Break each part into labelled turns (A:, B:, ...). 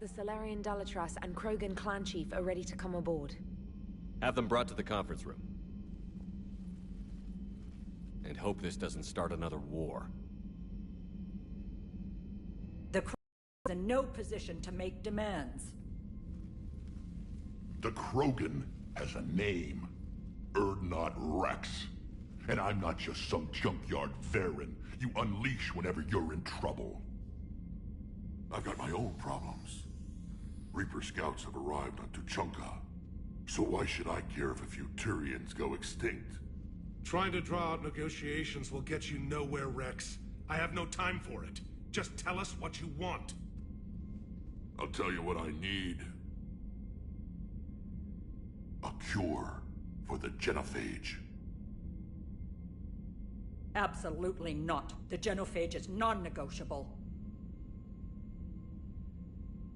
A: The Solarian Dalatras and Krogan clan chief are ready to come aboard.
B: Have them brought to the conference room. And hope this doesn't start another war.
C: The Krogan is in no position to make demands.
D: The Krogan has a name. Urdnot Rex. And I'm not just some junkyard Varen you unleash whenever you're in trouble. I've got my own problems. Reaper scouts have arrived on Tuchanka. So why should I care if a few Turians go extinct?
E: Trying to draw out negotiations will get you nowhere, Rex. I have no time for it. Just tell us what you want.
D: I'll tell you what I need. A cure for the genophage.
C: Absolutely not. The genophage is non-negotiable.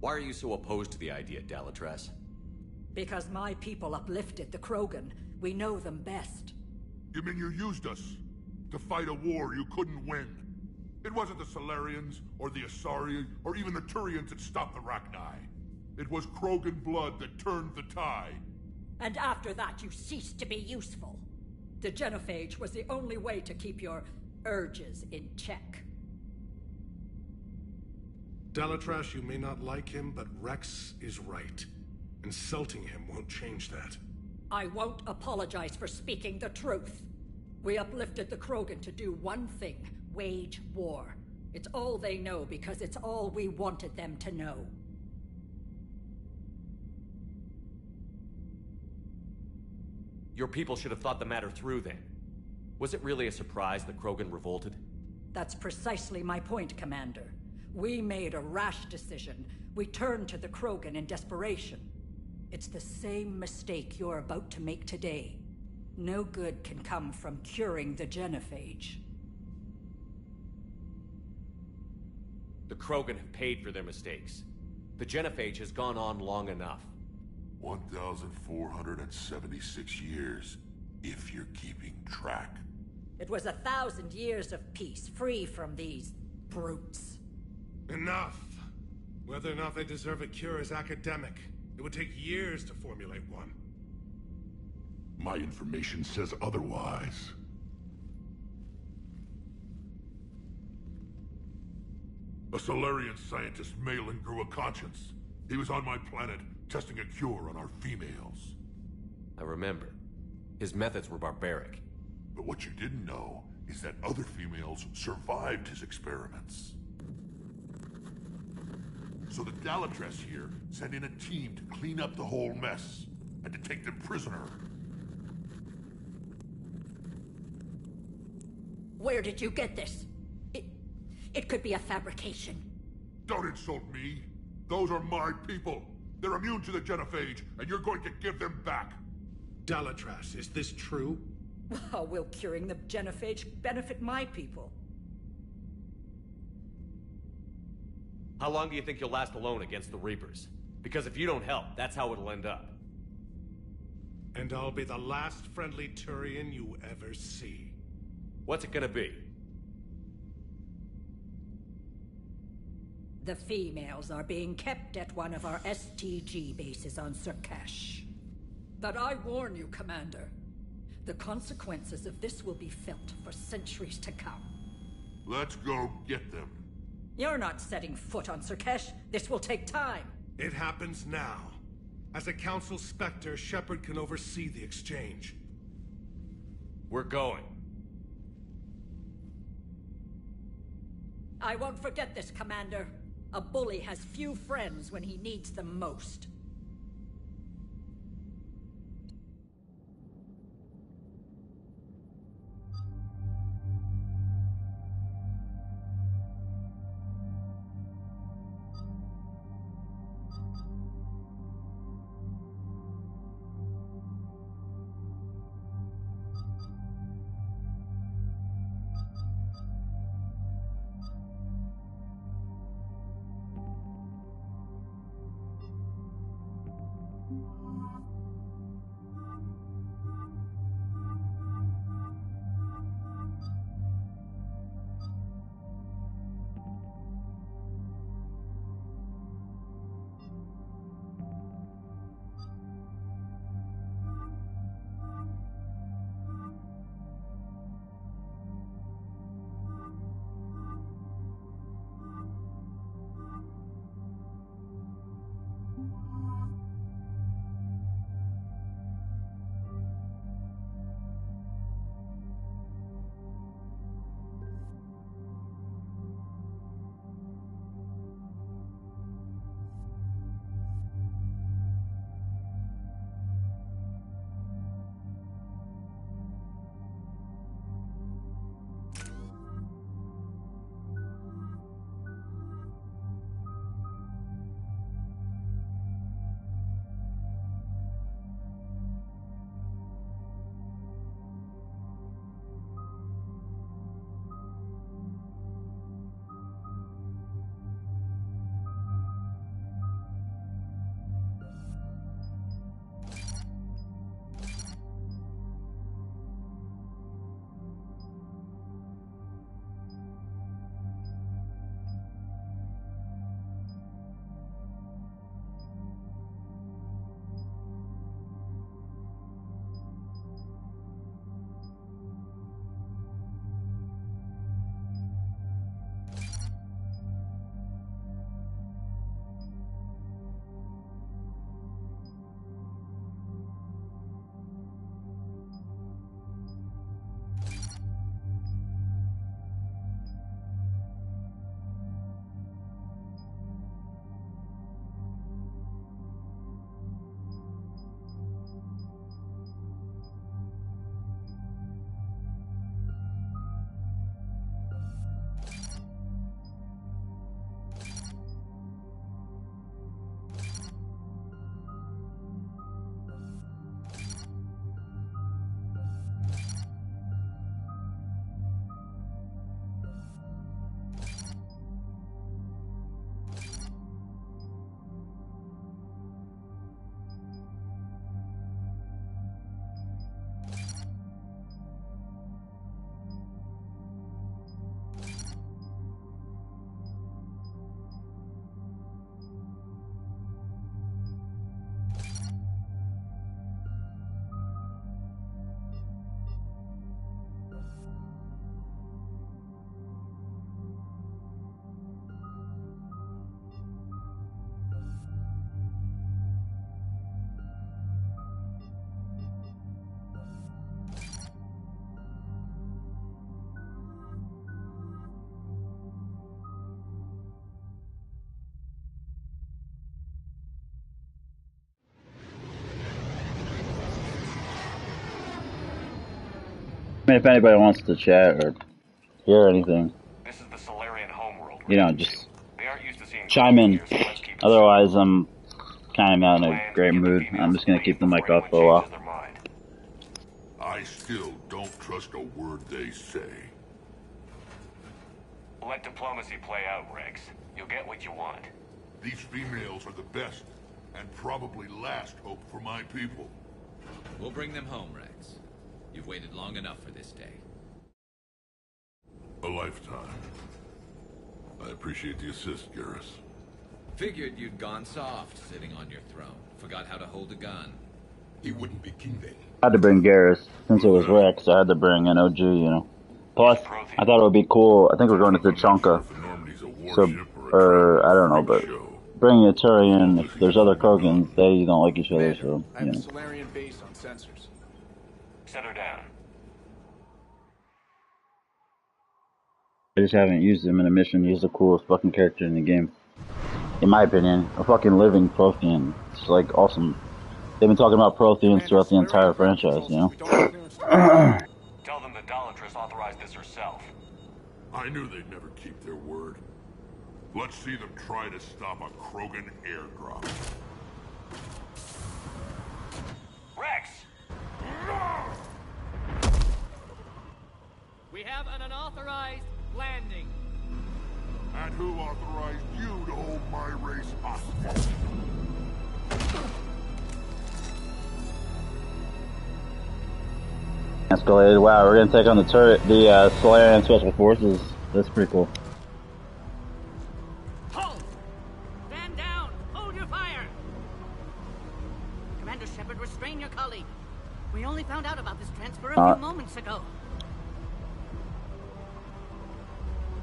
B: Why are you so opposed to the idea, Dalatras?
C: Because my people uplifted the Krogan. We know them best.
D: You mean you used us to fight a war you couldn't win? It wasn't the Solarians, or the Asari, or even the Turians that stopped the Rachni. It was Krogan blood that turned the tide.
C: And after that, you ceased to be useful. The genophage was the only way to keep your urges in check.
E: Dalatras, you may not like him, but Rex is right. Insulting him won't change that.
C: I won't apologize for speaking the truth. We uplifted the Krogan to do one thing: wage war. It's all they know because it's all we wanted them to know.
B: Your people should have thought the matter through then. Was it really a surprise that Krogan revolted?
C: That's precisely my point, Commander. We made a rash decision. We turned to the Krogan in desperation. It's the same mistake you're about to make today. No good can come from curing the genophage.
B: The Krogan have paid for their mistakes. The genophage has gone on long enough.
D: 1,476 years, if you're keeping track.
C: It was 1,000 years of peace, free from these brutes.
E: Enough! Whether or not they deserve a cure is academic. It would take years to formulate one.
D: My information says otherwise. A Solarian scientist, Malin, grew a conscience. He was on my planet, testing a cure on our females.
B: I remember. His methods were barbaric.
D: But what you didn't know is that other females survived his experiments. So the Dalatras here sent in a team to clean up the whole mess, and to take them prisoner.
C: Where did you get this? It could be a fabrication.
D: Don't insult me. Those are my people. They're immune to the genophage, and you're going to give them back.
E: Dalatras, is this true?
C: How will curing the genophage benefit my people?
B: How long do you think you'll last alone against the Reapers? Because if you don't help, that's how it'll end up.
E: And I'll be the last friendly Turian you ever see.
B: What's it gonna be?
C: The females are being kept at one of our STG bases on Surkash. But I warn you, Commander, the consequences of this will be felt for centuries to come.
D: Let's go get them.
C: You're not setting foot on Surkash. This will take time.
E: It happens now. As a Council Spectre, Shepard can oversee the exchange.
B: We're going.
C: I won't forget this, Commander. A bully has few friends when he needs them most.
F: mean, if anybody wants to chat or hear anything,
B: This is the Solarian homeworld.
F: you know, just
B: They aren't used to seeing
F: chime in.
B: here, so let's keep it
F: Otherwise, I'm kind of not in a
B: planned.
F: great
B: Give the
F: mood. I'm
B: females
F: just gonna
B: some
F: keep the
B: leave
F: mic
B: before
F: off for a
B: anyone
F: while.
B: changes their mind.
D: I still don't trust a word they say.
B: Let diplomacy play out, Rex. You'll get what you want.
D: These females are the best, and probably last hope for my people.
G: We'll bring them home, Rex. You've waited long enough for this day.
D: A lifetime. I appreciate the assist, Garrus.
G: Figured you'd gone soft, sitting on your throne. Forgot how to hold a gun.
D: He wouldn't be king then.
F: I had to bring Garrus. Since it was Rex, I had to bring an OG, you know. Plus, I thought it would be cool. I think we're going to Tachanka. So, or, I don't know, but bringing a Turian, if there's other Krogans, they don't like each other, so,
H: I have
F: you
H: a
F: know.
H: Solarian base on sensors.
B: Set her down.
F: I just haven't used him in a mission. He's the coolest fucking character in the game. In my opinion, a fucking living Prothean. It's like awesome. They've been talking about Protheans throughout the entire franchise, you know?
B: Tell them the Dollatress authorized this herself.
D: I knew they'd never keep their word. Let's see them try to stop a Krogan airdrop.
B: Rex!
I: We have an unauthorized landing.
D: And who authorized you to hold my race hostage?
F: Escalated. Wow, we're gonna take on the Solarian Special Forces. That's pretty cool.
I: Hold! Stand down! Hold your fire! Commander Shepard, restrain your colleague. We only found out about this transfer a few moments ago.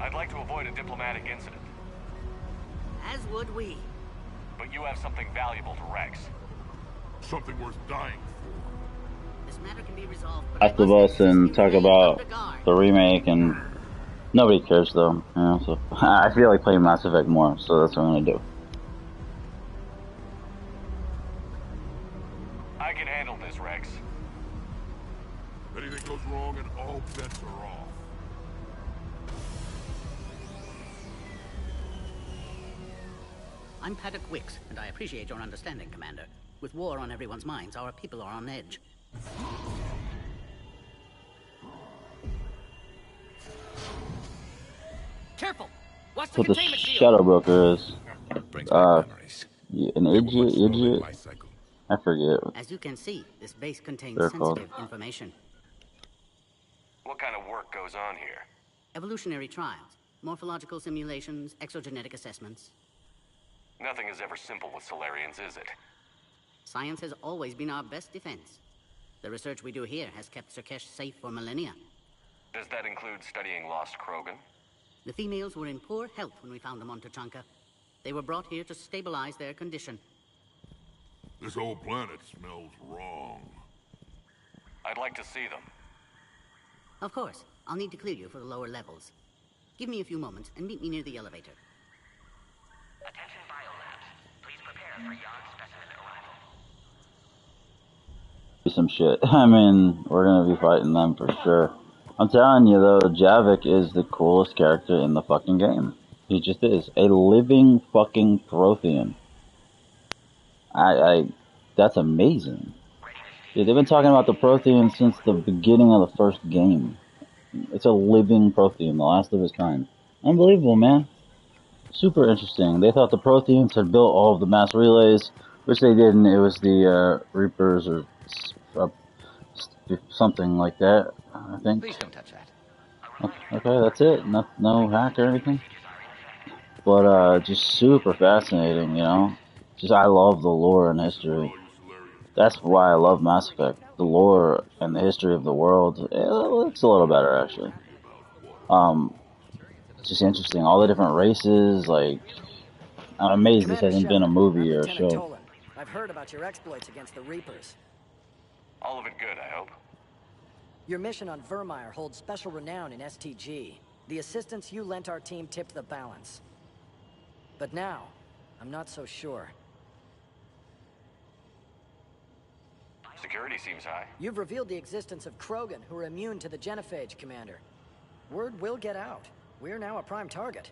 B: I'd like to avoid a diplomatic incident.
I: As would we.
B: But you have something valuable to Rex.
D: Something worth dying
I: This matter can be resolved.
F: Last of Us and talk about the remake, and nobody cares though, you know, so I feel like playing Mass Effect more, so that's what I'm gonna do.
B: I can handle this, Rex.
D: for. Anything goes wrong and all bets are off.
I: I'm Paddock Wicks, and I appreciate your understanding, Commander. With war on everyone's minds, our people are on edge. Careful! Watch the
F: What the
I: containment shield!
F: Shadow Broker is.
G: Brings back memories.
F: An idiot? I forget.
I: As you can see, this base contains
F: They're
I: sensitive information.
B: What kind of work goes on here?
I: Evolutionary trials, morphological simulations, exogenetic assessments.
B: Nothing is ever simple with Solarians, is it?
I: Science has always been our best defense. The research we do here has kept Sirkesh safe for millennia.
B: Does that include studying lost Krogan?
I: The females were in poor health when we found them on Tachanka. They were brought here to stabilize their condition.
D: This whole planet smells wrong.
B: I'd like to see them.
I: Of course, I'll need to clear you for the lower levels. Give me a few moments and meet me near the elevator.
J: Attention biolabs. Please prepare for young specimen arrival.
F: Some shit. I mean, we're gonna be fighting them for sure. I'm telling you though, Javik is the coolest character in the fucking game. He just is. A living fucking Prothean. That's amazing. Dude, they've been talking about the Prothean since the beginning of the first game. It's a living Prothean, the last of his kind. Unbelievable, man. Super interesting. They thought the Protheans had built all of the mass relays, which they didn't. It was the Reapers or something like that, I think.
J: Please don't touch that.
F: Okay, that's it. No hack or anything. But just super fascinating, you know. Just I love the lore and history. That's why I love Mass Effect. The lore and the history of the world. It's a little better actually. It's just interesting. All the different races. Like, I'm amazed this hasn't been a movie or a show.
K: I've heard about your exploits against the Reapers.
B: All of it good, I hope.
K: Your mission on Vermeer holds special renown in STG. The assistance you lent our team tipped the balance. But now, I'm not so sure.
J: Security seems high.
K: You've revealed the existence of Krogan, who are immune to the genophage, Commander. Word will get out. We're now a prime target.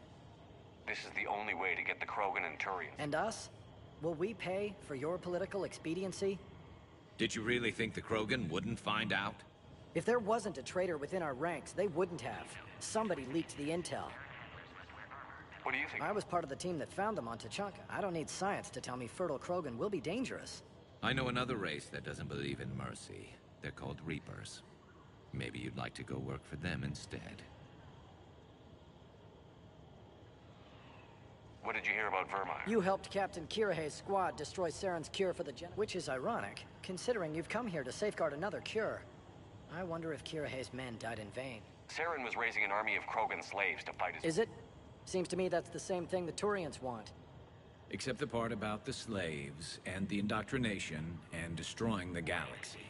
J: This is the only way to get the Krogan and Turians.
K: And us? Will we pay for your political expediency?
G: Did you really think the Krogan wouldn't find out?
K: If there wasn't a traitor within our ranks, they wouldn't have. Somebody leaked the intel.
J: What do you think?
K: I was part of the team that found them on Tachanka. I don't need science to tell me fertile Krogan will be dangerous.
G: I know another race that doesn't believe in mercy. They're called Reapers. Maybe you'd like to go work for them instead.
J: What did you hear about Vermeer?
K: You helped Captain Kirahe's squad destroy Saren's cure for the which is ironic, considering you've come here to safeguard another cure. I wonder if Kirahe's men died in vain.
J: Saren was raising an army of Krogan slaves to fight his...
K: Is it? Seems to me that's the same thing the Turians want.
H: Except the part about the slaves, and the indoctrination, and destroying the galaxy.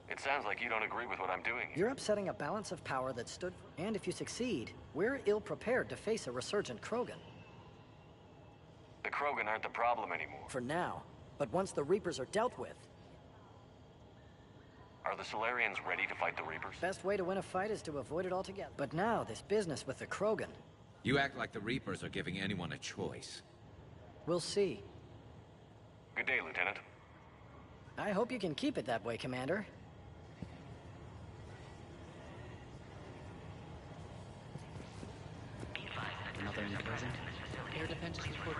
J: It sounds like you don't agree with what I'm doing here.
K: You're upsetting a balance of power that stood... And if you succeed, we're ill-prepared to face a resurgent Krogan.
J: The Krogan aren't the problem anymore.
K: For now. But once the Reapers are dealt with...
J: Are the Solarians ready to fight the Reapers?
K: Best way to win a fight is to avoid it altogether. But now, this business with the Krogan...
G: You act like the Reapers are giving anyone a choice.
K: We'll see.
J: Good day, Lieutenant.
K: I hope you can keep it that way, Commander.
I: Another incursion? Air defenses report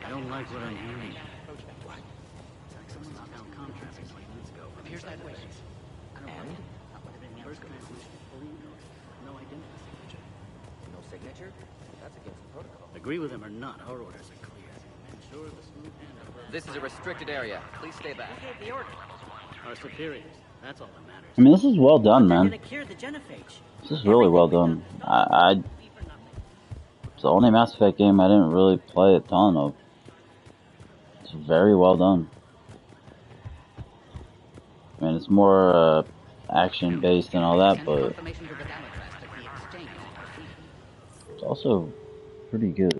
I: I don't like what I'm hearing. What? It's like someone knocked down contractors like months ago. Appears that way. I don't know. First transmission, fully encoded. No identity signature. No signature? That's against the protocol. Agree with him or not, our orders are clear. Ensure the smooth handover.
L: This is a restricted area. Please stay back.
I: Who gave the order? Our superiors. That's all that matters.
F: I mean, this is well done, man.
I: They're gonna cure the genophage.
F: This is really well done. It's the only Mass Effect game I didn't really play a ton of. It's very well done. I mean, it's more action-based and all that, but it's also pretty good.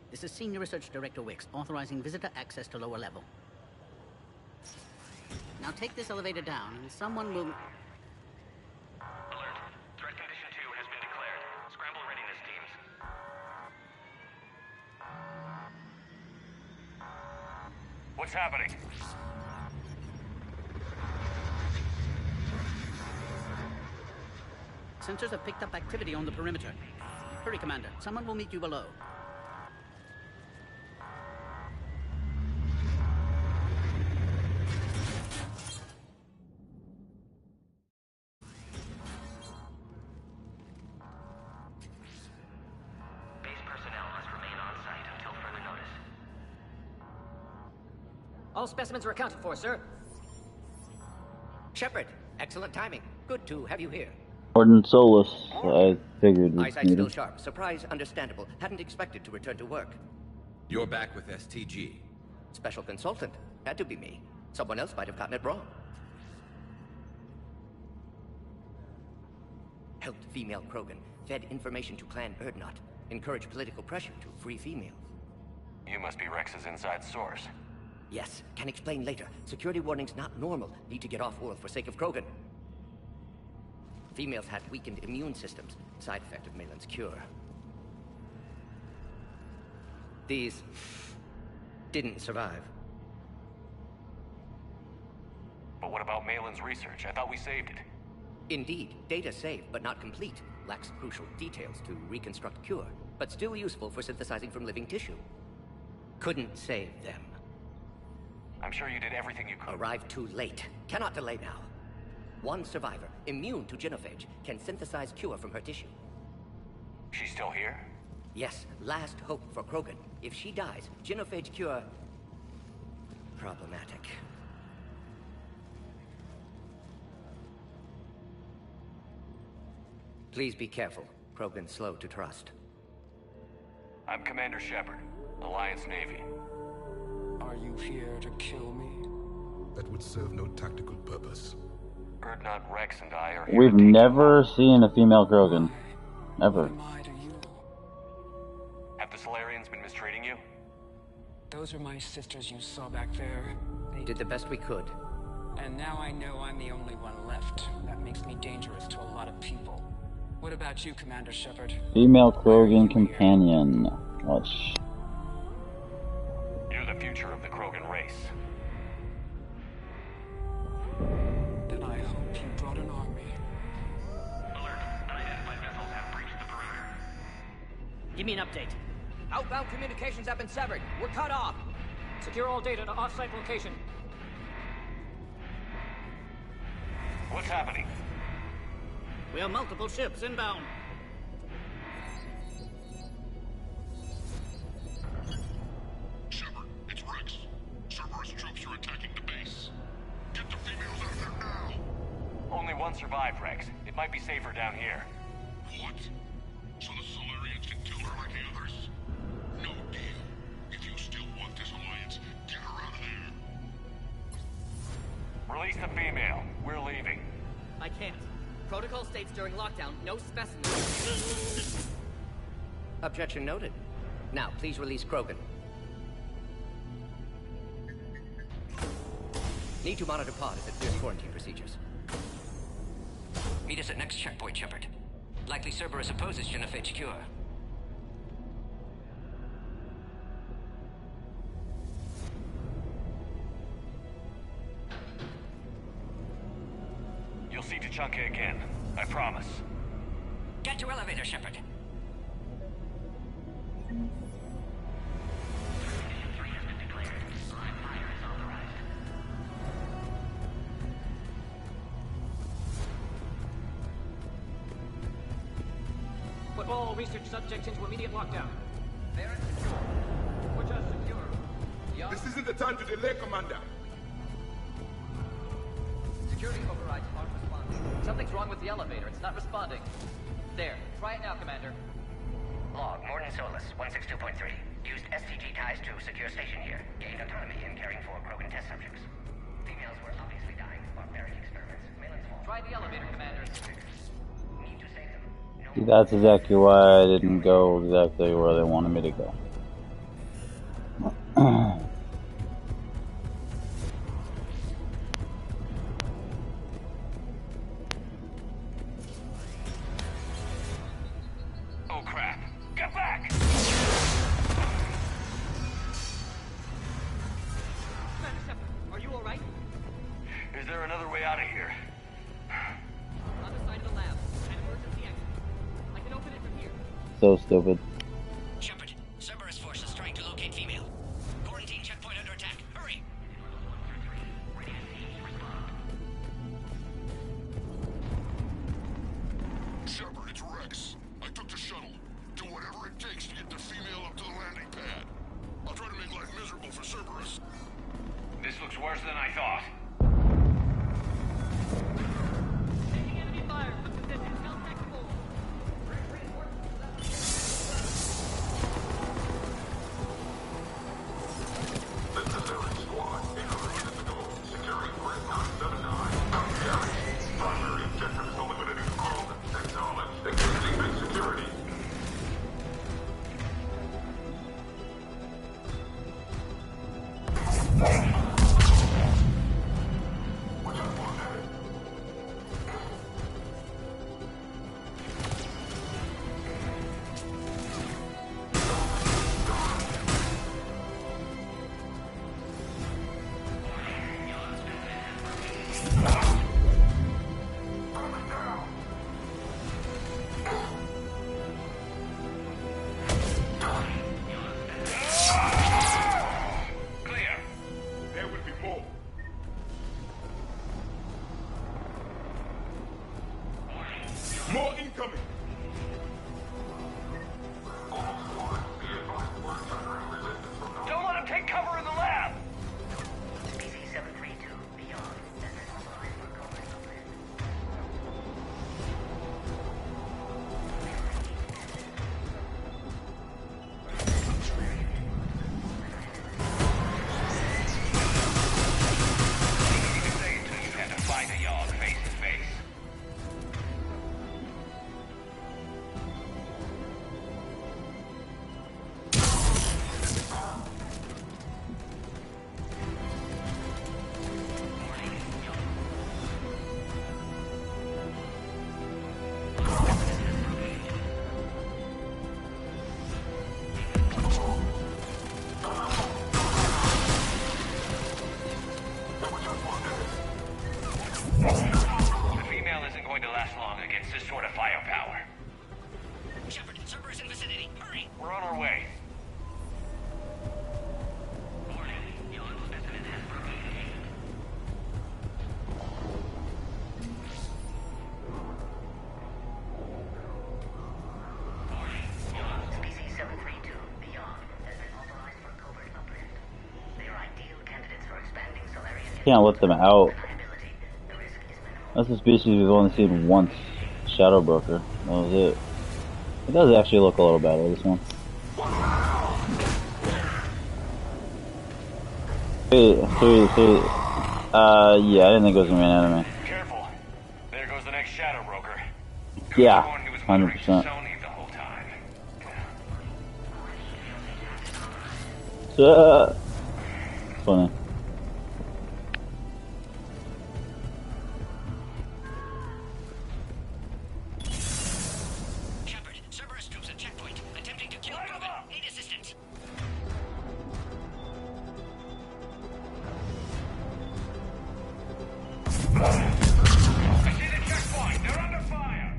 I: This is Senior Research Director Wicks, authorizing visitor access to lower level. Now take this elevator down, and someone will...
J: Alert. Threat condition 2 has been declared. Scramble readiness teams. What's happening?
I: Sensors have picked up activity on the perimeter. Hurry, Commander. Someone will meet you below.
L: All specimens are accounted for, sir. Shepard, excellent timing. Good to have you here.
F: Gordon Solus, I figured we'd
L: Eyesight
F: meet
L: still
F: him.
L: sharp. Surprise understandable. Hadn't expected to return to work.
G: You're back with STG.
L: Special consultant. Had to be me. Someone else might have gotten it wrong. Helped female Krogan. Fed information to Clan Erdnot. Encouraged political pressure to free females.
J: You must be Rex's inside source.
L: Yes, can explain later. Security warnings not normal. Need to get off-world for sake of Krogan. Females had weakened immune systems. Side effect of Malin's cure. These didn't survive.
J: But what about Malin's research? I thought we saved it.
L: Indeed, data saved, but not complete. Lacks crucial details to reconstruct cure, but still useful for synthesizing from living tissue. Couldn't save them.
J: I'm sure you did everything you could.
L: Arrived too late. Cannot delay now. One survivor, immune to genophage, can synthesize cure from her tissue.
J: She's still here?
L: Yes, last hope for Krogan. If she dies, genophage cure... problematic. Please be careful. Krogan slow to trust.
J: I'm Commander Shepard, Alliance Navy.
M: Are you here to kill me?
D: That would serve no tactical purpose.
J: Erdnot Rex and I are here
F: We've
J: to take
F: never seen a female Krogan. Ever.
M: What am I to you?
J: Have the Solarians been mistreating you?
M: Those are my sisters you saw back there.
L: They did the best we could.
M: And now I know I'm the only one left. That makes me dangerous to a lot of people. What about you, Commander Shepard?
F: Female Krogan companion. Watch.
J: You're the future of the Krogan race.
M: Then I hope you brought an army.
J: Alert. Unidentified vessels have breached the perimeter.
K: Give me an update.
L: Outbound communications have been severed. We're cut off.
K: Secure all data to off-site location.
J: What's happening?
K: We have multiple ships inbound.
D: Shepard, it's Rex. Cerberus troops are attacking the base. Get the females out of there now!
J: Only one survived, Rex. It might be safer down here.
D: What? So the Solarians can kill her like the others? No deal. If you still want this alliance, get her out of there.
J: Release the female. We're leaving.
K: I can't. Protocol states during lockdown, no specimens.
L: Objection noted. Now, please release Krogan. Need to monitor pod as it clears quarantine procedures.
N: Meet us at next checkpoint, Shepard. Likely Cerberus opposes Genophage cure.
J: You'll see Tachanka again. I promise.
N: Get to elevator, Shepard.
K: Put all research subjects into immediate lockdown.
O: This isn't the time to delay, Commander.
K: Security overrides aren't responding. Something's wrong with the elevator. It's not responding. There. Try it now, Commander.
J: Log, Morden Solus, 162.3. Used STG ties to secure station here. Gained autonomy in caring for Krogan test subjects. Females were obviously dying of barbaric experiments. Malin's fault.
K: Try the elevator, Commander.
J: Need to save them.
F: See, that's exactly why I didn't go exactly where they wanted me to go.
J: Oh crap! Get back!
K: Commander Shepard, are you alright?
J: Is there another way out of here?
K: On the side of the lab. An emergency exit. I can open it from here.
F: So stupid.
N: Shepard, Cerberus forces trying to locate female. Quarantine checkpoint under attack. Hurry!
D: Shepard, it's Rex. I took the shuttle. Do whatever it takes to get the female up to the landing pad. I'll try to make life miserable for Cerberus.
J: This looks worse than I thought.
K: Taking enemy fire. Come position. Contact full.
D: The Solarian squad, 800 minutes ago, securing grid 979. Primary objective is eliminating Krogan. Acknowledge. Existing big security.
P: going to last long against this sort of firepower.
N: Shepard, Cerberus in vicinity. Hurry!
P: We're on our way.
J: Species 732, Beyond, has been authorized for covert uplift. They are ideal candidates for expanding Solarian.
F: Can't let them out. That's the species we've only seen once. Shadow Broker. That was it. It does actually look a little better, this one. Yeah, I didn't think it was gonna be an enemy.
P: Careful. There goes the next Shadow Broker.
F: Yeah, 100%. Funny.
N: Shepard, Cerberus troops at checkpoint, attempting to kill Krogan. Need assistance.
P: I see the checkpoint. They're under fire.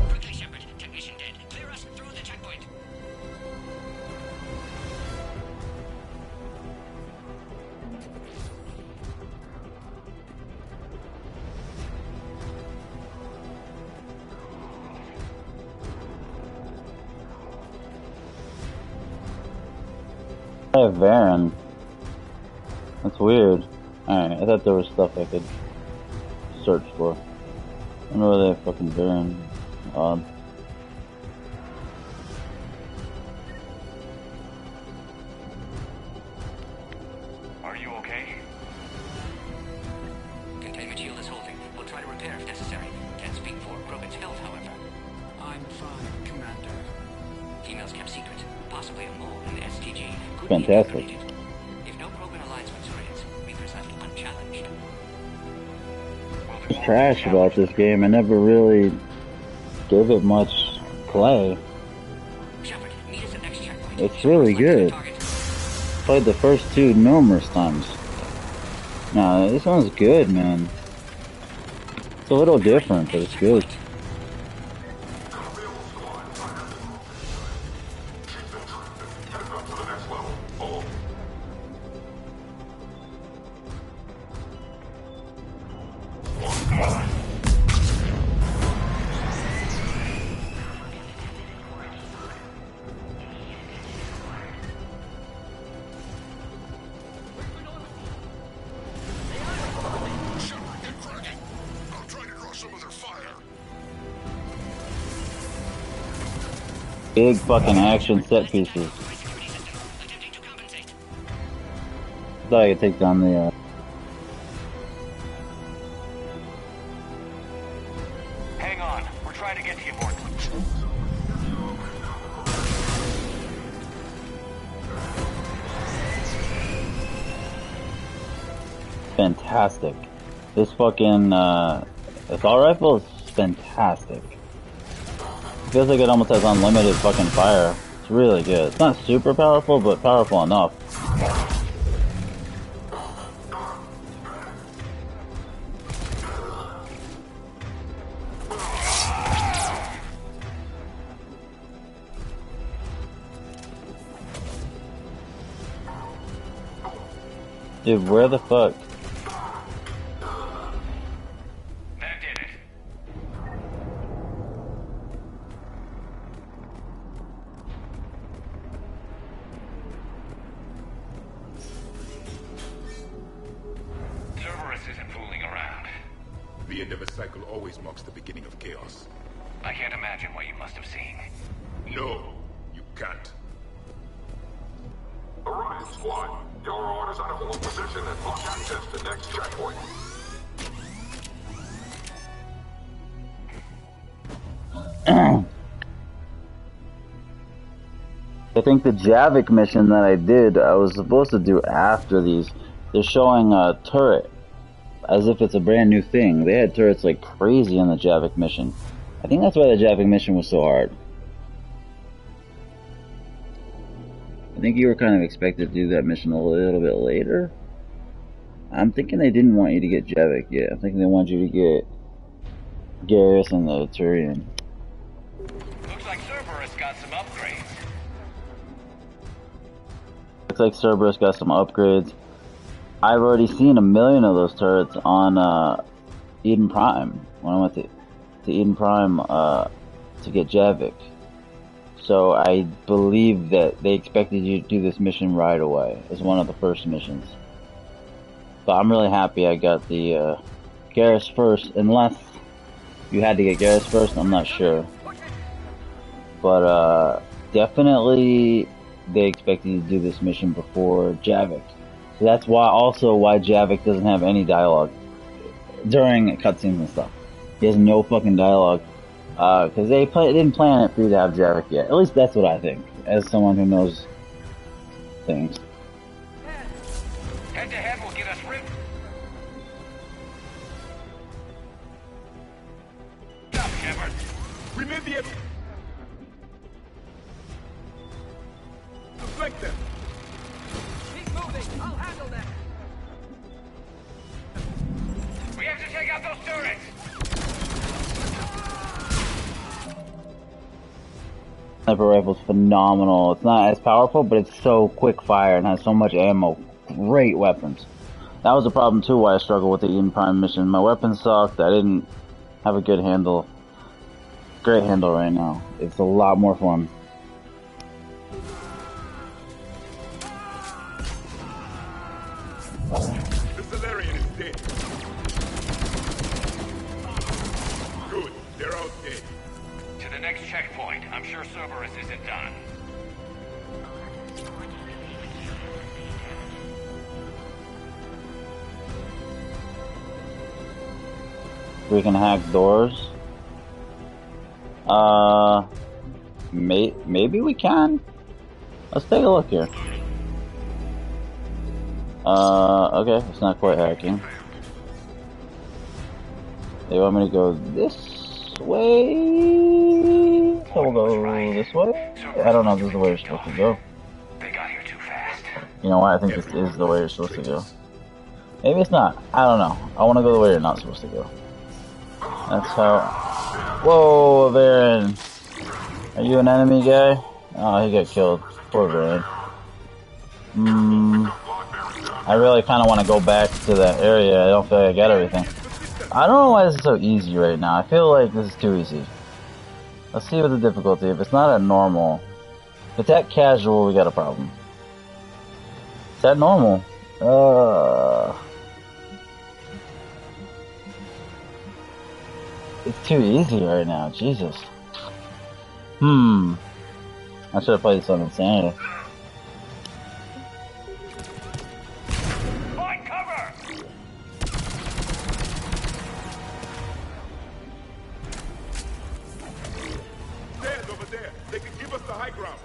N: Quickly, Shepard. Technician dead. Clear us through the checkpoint.
F: I have Varen. That's weird. Alright, I thought there was stuff I could search for. I wonder where they have fucking Varen. Odd.
P: Are you okay?
L: Containment shield is holding. We'll try to repair if necessary. Can't speak for Krogan's health, however.
M: I'm fine, Commander.
L: Females kept secret. Possibly a mole in the STG. Could
F: Fantastic.
L: be incorporated. If no Krogan aligns with Turians, Reapers left unchallenged.
F: What's trash about this game, I never really gave it much play.
L: Shepard, meet us at next checkpoint.
F: It's really good. Played the first two numerous times. Nah, this one's good, man. It's a little different, but it's good. Big fucking action set pieces. Thought I could take down the
P: Hang on. We're trying to get to you, Morton.
F: fantastic. This fucking assault rifle is fantastic. Feels like it almost has unlimited fucking fire. It's really good. It's not super powerful, but powerful enough. Dude, where the fuck?
P: That did it. Cerberus isn't fooling around.
O: The end of a cycle always marks the beginning of chaos.
P: I can't imagine what you must have seen.
O: No, you can't. Arrive, squad. Your orders are to hold position and block access to next checkpoint.
F: I think the Javik mission that I did, I was supposed to do after these. They're showing a turret as if it's a brand new thing. They had turrets like crazy on the Javik mission. I think that's why the Javik mission was so hard. I think you were kind of expected to do that mission a little bit later. I'm thinking they didn't want you to get Javik yet. I'm thinking they wanted you to get Garrus and the Turian.
P: Looks like Cerberus got some upgrades.
F: Looks like Cerberus got some upgrades. I've already seen 1 million of those turrets on Eden Prime when I went to Eden Prime to get Javik. So I believe that they expected you to do this mission right away as one of the first missions. But I'm really happy I got the Garrus first, unless you had to get Garrus first, I'm not sure. But definitely they expected you to do this mission before Javik. So that's why Javik doesn't have any dialogue during cutscenes and stuff. He has no fucking dialogue. Because they didn't plan it for you to have Javik yet. At least that's what I think, as someone who knows things.
P: Head to head will get us ripped. Stop, Shepard.
O: We may be able... Deflect them.
P: Keep moving. I'll handle that. We have to take out those turrets.
F: Sniper rifle's phenomenal. It's not as powerful, but it's so quick fire and has so much ammo. Great weapons. That was a problem too why I struggled with the Eden Prime mission. My weapons sucked. I didn't have a good handle. Great handle right now. It's a lot more fun.
O: The Salarian is dead. Good. They're out dead.
P: To the next checkpoint. I'm sure Cerberus isn't done.
F: We can hack doors. Maybe we can. Let's take a look here. Okay, it's not quite hacking. They want me to go this way? So we'll go this way? I don't know if this is the way you're supposed to go.
P: They got here too fast.
F: You know what? I think this is the way you're supposed to go. Maybe it's not. I don't know. I want to go the way you're not supposed to go. That's how... Whoa, Baron! Are you an enemy guy? Oh, he got killed. Poor Baron. I really kind of want to go back to that area. I don't feel like I got everything. I don't know why this is so easy right now. I feel like this is too easy. Let's see what the difficulty. If it's not at normal... If it's at casual, we got a problem. It's at normal. It's too easy right now, Jesus. I should have played this on Insanity.
P: Find cover!
O: Stairs over there. They can give us the high ground.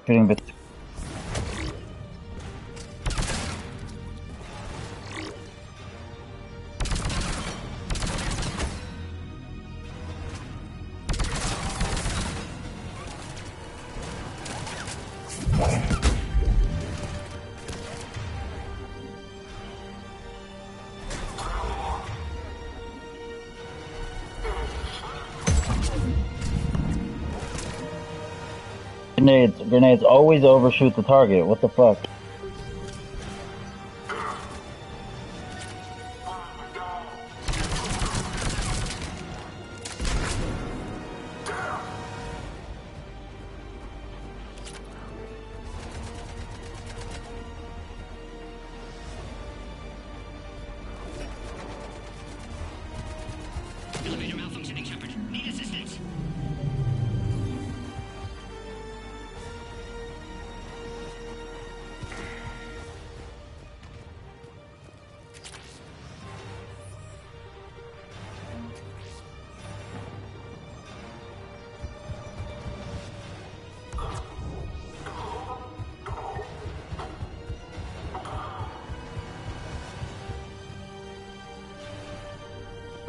F: Shooting bits. Grenades always overshoot the target. What the fuck?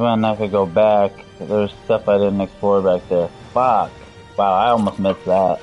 F: when I could go back. There's stuff I didn't explore back there. Fuck. Wow, I almost missed that.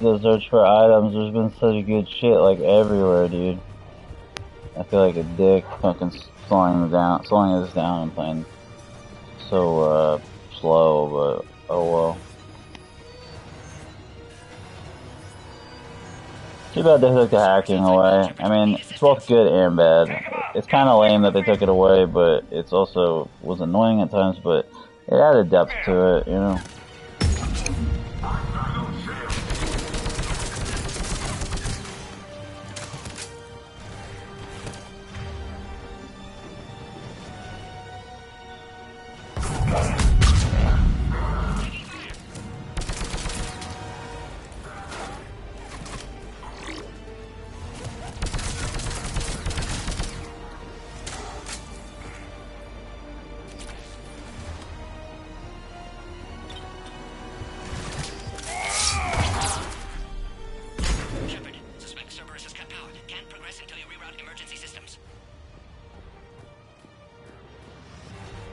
F: The search for items, there's been such good shit like everywhere, dude. I feel like a dick fucking slowing us down and playing so slow, but oh well. Too bad they took the hacking away. I mean, it's both good and bad. It's kind of lame that they took it away, but it's also was annoying at times, but it added depth to it, you know.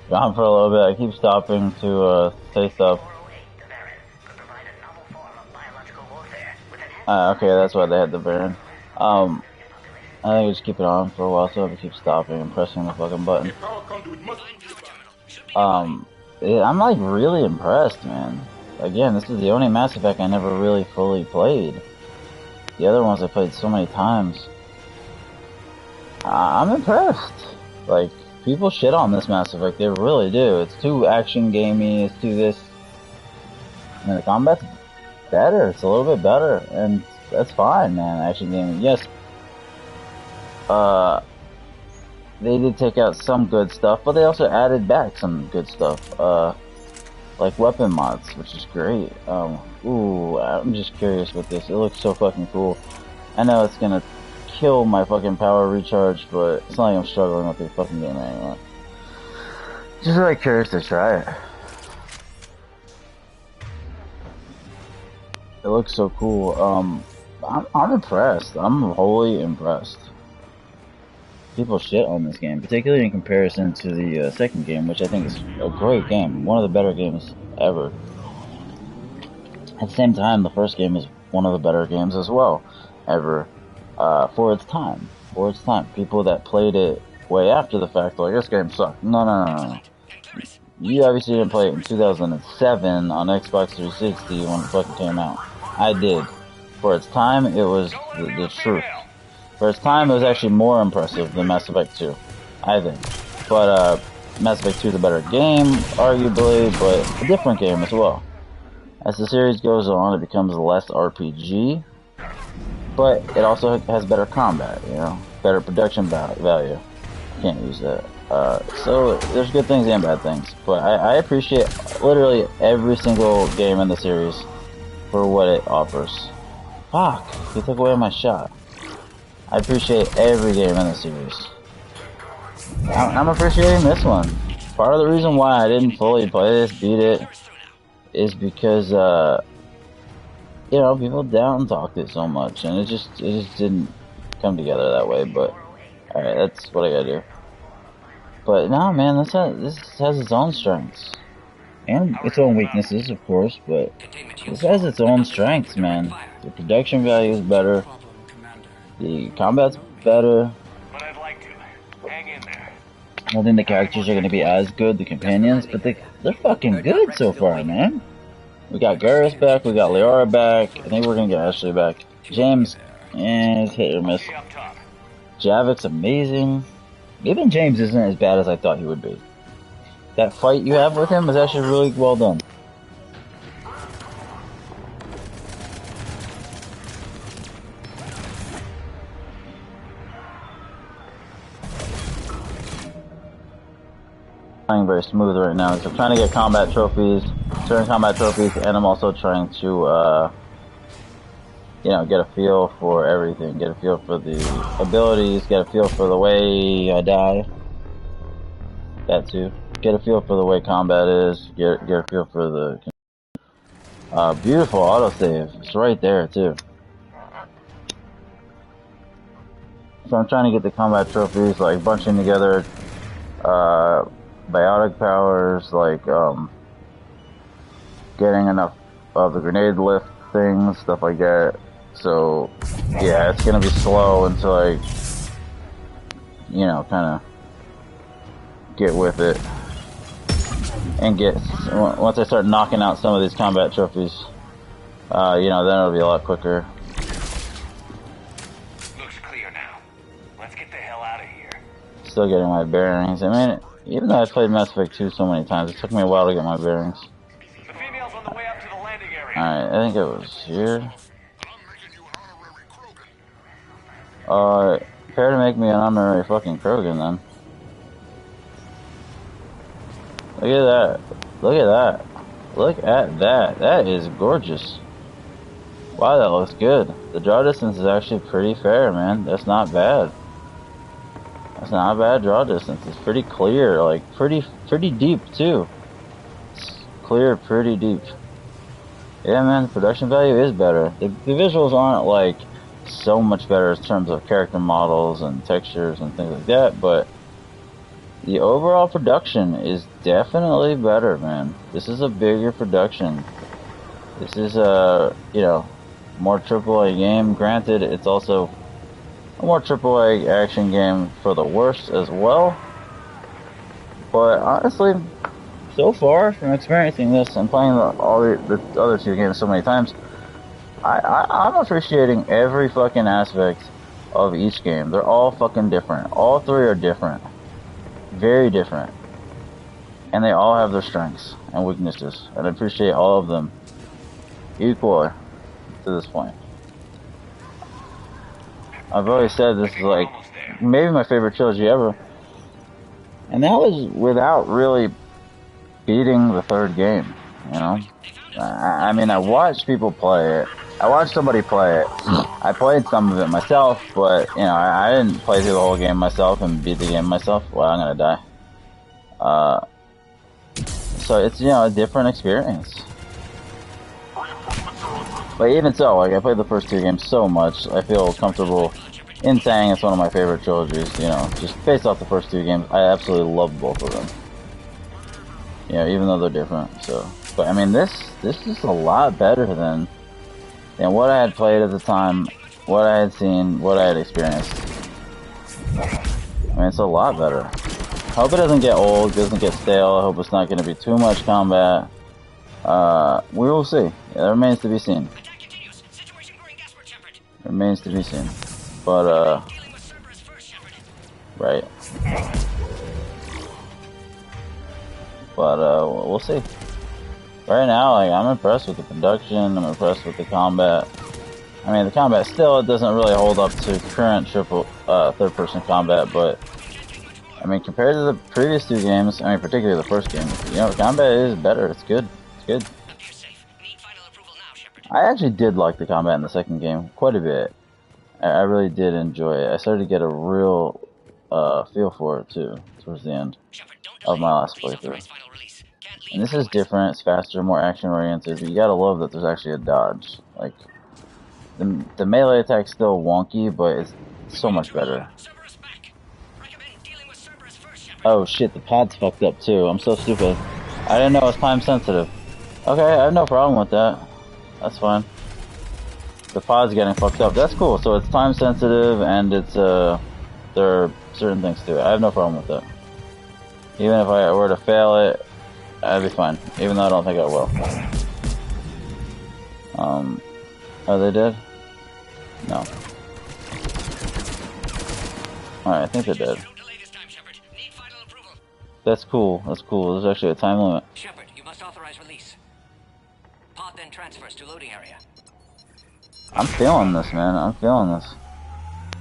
F: Gone for a little bit. I keep stopping to say stuff. Okay, that's why they had the Baron. I think we just keep it on for a while, so I have to keep stopping and pressing the fucking button. I'm like really impressed, man. Again, this is the only Mass Effect I never really fully played. The other ones I played so many times. I'm impressed. Like, people shit on this Mass Effect, they really do. It's too action gamey, it's too this. And the combat's better, it's a little bit better, and that's fine, man. Action gaming, yes. They did take out some good stuff, but they also added back some good stuff, like weapon mods, which is great. Ooh, I'm just curious with this. It looks so fucking cool. I know it's gonna kill my fucking power recharge, but it's not like I'm struggling with the fucking game anymore. Just really curious to try it. It looks so cool. I'm impressed. I'm wholly impressed. People shit on this game, particularly in comparison to the second game, which I think is a great game. One of the better games ever. At the same time, the first game is one of the better games as well, ever. For its time. For its time. People that played it way after the fact, like, this game sucked. No. You obviously didn't play it in 2007 on Xbox 360 when it fucking came out. I did. For its time, it was the truth. For its time, it was actually more impressive than Mass Effect 2, I think. But, Mass Effect 2 is a better game, arguably, but a different game as well. As the series goes on, it becomes less RPG, but it also has better combat, you know, better production value. Can't use that. So, there's good things and bad things, but I appreciate literally every single game in the series for what it offers. Fuck, he took away my shot. I appreciate every game in the series. I'm appreciating this one. Part of the reason why I didn't fully play this, beat it, is because, you know, people down talked it so much, and it just didn't come together that way, but, alright, that's what I gotta do. But, no, man, this has its own strengths. And its own weaknesses, of course, but this has its own strengths, man. The production value is better. The combat's better.
P: But I'd like to. Hang in there.
F: I don't think the characters are going to be as good, the companions, but they're fucking good so far, man. We got Garrus back, we got Liara back, I think we're going to get Ashley back. James, it's hit or miss. Javik's amazing. Even James isn't as bad as I thought he would be. That fight you have with him is actually really well done. playing very smooth right now. So I'm trying to get combat trophies, certain combat trophies, and I'm also trying to, you know, get a feel for everything. Get a feel for the abilities, get a feel for the way I die. That too. Get a feel for the way combat is, get a feel for the beautiful autosave. It's right there too. So I'm trying to get the combat trophies, like bunching together biotic powers, like getting enough of the grenade lift things, stuff like that. So yeah, it's gonna be slow until I, you know, kind of get with it and get, once I start knocking out some of these combat trophies, you know, then it'll be a lot quicker.
P: Looks clear now. Let's get the hell out of here.
F: Still getting my bearings. I mean, even though I've played Mass Effect 2 so many times, it took me a while to get my bearings.
P: The female's on the way up to the landing area.
F: Alright, I think it was here. Prepare to make me an honorary fucking Krogan then. Look at that. Look at that. Look at that. That is gorgeous. Wow, that looks good. The draw distance is actually pretty fair, man. That's not bad. That's not a bad draw distance. It's pretty clear, like pretty deep too. It's clear, pretty deep. Yeah, man, production value is better. The visuals aren't like so much better in terms of character models and textures and things like that, but the overall production is definitely better, man. This is a bigger production. This is a, you know, more AAA game. Granted, it's also a more AAA action game for the worst as well. But honestly, so far from experiencing this and playing all the other two games so many times, I'm appreciating every fucking aspect of each game. They're all fucking different. All three are different. Very different. And they all have their strengths and weaknesses. And I appreciate all of them equally to this point. I've always said this is like maybe my favorite trilogy ever. And that was without really beating the third game, you know? I mean, I watched people play it. I watched somebody play it. I played some of it myself, but, you know, I didn't play through the whole game myself and beat the game myself. Well, I'm gonna die. So it's, you know, a different experience. But even so, like, I played the first two games so much, I feel comfortable in saying it's one of my favorite trilogies, you know, just based off the first two games. I absolutely love both of them. You know, even though they're different, so. But, I mean, this is a lot better than what I had played at the time, what I had seen, what I had experienced. I mean, it's a lot better. I hope it doesn't get old, doesn't get stale. I hope it's not going to be too much combat. We will see. Yeah, it remains to be seen. It remains to be seen. But, right. But, we'll see. Right now, like, I'm impressed with the production, I'm impressed with the combat. I mean, the combat still, it doesn't really hold up to current third-person combat, but, I mean, compared to the previous two games, I mean, particularly the first game, you know, the combat is better, it's good, it's good. I actually did like the combat in the second game, quite a bit. I really did enjoy it. I started to get a real, feel for it, too, towards the end of my last playthrough. And this is different, it's faster, more action-oriented, but you gotta love that there's actually a dodge. Like, the melee attack's still wonky, but it's so much better. Oh shit, the pod's fucked up too, I'm so stupid. I didn't know it was time sensitive. Okay, I have no problem with that. That's fine. The pod's getting fucked up, that's cool, so it's time sensitive and it's, there are certain things to it. I have no problem with that. Even if I were to fail it, I'd be fine, even though I don't think I will. Are they dead? No. Alright, I think they're dead. That's cool, that's cool. There's actually a time limit.
N: Shepard, you must authorize release. Pod then transfers to loading area.
F: I'm feeling this, man. I'm feeling this.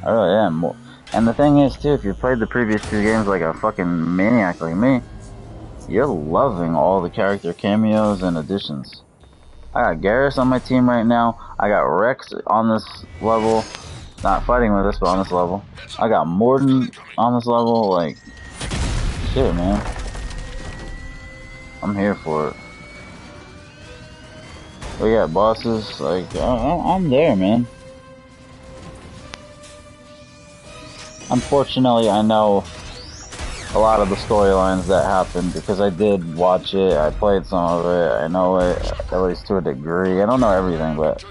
F: I really am. And the thing is, too, if you played the previous two games like a fucking maniac like me, You're loving all the character cameos and additions. I got Garrus on my team right now. I got Rex on this level. Not fighting with us, but on this level. I got Morden on this level. Like, shit, man. I'm here for it. We got bosses. Like, I'm there, man. Unfortunately, I know a lot of the storylines that happened because I did watch it. I played some of it. I know it at least to a degree. I don't know everything, but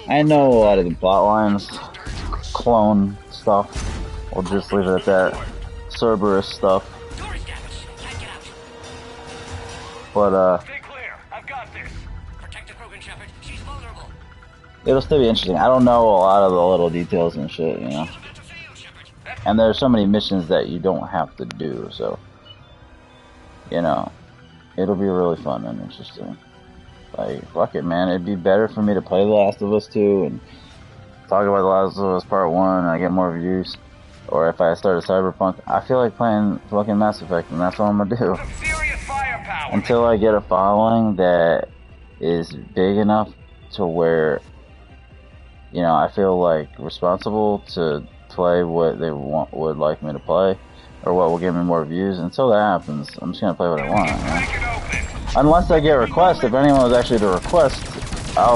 F: I know a lot of the plot lines. Clone stuff. We'll just leave it at that. Cerberus stuff. But
P: Stay clear. I've got this. Protect the Krogan, Shepard. She's vulnerable.
F: It'll still be interesting. I don't know a lot of the little details and shit, you know. And there's so many missions that you don't have to do, so you know, it'll be really fun and interesting. Like, fuck it, man. It'd be better for me to play The Last of Us 2 and talk about The Last of Us Part 1 and I get more views. Or if I start a Cyberpunk, I feel like playing fucking Mass Effect, and that's what I'm gonna do. Until I get a following that is big enough to where, you know, I feel like responsible to play what they would like me to play, or what will give me more views. Until that happens, I'm just gonna play what I want, man. Unless I get requests, if anyone was actually to request, I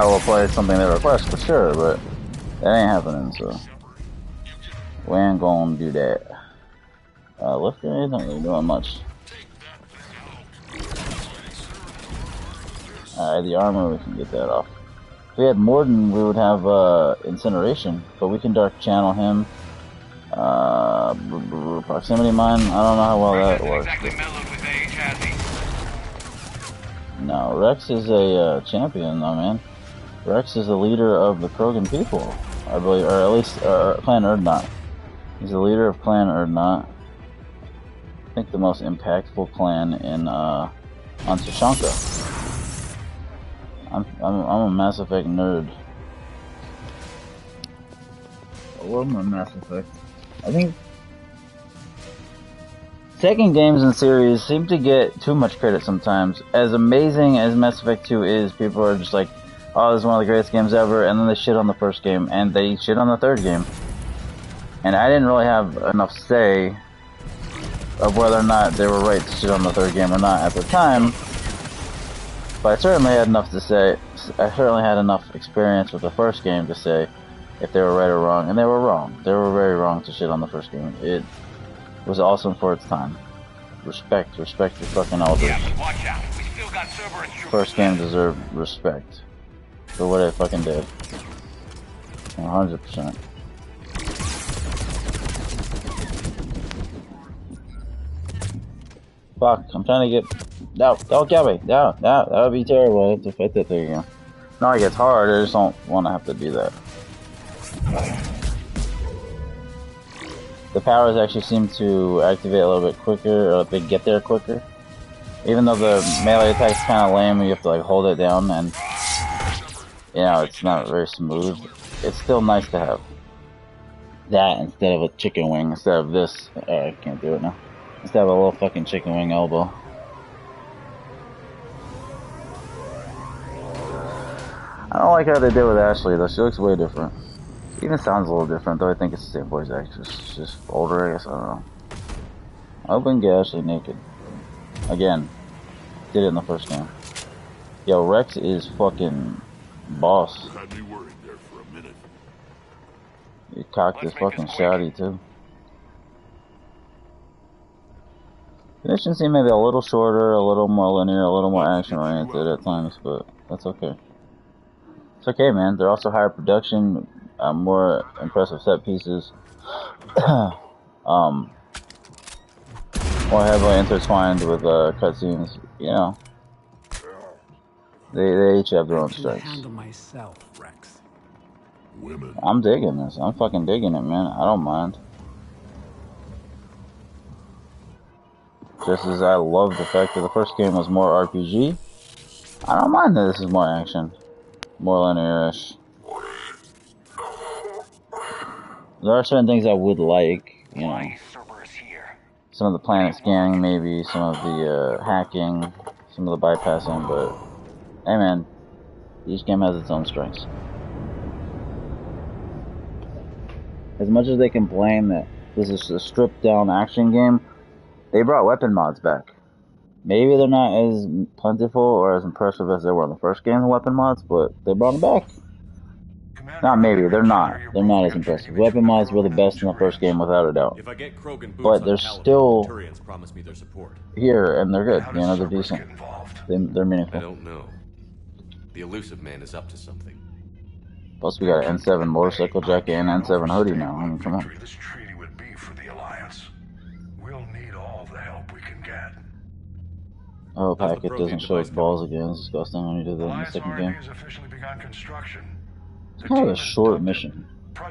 F: will play something they request for sure, but that ain't happening, so we ain't gonna do that. Lift grenade, not really doing much. Alright, the armor, we can get that off. If we had Morden, we would have incineration, but we can dark channel him. Proximity mine, I don't know how well that works. No, Rex is a champion though, man. Rex is the leader of the Krogan people, I believe, or at least Clan Urdnot. He's the leader of Clan Urdnot. I think the most impactful clan in on Tushonka. I'm a Mass Effect nerd. I love my Mass Effect. I think second games in series seem to get too much credit sometimes. As amazing as Mass Effect 2 is, people are just like, oh, this is one of the greatest games ever, and then they shit on the first game, and they shit on the third game. And I didn't really have enough say of whether or not they were right to shit on the third game or not at the time. But I certainly had enough to say, I certainly had enough experience with the first game to say if they were right or wrong, and they were wrong. They were very wrong to shit on the first game. It was awesome for its time. Respect your fucking elders.
P: Yeah, but watch out. We still got Cerberus troops.
F: First game deserved respect for what it fucking did. 100%. Fuck, I'm trying to get... No, don't kill me. No, that would be terrible. I have to fight that thing again. No, it gets hard. I just don't want to have to do that. The powers actually seem to activate a little bit quicker, or they get there quicker. Even though the melee attack's kind of lame, you have to like hold it down, and you know, it's not very smooth. It's still nice to have that instead of a chicken wing, instead of this. I can't do it now. Instead of a little fucking chicken wing elbow. I don't like how they did with Ashley though. She looks way different. She even sounds a little different though. I think it's the same voice actress. She's just older, I guess. I don't know. I hope we can get Ashley naked. Again. Did it in the first game. Yo, Rex is fucking boss.
D: Had me worried there for a minute.
F: He cocked his fucking shotty too. The missions seem maybe a little shorter, a little more linear, a little more action oriented at times, but that's okay. It's okay, man. They're also higher production, more impressive set pieces, more heavily intertwined with cutscenes. You know, they each have their own strengths.
I: Handle myself, Rex.
D: Women.
F: I'm digging this. I'm fucking digging it, man. I don't mind. Just as I love the fact that the first game was more RPG, I don't mind that this is more action. More linear-ish. There are certain things I would like, you know. some of the planet scanning, maybe some of the hacking, some of the bypassing, but hey man, each game has its own strengths. As much as they complain that this is a stripped down action game, they brought weapon mods back. Maybe they're not as plentiful or as impressive as they were in the first game, the weapon mods, but they brought them back. Not maybe, they're not. They're not as impressive. Weapon mods were the best in the first game, without a doubt.
B: If I get Krogan boots
F: But
B: on
F: they're
B: Paladin,
F: still
B: Turians promise me their support.
F: here, and they're good. You know, they're decent. They're meaningful.
B: I don't know. The elusive man is up to something.
F: Plus, we got an N7 motorcycle jacket and N7 hoodie now. I mean, come on.
Q: This treaty would be for the Alliance. We'll need all the help we can get.
F: Oh, Packet doesn't show his balls again. It's disgusting when you do that in the second game.
Q: has officially begun construction.
F: It's kind of a short mission.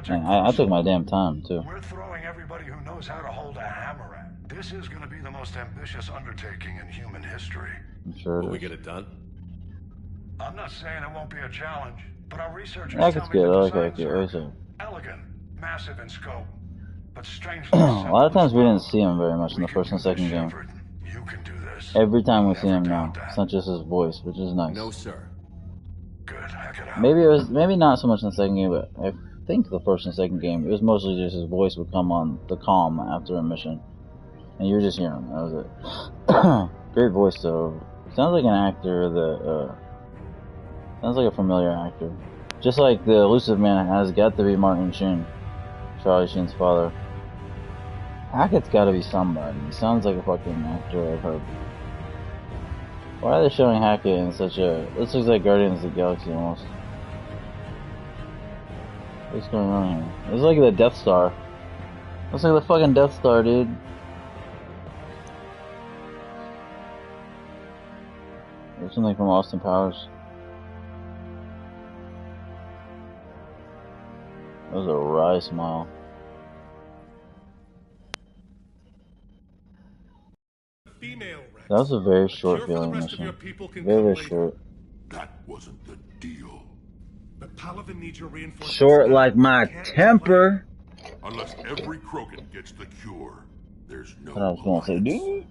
F: And I took my damn time, too.
Q: We're throwing everybody who knows how to hold a hammer at. This is going to be the most ambitious undertaking in human history.
F: I'm sure
B: Will we get it done?
Q: I'm not saying it won't be a challenge, but our researchers
F: Packet's good. I like Packet.
Q: elegant, massive in scope, but strangely
F: A lot of times we didn't see him very much in the first and second game. Every time we see him now, it's not just his voice, which is nice.
B: No, sir.
F: Maybe it was not so much in the second game, but I think the first and second game it was mostly just his voice would come on the comm after a mission, and you would just hear him. That was it. Great voice though. Sounds like an actor that sounds like a familiar actor. Just like the elusive man has got to be Martin Sheen, Charlie Sheen's father. Hackett's got to be somebody. He sounds like a fucking actor I've heard. Why are they showing Hackett in such a... This looks like Guardians of the Galaxy almost. What's going on here? This is like the Death Star. Looks like the fucking Death Star, dude. There's something from Austin Powers. That was a wry smile. That was a very short feeling mission. Very short.
D: That wasn't the deal.
E: But Paladin needs your reinforcements.
F: Short like my temper.
D: Unless every Krogan gets the cure, there's no.
F: What I was gonna say, dude.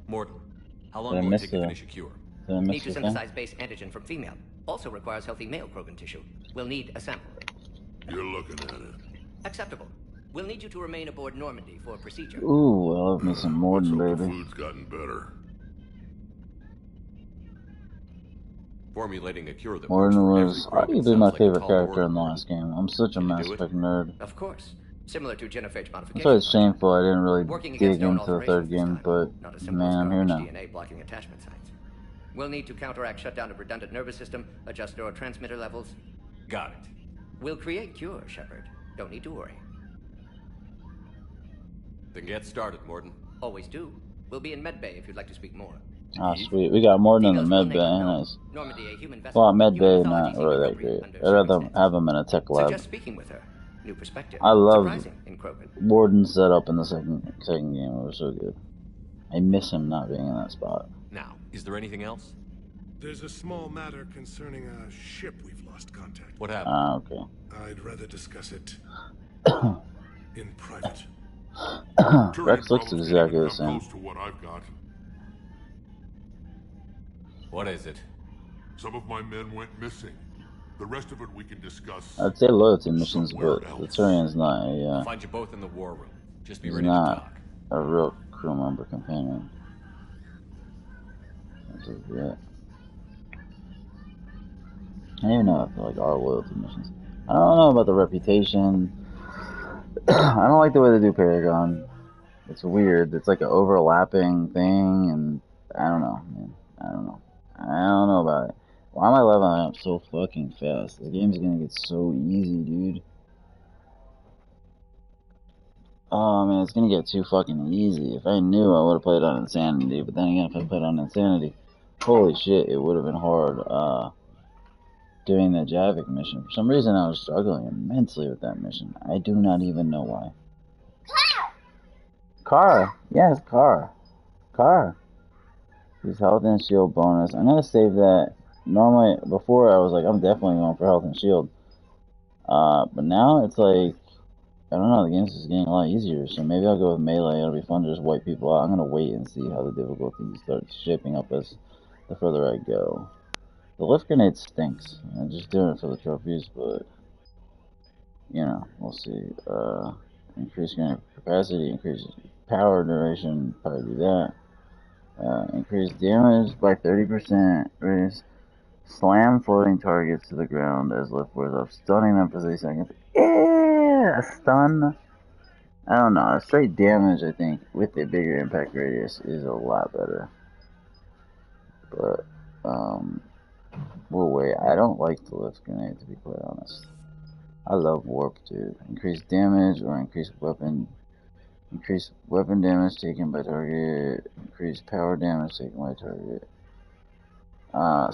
B: Morton, how long will it take to finish a cure?
L: Need to synthesize base antigen from female. Also requires healthy male Krogan tissue. We'll need a sample.
D: You're looking at it.
L: Acceptable. We'll need you to remain aboard Normandy for procedure.
F: Ooh, I love me some Morden, baby.
D: The food's gotten better.
B: Formulating a cure that
F: Morden was arguably my favorite character in the last game. I'm such a Mass Effect nerd.
L: Of course. Similar to genophage modification.
F: That's why it's shameful I didn't really dig into the third game, but man, I'm here now.
L: DNA blocking attachment sites. We'll need to counteract shutdown of redundant nervous system, adjust neurotransmitter levels.
B: Got it.
L: We'll create cure, Shepard. Don't need to worry.
B: Then get started, Morton.
L: Always do. We'll be in medbay if you'd like to speak more.
F: Ah, sweet. We got Morden in the medbay. Nice. Well, medbay not really that great. I'd rather have him in a tech lab.
L: Just speaking with her. New perspective.
F: I love Morden's setup in the second game. It was so good. I miss him not being in that spot.
B: Now, is there anything else?
E: There's a small matter concerning a ship we've lost contact.
B: What happened?
F: Ah, okay.
E: I'd rather discuss it in private.
F: Rex looks exactly the same.
B: What is it?
D: Some of my men went missing. The rest of it we can discuss.
F: I'd say loyalty missions, but the Turian's not
B: I'll find you both in the war room. Just be
F: he's
B: ready to
F: not
B: talk.
F: a real crew member companion. That's it. I don't even know if like our loyalty missions. I don't know about the reputation. I don't like the way they do Paragon. It's weird. It's like an overlapping thing, and I don't know, man. I don't know about it. Why am I leveling up so fucking fast? The game's gonna get so easy, dude. Oh man, it's gonna get too fucking easy. If I knew, I would have played on Insanity. But then again, if I played on Insanity, holy shit, it would have been hard. Doing the Javik mission. For some reason, I was struggling immensely with that mission. I do not even know why. Car! Yes, car. Car. Use health and shield bonus. I'm gonna save that. Normally, before I was like, I'm definitely going for health and shield. But now it's like, I don't know, the game's just getting a lot easier, so maybe I'll go with melee. It'll be fun to just wipe people out. I'm gonna wait and see how the difficulty starts shaping up as the further I go. The lift grenade stinks. I'm just doing it for the trophies, but you know, we'll see. Increase grenade capacity, increase power duration, probably do that. Increase damage by 30%. Raise slam floating targets to the ground as lift wears off, stunning them for 3 seconds. Yeah, stun. I don't know. Straight damage, I think, with a bigger impact radius is a lot better. But we'll wait. I don't like the lift grenade, to be quite honest. I love warp, dude. Increase damage or increase weapon damage taken by target. Increase power damage taken by target.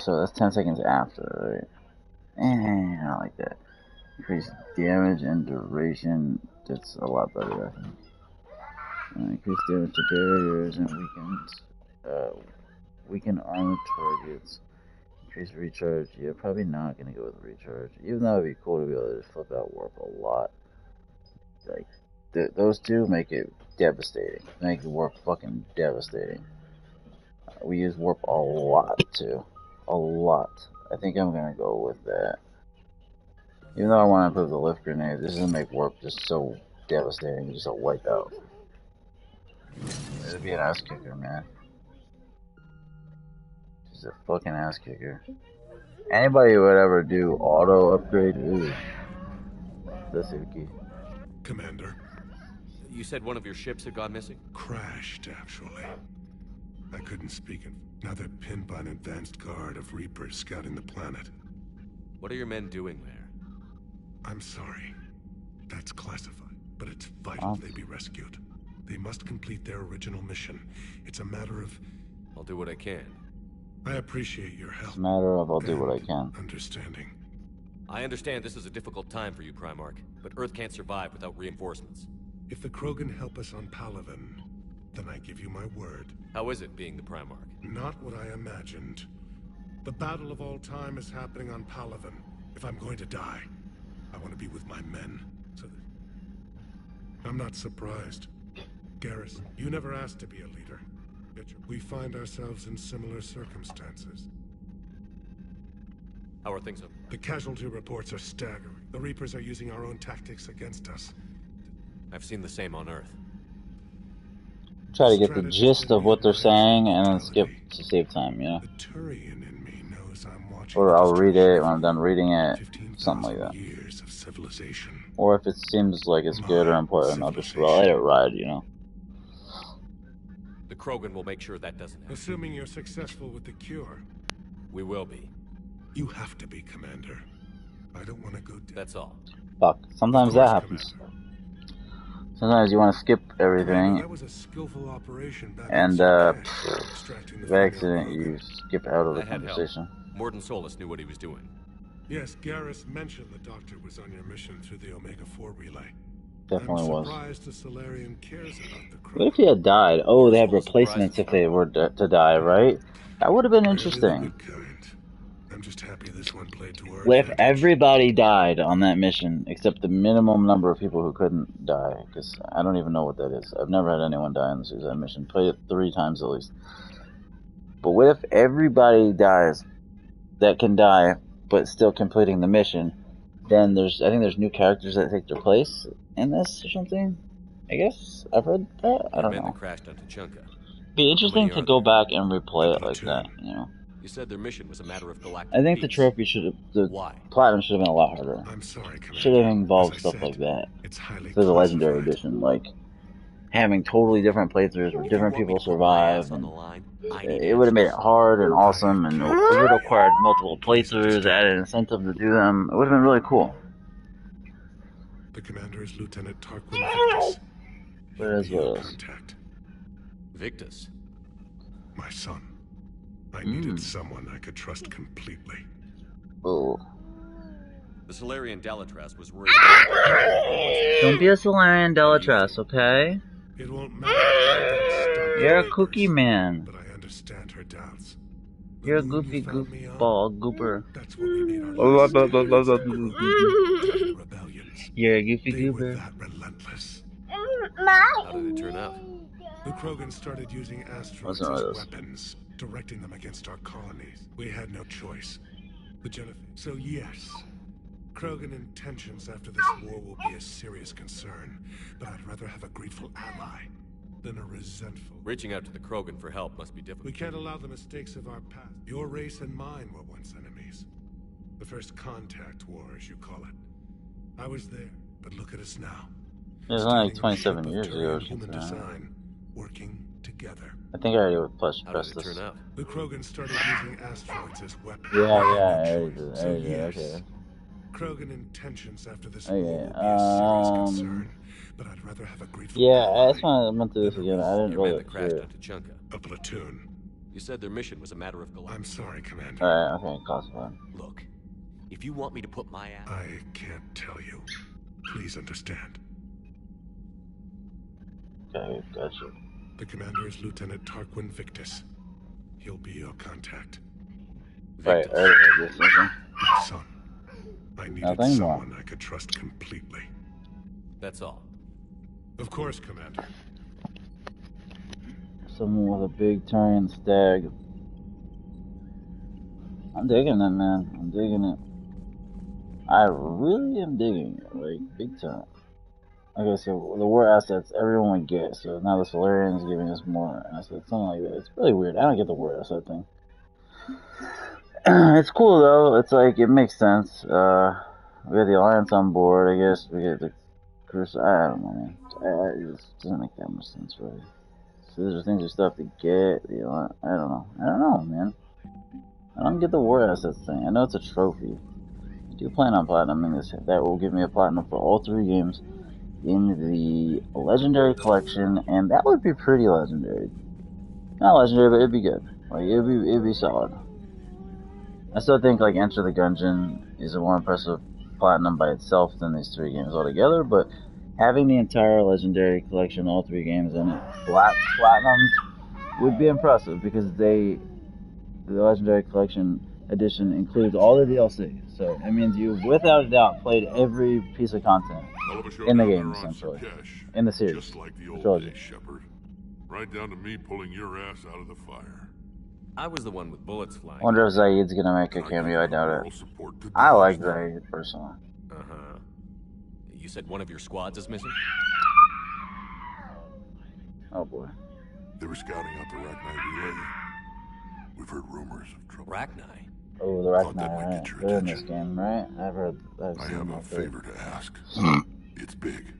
F: So that's 10 seconds after, right? I don't like that. Increase damage and duration. That's a lot better, I think. Increase damage to barriers and weaken armored targets. Increase recharge. Yeah, probably not gonna go with recharge. Even though it'd be cool to be able to just flip out warp a lot. Like, those two make it devastating. Make warp fucking devastating. We use warp a lot too. A lot. I think I'm gonna go with that. Even though I want to improve the lift grenade, this is gonna make warp just so devastating, just a wipeout. It'd be an ass kicker, man. Just a fucking ass kicker. Anybody who would ever do auto upgrade, ooh. That's Uki.
E: Commander.
B: You said one of your ships had gone missing?
E: Crashed, actually. I couldn't speak it. Now they're pinned by an advanced guard of Reapers scouting the planet.
B: What are your men doing there?
E: I'm sorry. That's classified, but it's vital they be rescued. They must complete their original mission. It's a matter of...
B: I'll do what I can.
E: I appreciate your help.
F: It's a matter of I'll do what I can.
E: Understanding.
B: I understand this is a difficult time for you, Primarch, but Earth can't survive without reinforcements.
E: If the Krogan help us on Palaven, then I give you my word.
B: How is it being the Primarch?
E: Not what I imagined. The battle of all time is happening on Palaven. If I'm going to die, I want to be with my men. So that... I'm not surprised. Garrus, you never asked to be a leader. Yet we find ourselves in similar circumstances.
B: How are things up?
E: The casualty reports are staggering. The Reapers are using our own tactics against us.
B: I've seen the same on Earth.
F: Try to get the gist of what they're saying and then skip to save time, you know?
E: The Turian in me knows I'm watching.
F: Or I'll read it when I'm done reading it, something like that.
E: Years of civilization.
F: Or if it seems like it's good or important, I'll just let it ride, you know?
B: The Krogan will make sure that doesn't happen.
E: Assuming you're successful with the cure.
B: We will be.
E: You have to be, Commander. I don't want to go dead.
B: That's all.
F: Fuck. Sometimes that happens. Sometimes you want to skip everything.
E: That was a skillful operation back
F: and, by accident, you skip out of the conversation.
B: Morden Solus knew what he was doing.
E: Yes, Garrus mentioned the Doctor was on your mission through the Omega-4 relay.
F: Definitely was.
E: The Solarian cares about the
F: what if he had died? Oh, they had replacements if they were to die, right? That would have been interesting.
E: I'm just happy this one played to our
F: What if everybody died on that mission, except the minimum number of people who couldn't die? Because I don't even know what that is. I've never had anyone die on the suicide mission. Played it 3 times at least. But what if everybody dies that can die, but still completing the mission? Then I think there's new characters that take their place in this or something. I guess I've heard that. I don't know.
B: That crashed onto Chunka.
F: Be interesting to go back and replay it like that, you know.
B: You said their mission was a matter of galactic
F: I think
B: peace.
F: the trophy should have, the
B: Why?
F: platinum should have been a lot harder.
E: I'm sorry, Commander.
F: Should have involved stuff like that. For the legendary edition, like having totally different playthroughs where different people survive, and it would have made it hard and awesome, and it would have required multiple playthroughs, added incentive to do them. It would have been really cool.
E: The commander is Lieutenant Tarquin Victus.
F: What is
B: Victus?
E: My son. I needed someone I could trust completely.
F: Oh.
B: The Solarian Delatras was worried.
F: Don't be a Solarian Delatras, okay?
E: It won't matter.
F: You're a cookie man.
E: But I understand her doubts.
F: You're a goofy goofball gooper.
E: That's what we need.
F: You're a goofy goober.
B: How did it turn out?
E: The Krogan started using asteroids as weapons, directing them against our colonies. We had no choice. So yes, Krogan intentions after this war will be a serious concern, but I'd rather have a grateful ally than a resentful.
B: Reaching out to the Krogan for help must be difficult.
E: We can't allow the mistakes of our past. Your race and mine were once enemies. The first contact war, as you call it. I was there, but look at us now.
F: It was only like 27 years ago.
E: Human design, working together.
F: I think I already would press
B: this.
E: The Krogan started using asteroids as weapons.
F: Okay.
E: Krogan intentions after this
F: war
E: will be a serious concern, but I'd rather have a grateful
F: that's why I went through this again. I didn't really
B: crashed onto Chunka.
E: A platoon.
B: You said their mission was a matter of galactic.
E: I'm sorry, Commander.
F: Alright, okay, classified.
B: Look, if you want me to put my ass...
E: I can't tell you. Please understand.
F: Okay, gotcha.
E: The commander is Lieutenant Tarquin Victus. He'll be your contact.
F: Right, I heard this.
E: Son, I needed someone I could trust completely.
B: That's all.
E: Of course, Commander.
F: Someone with a big Turian stag. I'm digging it, man. I'm digging it. I really am digging it, like, big time. Okay, so the war assets everyone would get, so now the Solarian's giving us more assets, something like that. It's really weird. I don't get the war asset thing. It's cool though. It's like, it makes sense. We got the Alliance on board, I guess. We get the Crucible. I don't know, man. It just doesn't make that much sense, really. So these are things we still have to get. You know, I don't know, man. I don't get the war assets thing. I know it's a trophy. I do plan on platinuming this. That will give me a platinum for all 3 games in the legendary collection, and that would be pretty legendary. Not legendary, but it'd be good. Like, it'd be solid. I still think like Enter the Gungeon is a more impressive platinum by itself than these 3 games altogether, but having the entire legendary collection, all 3 games in it, platinumed, would be impressive because the legendary collection edition includes all the DLC. So it means you, without a doubt, played every piece of content in the game, essentially, in the series.
D: Just like the old days, Shepard. Right down to me pulling your ass out of the fire.
B: I was the one with bullets flying.
F: I wonder if Zaid's gonna make a cameo. I doubt it. I like Zaid personally.
B: You said one of your squads is missing?
F: Oh boy.
D: They were scouting out the Rachni relay. We've heard rumors of trouble.
B: Rachni?
F: Oh, the Rachni, right. They're in this game, right? I have
D: a favor to ask. It's big.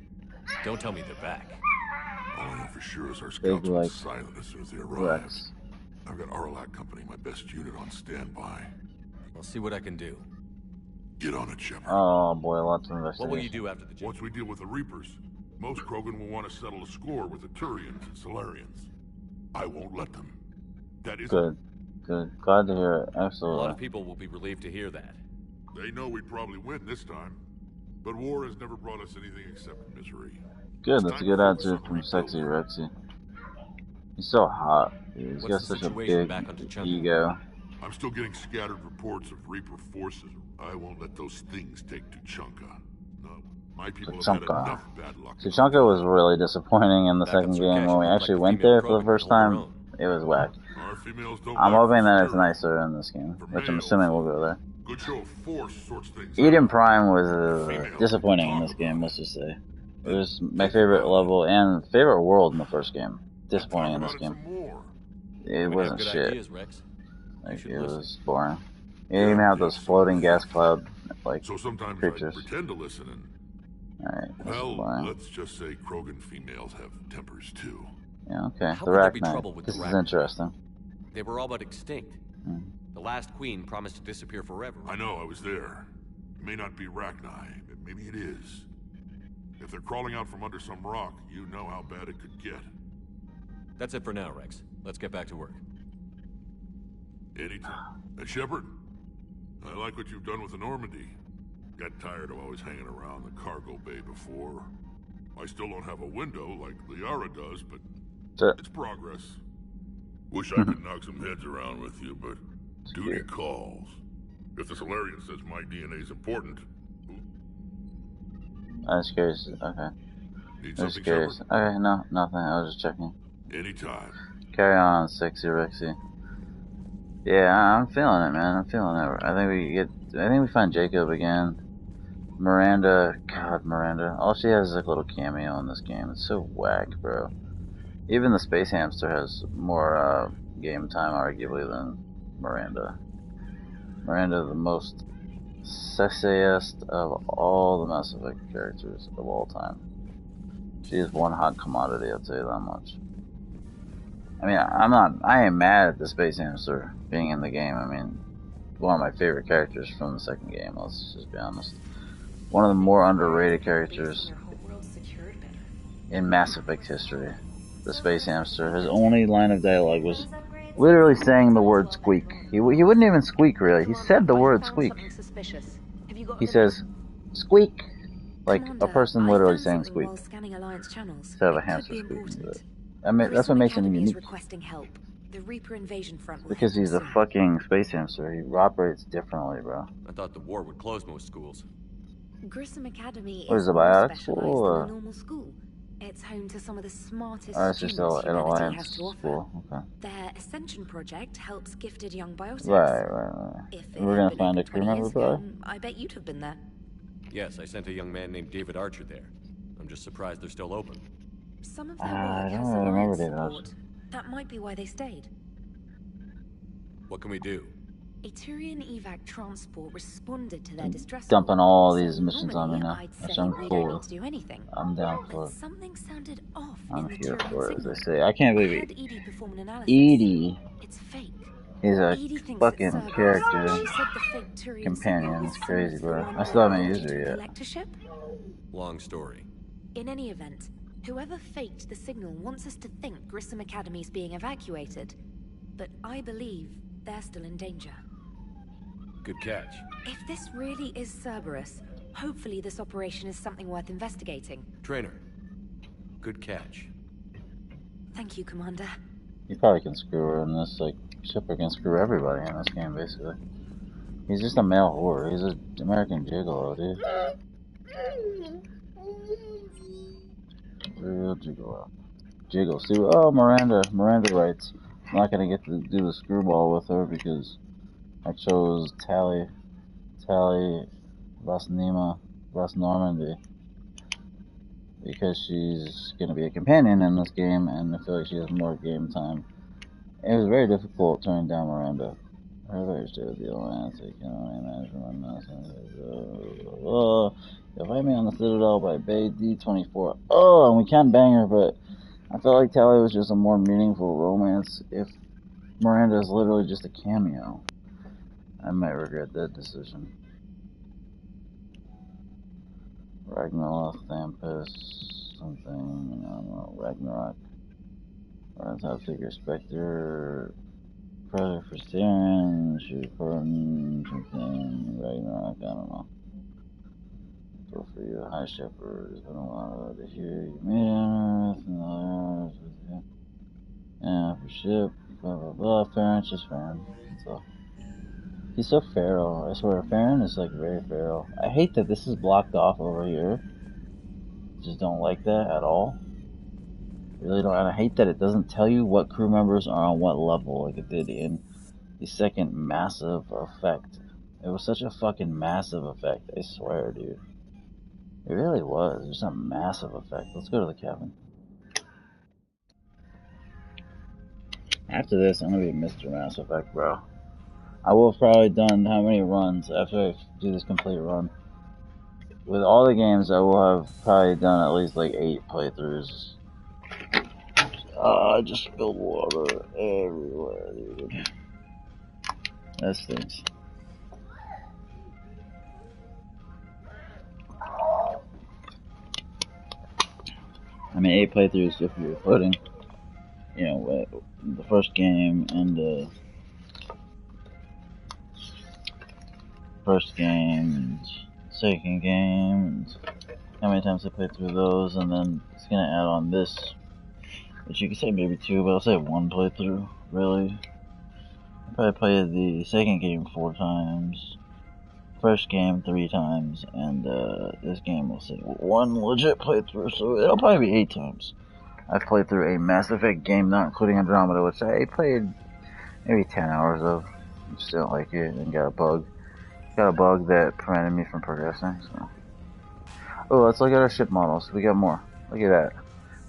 B: Don't tell me they're back.
D: All I know for sure is our scouts went silent as soon as they arrived. I've got Arlac Company, my best unit, on standby.
B: I'll see what I can do.
D: Get on it, Shepard.
F: Oh boy, lots of investigation.
B: What will you do after the job?
D: Once we deal with the Reapers, most Krogan will want to settle a score with the Turians and Solarians. I won't let them. That is
F: good. Glad to hear it. Absolutely.
B: A lot of people will be relieved to hear that.
D: They know we'd probably win this time, but war has never brought us anything except misery.
F: Good. That's a good attitude from Sexy Rexy. He's so hot. Dude. He's got such a big ego.
D: I'm still getting scattered reports of Reaper forces. I won't let those things take Tuchanka. No, my people have had enough bad luck.
F: Tuchanka was really disappointing in the second game when we actually went there for the first time. It was whack. I'm hoping that it's nicer in this game, which I'm assuming we'll go there.
D: Good show of force sorts things
F: Eden Prime was disappointing in this game, let's just say. It was my favorite level and favorite world in the first game. Disappointing in this game. It wasn't shit. Like, it was boring. You didn't even have those floating gas cloud, like,
D: so sometimes
F: creatures.
D: I pretend to listen and...
F: Alright,
D: well, let's just say Krogan females have tempers too.
F: Yeah, okay.
B: How
F: the Rachni. This is interesting.
B: They were all but extinct. The last queen promised to disappear forever.
D: I know, I was there. It may not be Rachni, but maybe it is. If they're crawling out from under some rock, you know how bad it could get.
B: That's it for now, Rex. Let's get back to work.
D: Anytime. Shepard, I like what you've done with the Normandy. Got tired of always hanging around the cargo bay before. I still don't have a window like Liara does, but it's progress. Wish I could knock some heads around with you, but duty calls. If the Solarian says my DNA's important...
F: I was curious. Okay.
D: Need
F: I'm just
D: something,
F: curious.
D: Shepard?
F: Okay, no, nothing. I was just checking.
D: Anytime.
F: Carry on, sexy Rexy. Yeah, I'm feeling it, man. I'm feeling it. I think we find Jacob again. Miranda, God, Miranda. All she has is like a little cameo in this game. It's so whack, bro. Even the Space Hamster has more game time, arguably, than Miranda. Miranda, the most sexiest of all the Mass Effect characters of all time. She is one hot commodity, I'll tell you that much. I mean, I am mad at the Space Hamster being in the game. I mean, one of my favorite characters from the second game, let's just be honest. One of the more underrated characters in Mass Effect history. The Space Hamster. His only line of dialogue was literally saying the word squeak. He wouldn't even squeak, really. He said the word squeak. He says, squeak! Like a person literally saying squeak. Instead of a hamster squeaking. That's what makes him unique.
A: The Reaper invasion front
F: Because he's a fucking space hamster. He operates differently, bro.
B: I thought the war would close most schools.
A: Grissom Academy
F: What
A: is
F: is it,
A: more
F: biotic
A: specialized
F: school,
A: than a normal school. It's home to some of the smartest
F: it's just
A: students
F: an
A: humanity
F: alliance
A: has to offer.
F: school. Okay.
A: Their Ascension project helps gifted young biotics.
F: Right.
A: If
F: We're gonna find a crew member, bro.
A: I bet you'd have been there.
B: Yes, I sent a young man named David Archer there. I'm just surprised they're still open.
A: Some of their
F: I
A: work
F: don't
A: has
F: really remember
A: alliance
F: David
A: support.
F: Archer.
A: That might be why they stayed.
B: What can we do?
A: A Turian evac transport responded to their distress.
F: Dumping all these missions on me now.
A: I'd
F: That
A: say
F: sounds
A: we
F: cool.
A: don't need to do anything.
F: I'm down for it.
A: Something sounded off
F: I'm
A: in the
F: here
A: Turian
F: for it, as
A: signal.
F: they say. I can't believe
A: Had
F: it.
A: Edie perform an analysis.
F: Edie
A: It's fake.
F: is a
A: Edie thinks
F: fucking
A: it's Cerberus.
F: character
A: She said the fake Turian
F: companion.
A: signal
F: It's
A: was
F: crazy,
A: some
F: bro.
A: form
F: I still haven't
A: of
F: used her
A: digital
F: yet.
A: collectorship.
B: Long story.
A: In any event, whoever faked the signal wants us to think Grissom Academy is being evacuated. But I believe they're still in danger.
B: Good catch.
A: If this really is Cerberus, hopefully this operation is something worth investigating.
B: Trainer. Good catch.
A: Thank you, Commander.
F: You probably can screw her in this, like, Shepard can screw everybody in this game, basically. He's just a male whore. He's an American gigolo, dude. Real gigolo. Jiggle. See, oh, Miranda writes, I'm not gonna get to do the screwball with her because I chose Tali Vas Normandy, because she's gonna be a companion in this game, and I feel like she has more game time. It was very difficult turning down Miranda. Everybody stay with the Alliance. They can only manage my nonsense. You'll find me on the Citadel by Bay D24. Oh, and we can bang her, but I felt like Tali was just a more meaningful romance. If Miranda is literally just a cameo, I might regret that decision. Ragnarok, Thampus, something, I don't know, Ragnarok. Top Figure, Spectre, Project for Saren, Shoot Gordon, something, Ragnarok, I don't know. Go for you, High Shepherd, it's been a while to hear you made on Earth, and others with you. Yeah, for ship, blah blah blah, Farron's just Farron, that's all. He's so feral, I swear, Farron is like very feral. I hate that this is blocked off over here. Just don't like that at all. Really don't, and I hate that it doesn't tell you what crew members are on what level like it did in the second massive effect. It was such a fucking massive effect, I swear, dude. It really was. There's a massive effect. Let's go to the cabin. After this, I'm gonna be Mr. Mass Effect, bro. I will have probably done how many runs after I do this complete run? With all the games, I will have probably done at least like 8 playthroughs. I just spilled water everywhere, dude. That stinks. I mean, 8 playthroughs if you're putting, you know, the first game and the first game and second game, and how many times I played through those, and then it's gonna add on this, which you could say maybe 2, but I'll say 1 playthrough, really. I probably played the second game 4 times, first game 3 times, and this game will say 1 legit playthrough, so it'll probably be 8 times. I've played through a Mass Effect game, not including Andromeda, which I played maybe 10 hours of. I just didn't like it and got a bug. Got a bug that prevented me from progressing, so. Oh, let's look at our ship models. We got more. Look at that.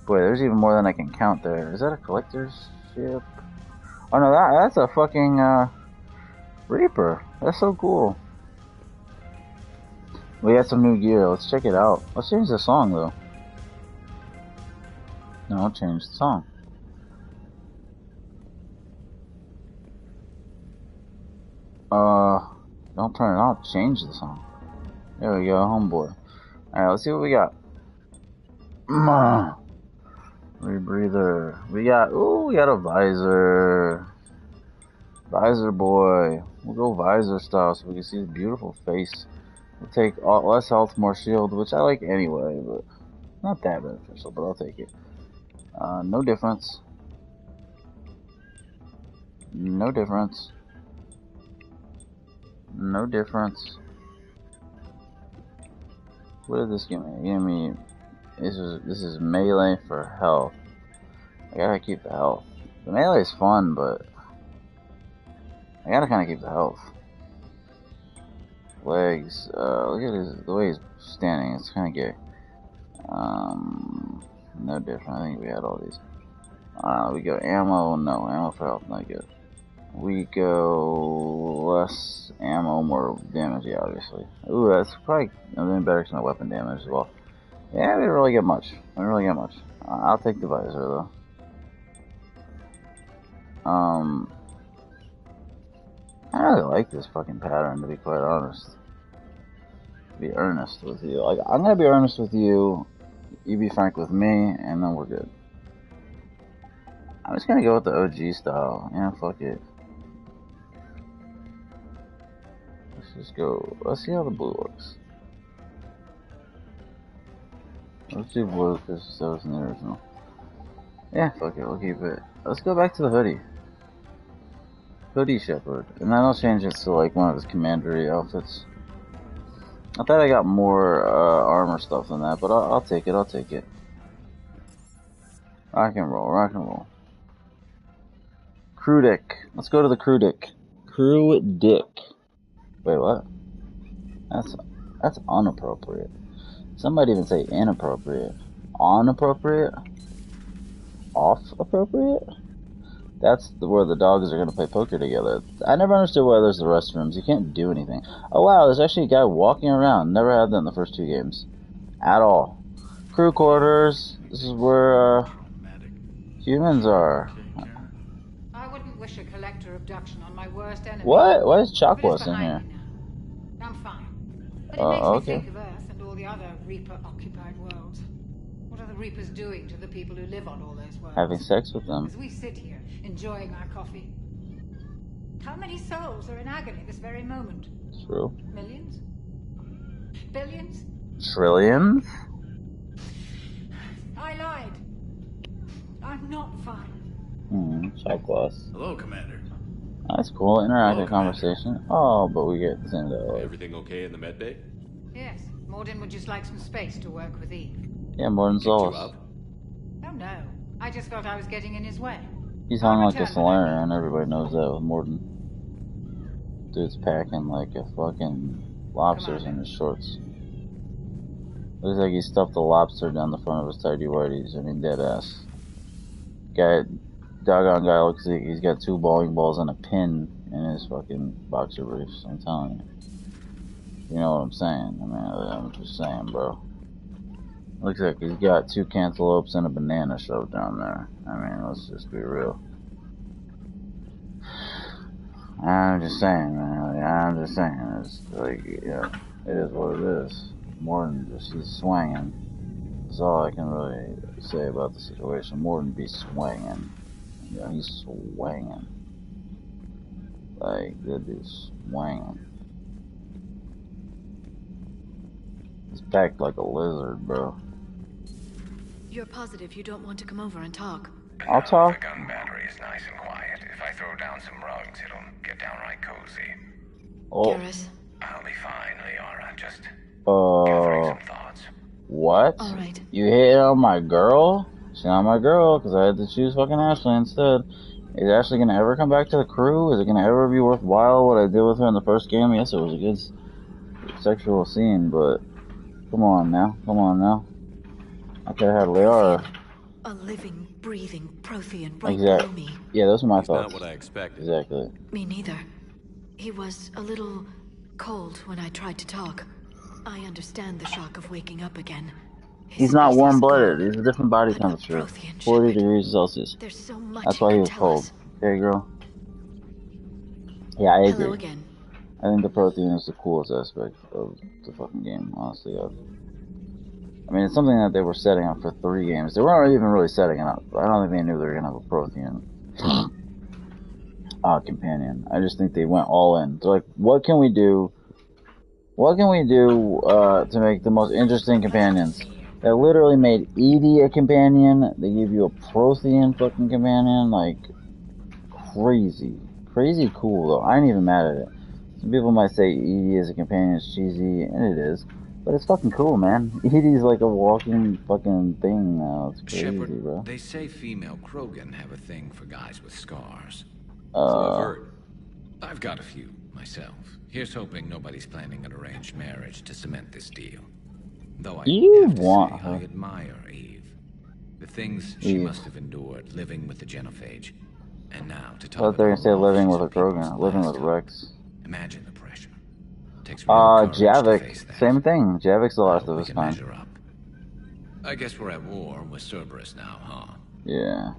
F: Boy, there's even more than I can count there. Is that a collector's ship? Oh no, that's a fucking Reaper. That's so cool. We got some new gear. Let's check it out. Let's change the song though. No, I'll change the song. Don't turn it off. Change the song. There we go, homeboy. Alright, let's see what we got. Rebreather. We got a visor. Visor boy. We'll go visor style so we can see his beautiful face. We'll take less health, more shield, which I like anyway, but not that beneficial, but I'll take it. No difference. No difference. No difference. What did this give me? Give me this is melee for health. I gotta keep the health. The melee is fun, but I gotta kinda keep the health. Legs, look at the way he's standing, it's kinda gay. No different, I think we had all these. We go ammo, no, ammo for health, not good. We go less ammo, more damage, yeah, obviously. Ooh, that's probably doing better because my weapon damage as well. Yeah, we didn't really get much. I didn't really get much. I'll take the visor though. I really like this fucking pattern, to be quite honest. To be earnest with you. Like, I'm gonna be earnest with you, you be frank with me, and then we're good. I'm just gonna go with the OG style. Yeah, fuck it. Let's just go. Let's see how the blue looks. Let's do blue because that was in the original. Yeah, fuck it, we'll keep it. Let's go back to the hoodie. Hoodie Shepherd. And then I'll change it to like one of his commandery outfits. I thought I got more armor stuff than that, but I'll take it, I'll take it. Rock and roll, rock and roll. Crew dick. Let's go to the crew dick. Crew dick. Wait, what? That's inappropriate. Somebody even say inappropriate. Inappropriate? Off appropriate? That's where the dogs are gonna play poker together. I never understood why there's the restrooms. You can't do anything. Oh wow, there's actually a guy walking around. Never had that in the first 2 games. At all. Crew quarters. This is where humans are.
R: I wouldn't wish a collector abduction on my worst enemy.
F: What? Why is Chocwas in here?
R: I'm fine. But it makes me think of Earth and all the other Reaper-occupied worlds. What are the Reapers doing to the people who live on all those worlds?
F: Having sex with them.
R: As we sit here, enjoying our coffee. How many souls are in agony this very moment?
F: True.
R: Millions? Billions?
F: Trillions?
R: I lied. I'm not fine.
F: Chocwas.
O: Hello, Commander.
F: That's cool. Interactive conversation. Oh, but we get this into
B: everything okay in the med bay?
R: Yes. Morden would just like some space to work with Eve.
F: Yeah, Morden Solis.
R: Oh no. I just felt I was getting in his way.
F: He's hung like a Solarian, and everybody knows that with Morden. Dude's packing like a fucking lobsters in his shorts. Looks like he stuffed a lobster down the front of his tidy whities. I mean, dead ass. Doggone guy looks like he's got 2 bowling balls and a pin in his fucking boxer briefs. I'm telling you. You know what I'm saying? I mean, I'm just saying, bro. Looks like he's got 2 cantaloupes and a banana shoved down there. I mean, let's just be real. I'm just saying, man. I'm just saying. It's like, yeah, it is what it is. More than just he's swinging. That's all I can really say about the situation. More than be swinging. Yeah, he's swinging. Like, that dude's swinging. He's packed like a lizard, bro.
A: You're positive you don't want to come over and talk?
F: I'll talk.
S: The gun battery is nice and quiet. If I throw down some rugs, it'll get downright cozy.
F: Oh.
A: Garrus,
N: I'll be fine, Liara. Just gathering some thoughts.
F: What?
A: All right.
F: You hit on my girl? She's not my girl, because I had to choose fucking Ashley instead. Is Ashley gonna ever come back to the crew? Is it gonna ever be worthwhile what I did with her in the first game? Yes, it was a good sexual scene, but come on now. Come on now. I could have had Liara.
A: A living, breathing Prothean right below me.
F: Yeah, those are my
B: He's
F: thoughts.
B: not what I expected.
F: Exactly.
A: Me neither. He was a little cold when I tried to talk. I understand the shock of waking up again.
F: He's not warm-blooded. He's a different body temperature. 40 degrees Celsius.
A: There's so much
F: That's why he was cold. Okay, girl? Yeah, I agree.
A: Hello again.
F: I think the Prothean is the coolest aspect of the fucking game, honestly. I mean, it's something that they were setting up for 3 games. They weren't even really setting it up. I don't think they knew they were going to have a Prothean companion. I just think they went all in. They're like, what can we do? What can we do to make the most interesting companions? They literally made Edie a companion. They gave you a Prothean fucking companion. Like, crazy. Crazy cool, though. I ain't even mad at it. Some people might say Edie as a companion is cheesy, and it is. But it's fucking cool, man. Edie's like a walking fucking thing now. It's crazy,
H: Shepard,
F: bro.
H: they say female Krogan have a thing for guys with scars.
B: So I've heard.
H: I've got a few, myself. Here's hoping nobody's planning an arranged marriage to cement this deal. Though I have to say, I admire Eve. The things she must have endured living with the Genophage. And now to
F: I
H: top
F: thought they were
H: it
F: gonna say
H: all off,
F: living
H: she's
F: with a Krogan, living with Rex.
H: Imagine the pressure. Takes real courage to face
F: Javik,
H: that.
F: same thing. Javik's the last of
H: We
F: his
H: can
F: kind.
H: measure up. I guess we're at war with Cerberus now, huh?
F: Yeah.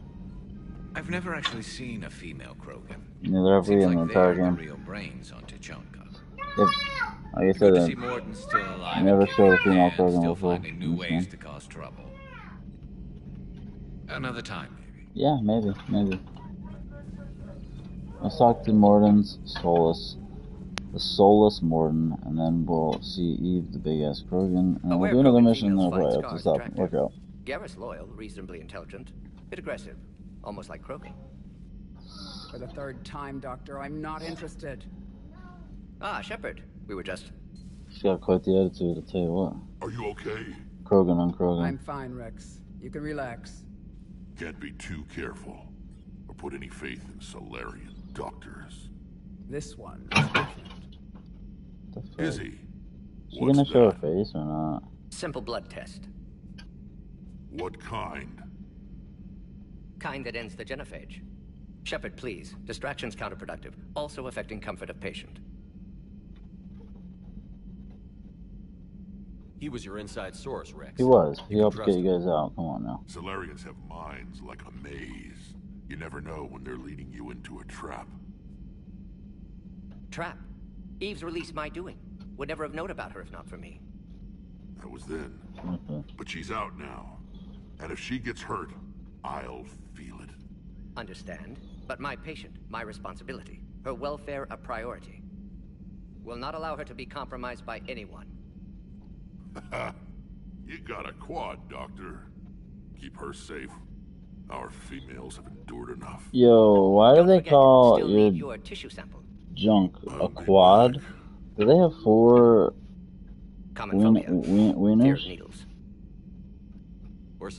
H: I've never actually seen a female Krogan.
F: Neither have we
H: Seems
F: in the
H: like
F: entire
H: they're the
F: game.
H: real brains on Tuchanka.
F: Like I
H: Good
F: said,
H: to see Morden's still alive.
F: I never showed a female
H: and
F: Krogan
H: still
F: before.
H: finding new ways to cause trouble. Another time, maybe.
F: Yeah, maybe. Let's talk to Morden's Solus. The Solus Morden, and then we'll see Eve, the big-ass Krogan, and then we'll do another mission, and then we'll probably have to stop and work out.
L: Garrus loyal, reasonably intelligent, bit aggressive, almost like Krogan.
M: For the 3rd time, Doctor, I'm not interested.
L: Ah, Shepard, we were just...
F: She's got quite the attitude, I'll tell you what.
D: Are you okay?
F: Krogan on Krogan.
M: I'm fine, Rex. You can relax.
D: Can't be too careful, or put any faith in Solarian doctors.
M: This one is different.
D: Is he?
F: She gonna show her face or not?
L: Simple blood test.
D: What kind?
L: Kind that ends the genophage. Shepard, please. Distraction's counterproductive, also affecting comfort of patient.
B: He was your inside source, Rex.
F: He was. He helped get you guys out. Come on now.
D: Solarians have minds like a maze. You never know when they're leading you into a trap.
L: Trap? Eve's release my doing. Would never have known about her if not for me.
D: That was then. But she's out now. And if she gets hurt, I'll feel it.
L: Understand. But my patient, my responsibility. Her welfare a priority. Will not allow her to be compromised by anyone.
D: You got a quad, Doctor. Keep her safe. Our females have endured enough.
F: Yo, why do they call
L: your tissue sample.
F: Junk a quad? Do they have 4 wieners?
L: Needles.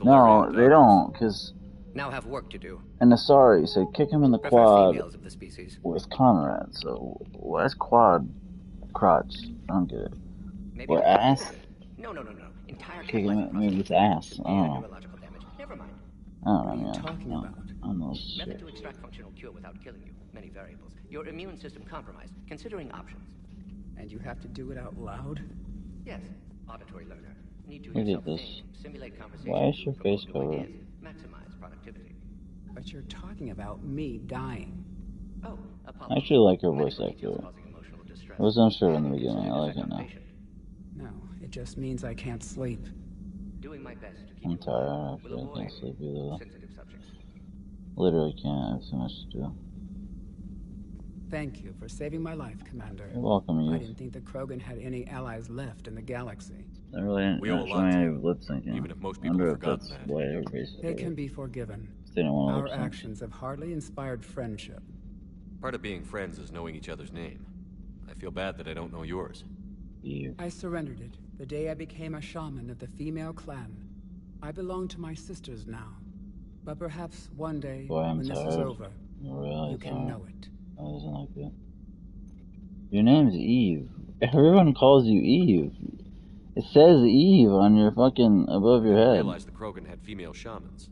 F: No, they don't, because...
L: Now have work to do.
F: And Asari said kick him in the quad
L: females of the species.
F: with Conrad, so why is quad crotch? I don't get it.
L: Maybe
F: What, ass?
L: No. Entire
F: Kicking him maybe with ass. I don't know.
L: neurological damage. Never mind.
F: I don't know, man.
M: Talking about?
F: I don't know
L: Method
F: shit.
L: to extract functional cure without killing you. Many variables. Your immune system compromised. Considering options.
M: And you have to do it out loud?
L: Yes. Auditory learner. Need to
F: Look
L: hear
F: at this.
L: self-same. Simulate conversation.
F: Why is your face
L: promote new
F: covered?
L: ideas, Maximize productivity.
M: But you're talking about me dying.
L: Oh,
F: I actually like her voice actor. I was unsure in the beginning. I like it now.
M: No, it just means I can't sleep.
L: Doing my best to keep
F: I'm tired. Actually, I can't sleep either. Though.
L: sensitive subjects.
F: Literally can't. I have too much to do.
M: Thank you for saving my life, Commander.
F: You're welcome, you.
M: I didn't think the Krogan had any allies left in the galaxy.
F: I really didn't
B: We owe a
F: show
B: lot to
F: any
B: you,
F: lip syncing.
B: even if most
F: I
B: people
F: wonder
B: have
F: if
B: forgotten
F: that's
B: that.
F: why everybody's
M: It can be forgiven.
F: They don't want to
M: Our
F: lip sync.
M: actions have hardly inspired friendship.
B: Part of being friends is knowing each other's name. I feel bad that I don't know yours.
F: Eve.
M: I surrendered it the day I became a shaman of the female clan. I belong to my sisters now. But perhaps one day,
F: Boy, I'm
M: when this is
F: tired.
M: over,
F: Really
M: you can
F: tired.
M: know it.
F: I doesn't like that. Your name's Eve. Everyone calls you Eve. It says Eve on your fucking above your
B: I
F: head.
B: realized the Krogan had female shamans.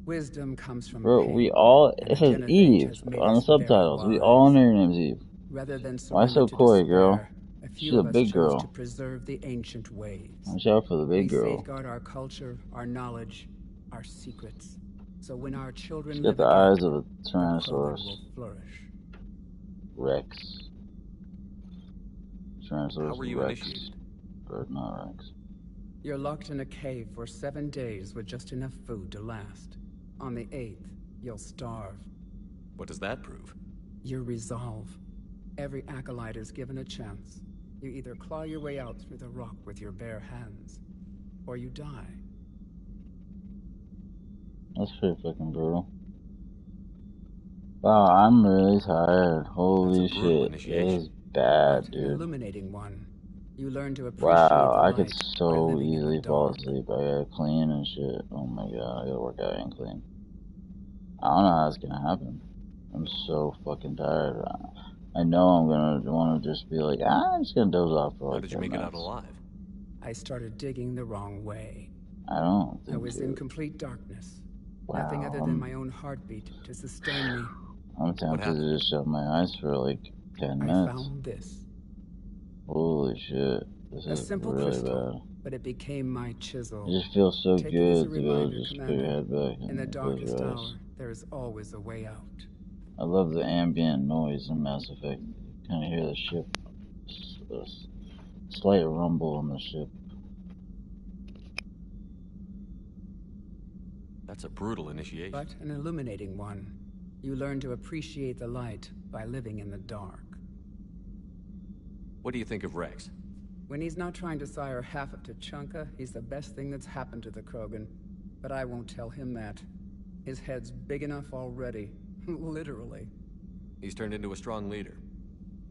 M: Wisdom comes from
F: Bro,
M: pain,
F: we all,
M: and
F: it
M: the
F: says
M: Genophage
F: Eve
M: has made
F: on the
M: us very
F: subtitles. We
M: wise.
F: all know your name's Eve.
M: Rather than
F: Why
M: surrender
F: so
M: to
F: coy,
M: despair,
F: girl?
M: a
F: She's
M: few
F: a
M: of us
F: big
M: chose
F: girl.
M: to preserve the ancient ways.
F: Watch out for the big
M: We
F: girl.
M: safeguard our culture, our knowledge, our secrets. So when our children
F: She's
M: live
F: got the
M: again,
F: eyes of a
M: the
F: Tyrannosaurus
M: Krogan will flourish.
F: Rex. Tyrannosaurus
B: How were you
F: Rex.
B: initiated?
F: But not Rex.
M: You're locked in a cave for 7 days with just enough food to last. On the 8th, you'll starve.
B: What does that prove?
M: Your resolve. Every acolyte is given a chance. You either claw your way out through the rock with your bare hands, or you die.
F: That's pretty fucking brutal. Wow, I'm really tired. Holy
B: That's a brutal
F: shit.
B: initiation.
F: This is bad,
M: An
F: dude.
M: illuminating one. You learn to appreciate
F: Wow,
M: the
F: I
M: light
F: could
M: by
F: so
M: living in the
F: easily fall
M: dark.
F: asleep. I gotta clean and shit. Oh my god, I gotta work out and clean. I don't know how it's gonna happen. I'm so fucking tired. I know I'm gonna want to just be like, I'm just gonna doze off for
B: How
F: like
B: did you
F: 10
B: make it
F: minutes.
B: out alive?
M: I started digging the wrong way.
F: I don't
M: I
F: think
M: was
F: it.
M: in complete darkness.
F: Wow,
M: Nothing other than my own heartbeat to sustain me.
F: I'm tempted to just shut my eyes for like 10
M: I
F: minutes.
M: found this.
F: Holy shit. This
M: A
F: is
M: simple
F: really
M: crystal,
F: bad.
M: but it became my chisel.
F: It just feels so
M: Take it as a
F: good to go
M: reminder,
F: just put
M: Commander.
F: your head back
M: In the
F: and close
M: darkest
F: your
M: hour,
F: eyes.
M: there is always a way out.
F: I love the ambient noise in Mass Effect. You kind of hear the ship. A slight rumble in the ship.
B: That's a brutal initiation.
M: But an illuminating one. You learn to appreciate the light by living in the dark.
B: What do you think of Rex?
M: When he's not trying to sire half of Tuchanka, he's the best thing that's happened to the Krogan. But I won't tell him that. His head's big enough already. Literally.
B: He's turned into a strong leader.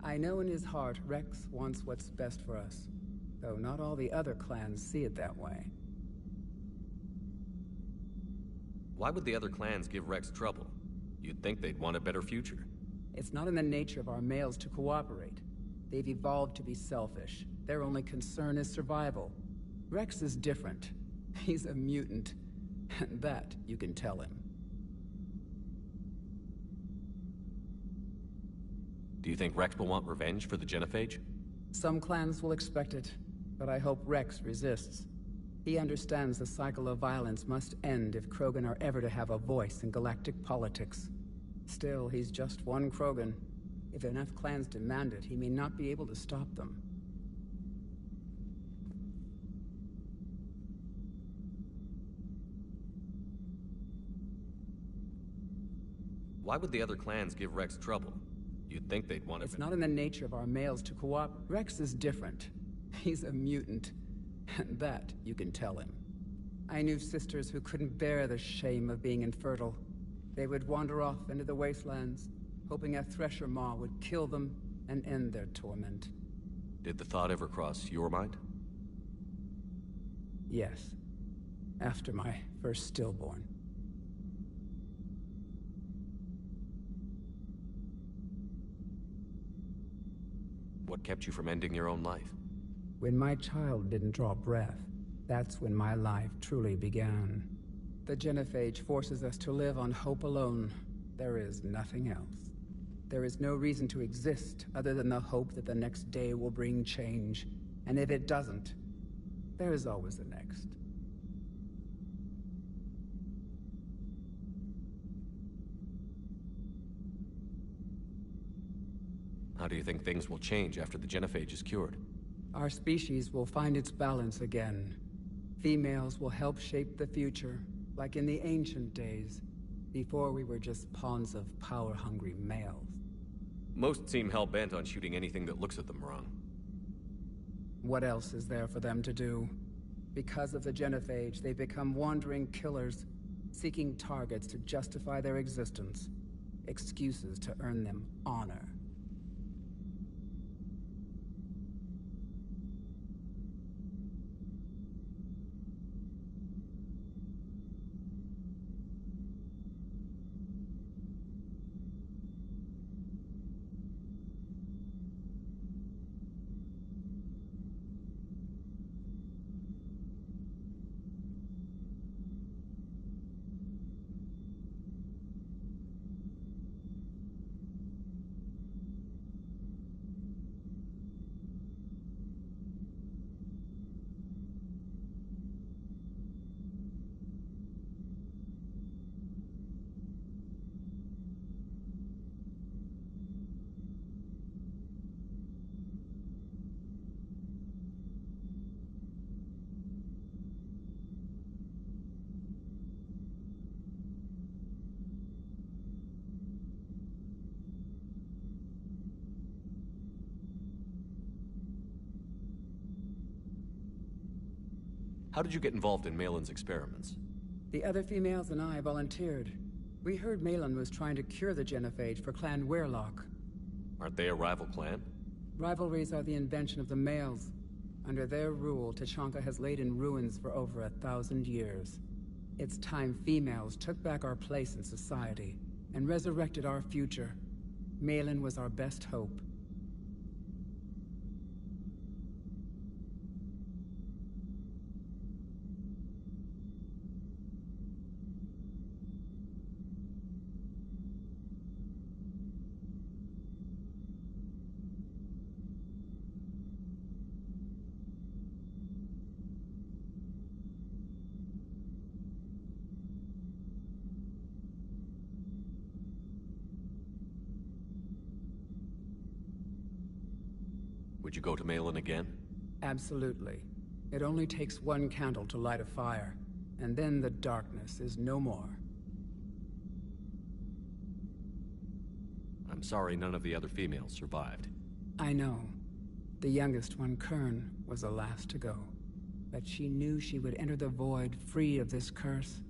M: I know in his heart Rex wants what's best for us. Though not all the other clans see it that way.
B: Why would the other clans give Rex trouble? You'd think they'd want a better future.
M: It's not in the nature of our males to cooperate. They've evolved to be selfish. Their only concern is survival. Rex is different. He's a mutant. And that you can tell him.
B: Do you think Rex will want revenge for the Genophage?
M: Some clans will expect it, but I hope Rex resists. He understands the cycle of violence must end if Krogan are ever to have a voice in galactic politics. Still, he's just one Krogan. If enough clans demand it, he may not be able to stop them.
B: Why would the other clans give Rex trouble? You'd think they'd want to...
M: It's not in the nature of our males to cooperate. Rex is different. He's a mutant. And that you can tell him. I knew sisters who couldn't bear the shame of being infertile. They would wander off into the wastelands, hoping a Thresher Maw would kill them and end their torment.
B: Did the thought ever cross your mind?
M: Yes. After my first stillborn.
B: What kept you from ending your own life?
M: When my child didn't draw breath, that's when my life truly began. The Genophage forces us to live on hope alone. There is nothing else. There is no reason to exist other than the hope that the next day will bring change. And if it doesn't, there is always the next.
B: How do you think things will change after the Genophage is cured?
M: Our species will find its balance again. Females will help shape the future, like in the ancient days, before we were just pawns of power-hungry males.
B: Most seem hell-bent on shooting anything that looks at them wrong.
M: What else is there for them to do? Because of the Genophage, they become wandering killers, seeking targets to justify their existence, excuses to earn them honor.
B: How did you get involved in Malin's experiments?
M: The other females and I volunteered. We heard Malin was trying to cure the genophage for Clan Weirlock.
B: Aren't they a rival clan?
M: Rivalries are the invention of the males. Under their rule, Tuchanka has laid in ruins for over 1,000 years. It's time females took back our place in society and resurrected our future. Malin was our best hope.
B: Would you go to Malin again?
M: Absolutely. It only takes one candle to light a fire, and then the darkness is no more.
B: I'm sorry none of the other females survived.
M: I know. The youngest one, Kern, was the last to go. But she knew she would enter the void free of this curse,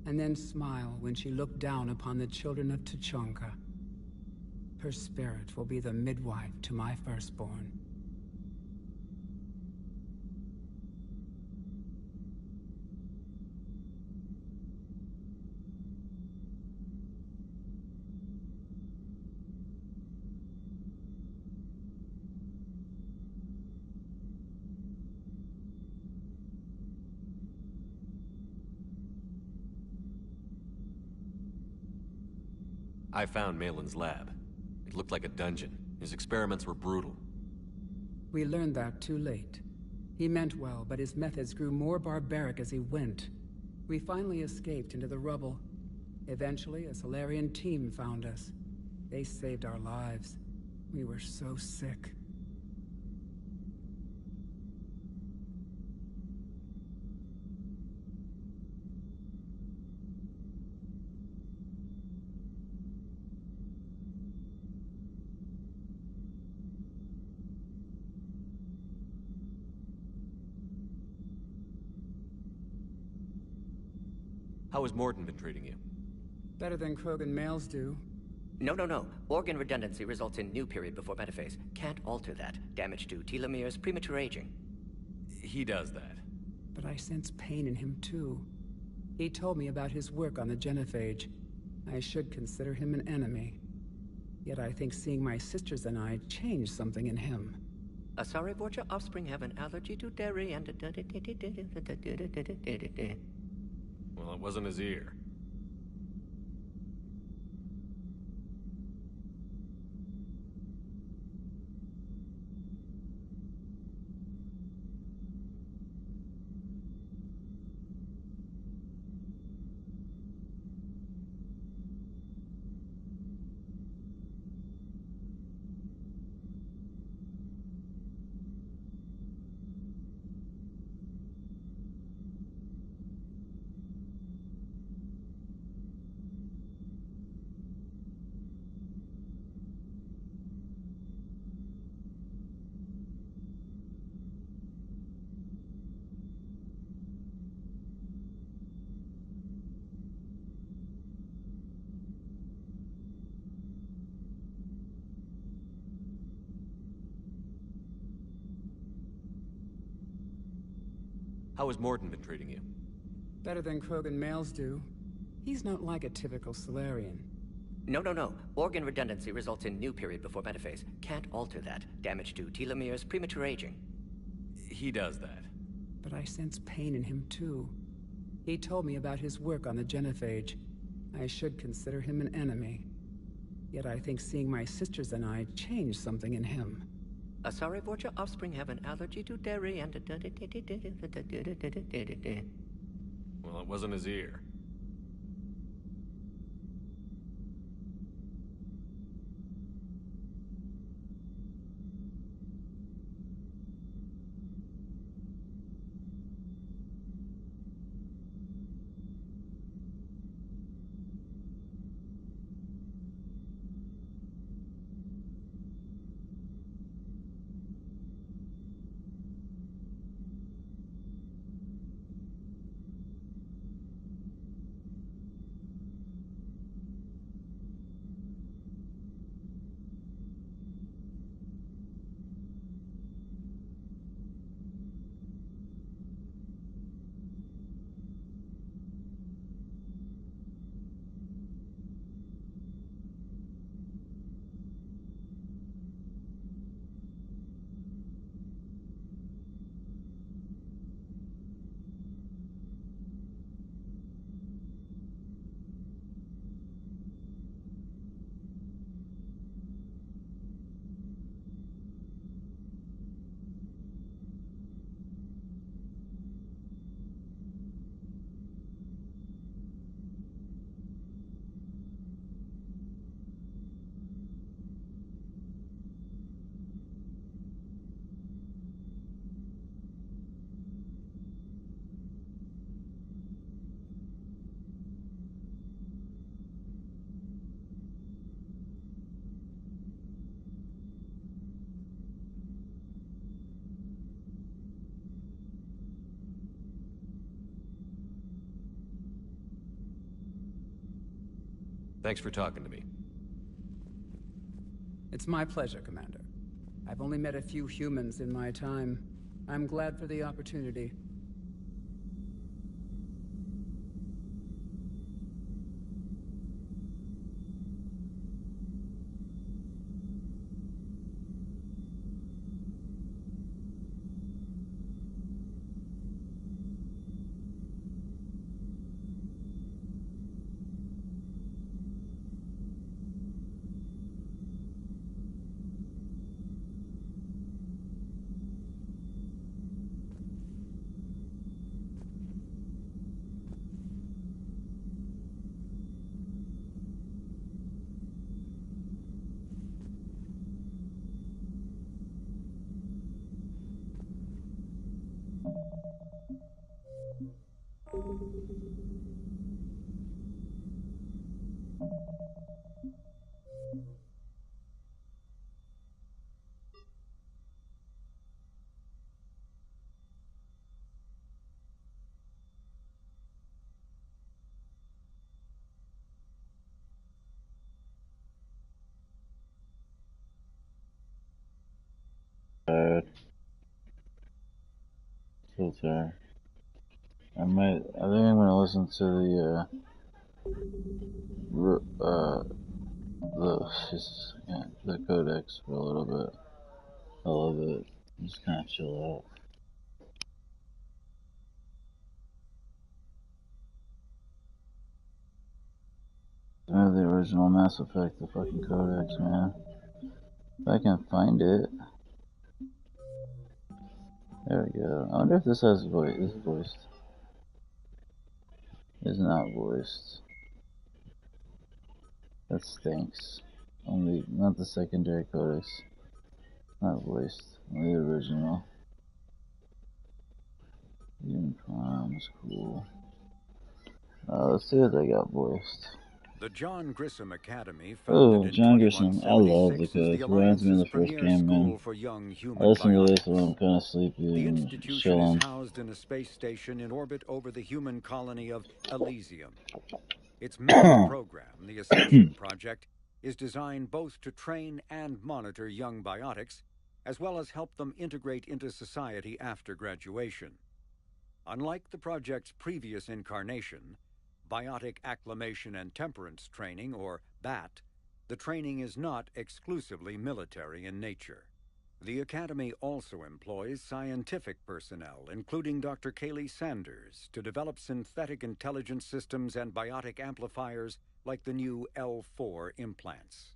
M: and then smile when she looked down upon the children of Tuchanka. Her spirit will be the midwife to my firstborn.
B: I found Malin's lab. It looked like a dungeon. His experiments were brutal.
M: We learned that too late. He meant well, but his methods grew more barbaric as he went. We finally escaped into the rubble. Eventually, a Solarian team found us. They saved our lives. We were so sick.
B: How has Morden been treating you?
M: Better than Krogan males do.
L: No. Organ redundancy results in new period before metaphase. Can't alter that. Damage to telomeres, premature aging.
B: He does that.
M: But I sense pain in him too. He told me about his work on the genophage. I should consider him an enemy. Yet I think seeing my sisters and I changed something in him.
L: Asari Borgia offspring have an allergy to dairy and...
B: Well, it wasn't his ear. How has Morden been treating you?
M: Better than Krogan males do. He's not like a typical Solarian.
L: No. Organ redundancy results in new period before metaphase. Can't alter that. Damage to telomeres, premature aging.
B: He does that.
M: But I sense pain in him too. He told me about his work on the genophage. I should consider him an enemy. Yet I think seeing my sisters and I changed something in him.
L: Asari Borgia offspring have an allergy to dairy and...
B: Well, it wasn't his ear. Thanks for talking to me.
M: It's my pleasure, Commander. I've only met a few humans in my time. I'm glad for the opportunity.
F: Filter. I think I'm gonna listen to the codex for a little bit. I love it. Just kind of chill out. The original Mass Effect, the fucking codex, man. If I can find it. There we go. I wonder if this has voice. Is voiced. It's not voiced. That stinks. Only, not the secondary codex. Not voiced. Only the original. Even Prime is cool. Let's see if they got voiced.
S: The John Grissom Academy,
F: Oh,
S: founded in
F: John Grissom. I love the
S: 2176, is the
F: codex. Reminds me of the
S: Alliance's
F: first
S: premier
F: game,
S: school
F: man.
S: for young
F: I
S: human
F: listen to this
S: bionics.
F: when I'm kind of sleepy
S: The
F: and
S: institution
F: chilling.
S: is housed in a space station in orbit over the human colony of Elysium. Its main program, the Ascension Project, is designed both to train and monitor young biotics, as well as help them integrate into society after graduation. Unlike the project's previous incarnation, Biotic Acclimation and Temperance Training, or BAT, the training is not exclusively military in nature. The Academy also employs scientific personnel, including Dr. Kaylee Sanders, to develop synthetic intelligence systems and biotic amplifiers like the new L4 implants.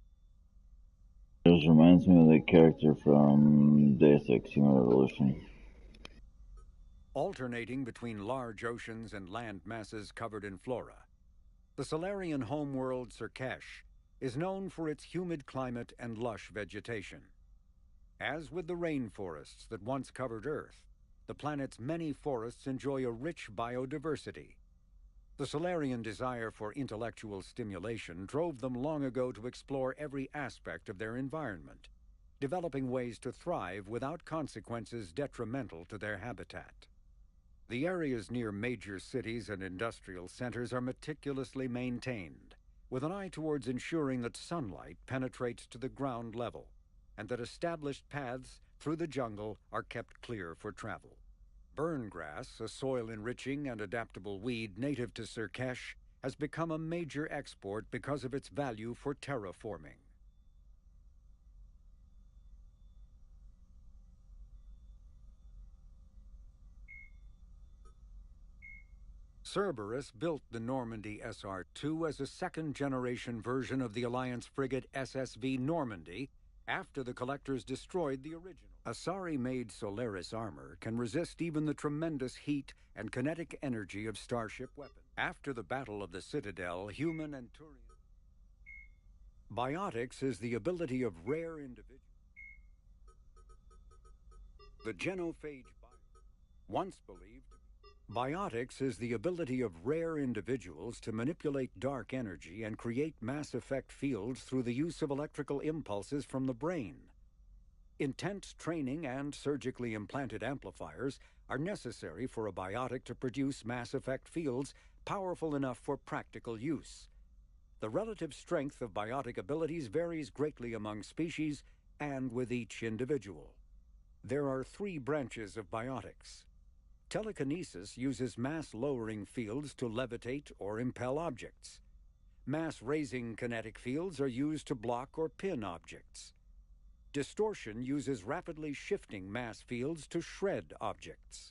F: This reminds me of the character from Deus Ex Human Revolution.
S: Alternating between large oceans and land masses covered in flora, the Solarian homeworld Surkesh is known for its humid climate and lush vegetation. As with the rainforests that once covered Earth, the planet's many forests enjoy a rich biodiversity. The Solarian desire for intellectual stimulation drove them long ago to explore every aspect of their environment, developing ways to thrive without consequences detrimental to their habitat. The areas near major cities and industrial centers are meticulously maintained, with an eye towards ensuring that sunlight penetrates to the ground level, and that established paths through the jungle are kept clear for travel. Burngrass, a soil-enriching and adaptable weed native to Surkesh, has become a major export because of its value for terraforming. Cerberus built the Normandy SR-2 as a second-generation version of the Alliance frigate SSV Normandy after the Collectors destroyed the original. Asari-made Solaris armor can resist even the tremendous heat and kinetic energy of starship weapons. After the Battle of the Citadel, human and Turian... Biotics is the ability of rare individuals. The genophage once believed... Biotics is the ability of rare individuals to manipulate dark energy and create mass effect fields through the use of electrical impulses from the brain. Intense training and surgically implanted amplifiers are necessary for a biotic to produce mass effect fields powerful enough for practical use. The relative strength of biotic abilities varies greatly among species and with each individual. There are 3 branches of biotics. Telekinesis uses mass-lowering fields to levitate or impel objects. Mass-raising kinetic fields are used to block or pin objects. Distortion uses rapidly shifting mass fields to shred objects.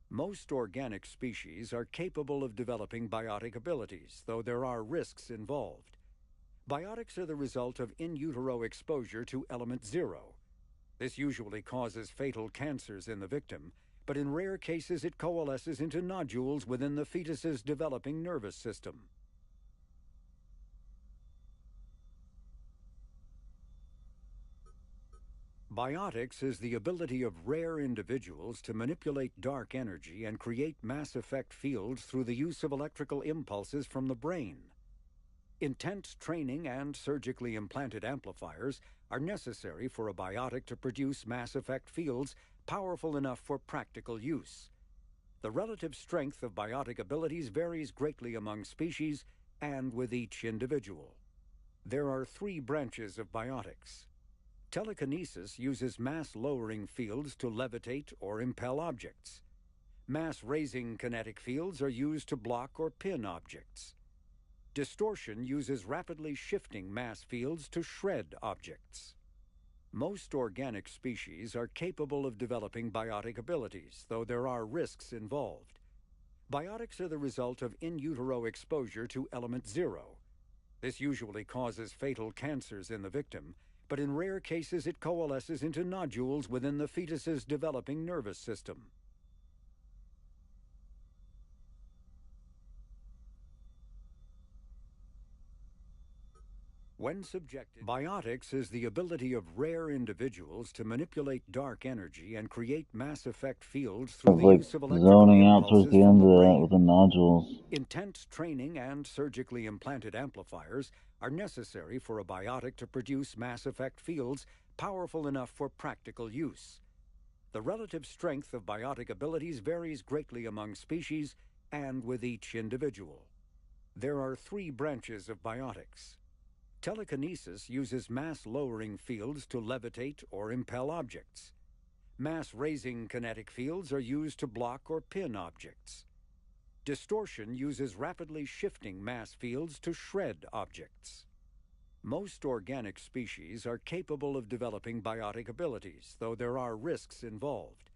S: Most organic species are capable of developing biotic abilities, though there are risks involved. Biotics are the result of in utero exposure to element 0. This usually causes fatal cancers in the victim, but in rare cases it coalesces into nodules within the fetus's developing nervous system. Biotics is the ability of rare individuals to manipulate dark energy and create mass effect fields through the use of electrical impulses from the brain. Intense training and surgically implanted amplifiers are necessary for a biotic to produce mass effect fields powerful enough for practical use. The relative strength of biotic abilities varies greatly among species and with each individual. There are 3 branches of biotics. Telekinesis uses mass-lowering fields to levitate or impel objects. Mass-raising kinetic fields are used to block or pin objects. Distortion uses rapidly shifting mass fields to shred objects. Most organic species are capable of developing biotic abilities, though there are risks involved. Biotics are the result of in utero exposure to element 0. This usually causes fatal cancers in the victim, but in rare cases it coalesces into nodules within the fetus's developing nervous system. When subjected, biotics is the ability of rare individuals to manipulate dark energy and create mass effect fields through the use of electrical
F: zoning out towards
S: impulses
F: the
S: from
F: end
S: the
F: of that
S: brain.
F: with the nodules.
S: Intense training and surgically implanted amplifiers are necessary for a biotic to produce mass effect fields powerful enough for practical use. The relative strength of biotic abilities varies greatly among species and with each individual. There are 3 branches of biotics. Telekinesis uses mass-lowering fields to levitate or impel objects. Mass-raising kinetic fields are used to block or pin objects. Distortion uses rapidly shifting mass fields to shred objects. Most organic species are capable of developing biotic abilities, though there are risks involved.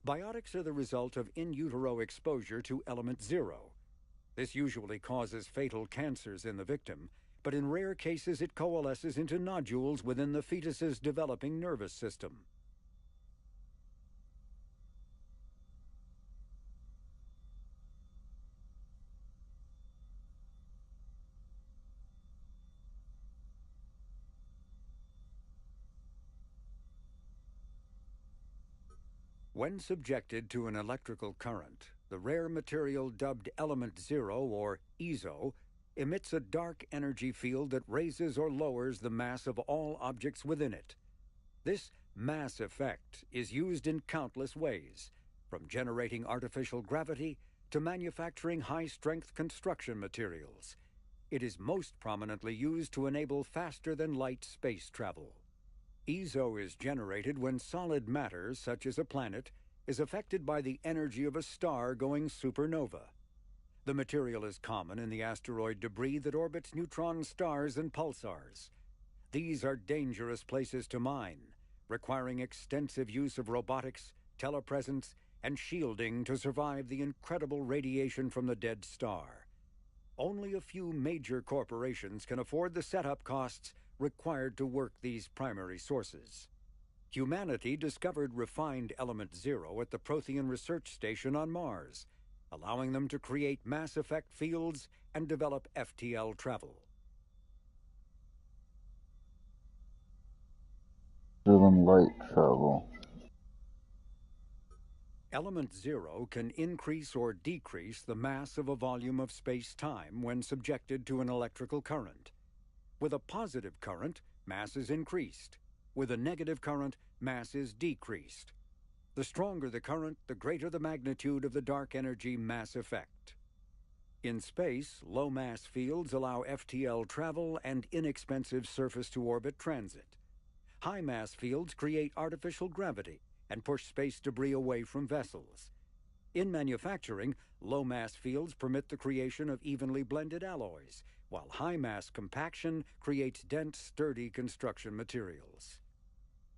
S: Biotics are the result of in utero exposure to element 0. This usually causes fatal cancers in the victim, but in rare cases it coalesces into nodules within the fetus's developing nervous system. When subjected to an electrical current, the rare material dubbed Element 0, or EZO, emits a dark energy field that raises or lowers the mass of all objects within it. This mass effect is used in countless ways, from generating artificial gravity to manufacturing high-strength construction materials. It is most prominently used to enable faster-than-light space travel. EZO is generated when solid matter, such as a planet, is affected by the energy of a star going supernova. The material is common in the asteroid debris that orbits neutron stars and pulsars. These are dangerous places to mine, requiring extensive use of robotics, telepresence, and shielding to survive the incredible radiation from the dead star. Only a few major corporations can afford the setup costs required to work these primary sources. Humanity discovered refined Element 0 at the Prothean Research Station on Mars, allowing them to create mass effect fields and develop FTL travel.
F: Driven light travel.
S: Element 0 can increase or decrease the mass of a volume of space-time when subjected to an electrical current. With a positive current, mass is increased. With a negative current, mass is decreased. The stronger the current, the greater the magnitude of the dark energy mass effect. In space, low-mass fields allow FTL travel and inexpensive surface-to-orbit transit. High-mass fields create artificial gravity and push space debris away from vessels. In manufacturing, low-mass fields permit the creation of evenly blended alloys, while high-mass compaction creates dense, sturdy construction materials.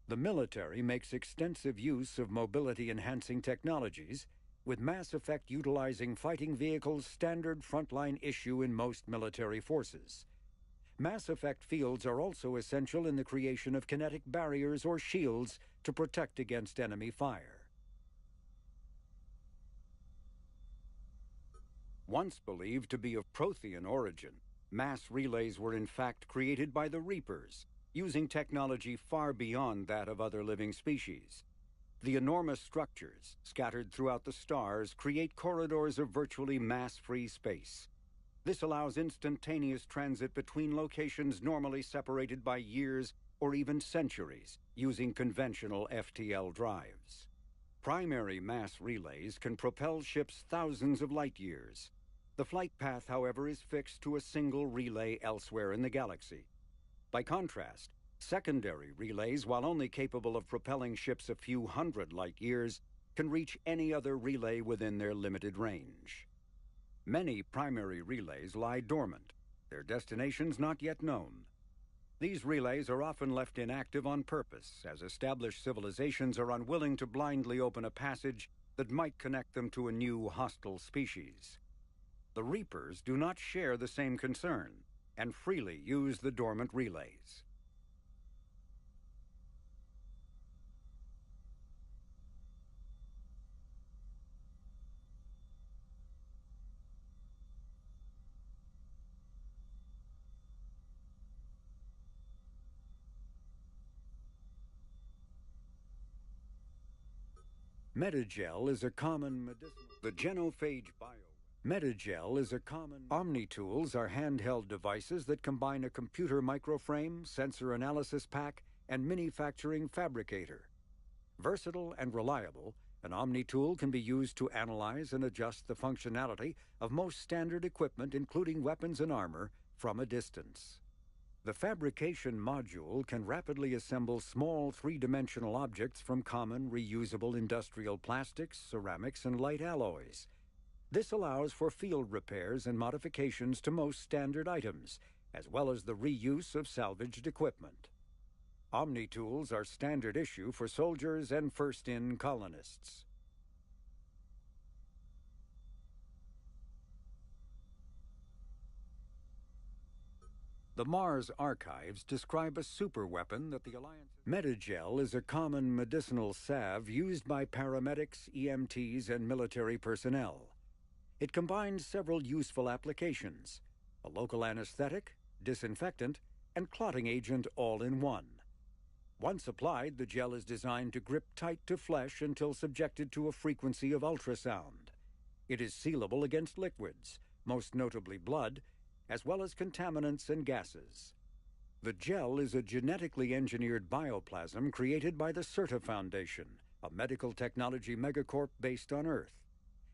S: The military makes extensive use of mobility-enhancing technologies, with Mass Effect utilizing fighting vehicles standard frontline issue in most military forces. Mass Effect fields are also essential in the creation of kinetic barriers or shields to protect against enemy fire. Once believed to be of Prothean origin, mass relays were in fact created by the Reapers, using technology far beyond that of other living species. The enormous structures, scattered throughout the stars, create corridors of virtually mass-free space. This allows instantaneous transit between locations normally separated by years or even centuries, using conventional FTL drives. Primary mass relays can propel ships thousands of light years. The flight path, however, is fixed to a single relay elsewhere in the galaxy. By contrast, secondary relays, while only capable of propelling ships a few hundred light years, can reach any other relay within their limited range. Many primary relays lie dormant, their destinations not yet known. These relays are often left inactive on purpose, as established civilizations are unwilling to blindly open a passage that might connect them to a new hostile species. The Reapers do not share the same concern, and freely use the dormant relays. Metagel is a common medicinal... The genophage bio... Metagel is a common... Omni-tools are handheld devices that combine a computer microframe, sensor analysis pack, and manufacturing fabricator. Versatile and reliable, an Omni-tool can be used to analyze and adjust the functionality of most standard equipment, including weapons and armor, from a distance. The fabrication module can rapidly assemble small three-dimensional objects from common, reusable industrial plastics, ceramics, and light alloys. This allows for field repairs and modifications to most standard items, as well as the reuse of salvaged equipment. Omni-tools are standard issue for soldiers and first-in colonists. The Mars archives describe a superweapon that the Alliance... Metagel is a common medicinal salve used by paramedics, EMTs, and military personnel. It combines several useful applications: a local anesthetic, disinfectant, and clotting agent all in one. Once applied, the gel is designed to grip tight to flesh until subjected to a frequency of ultrasound. It is sealable against liquids, most notably blood, as well as contaminants and gases. The gel is a genetically engineered bioplasm created by the CERTA Foundation, a medical technology megacorp based on Earth.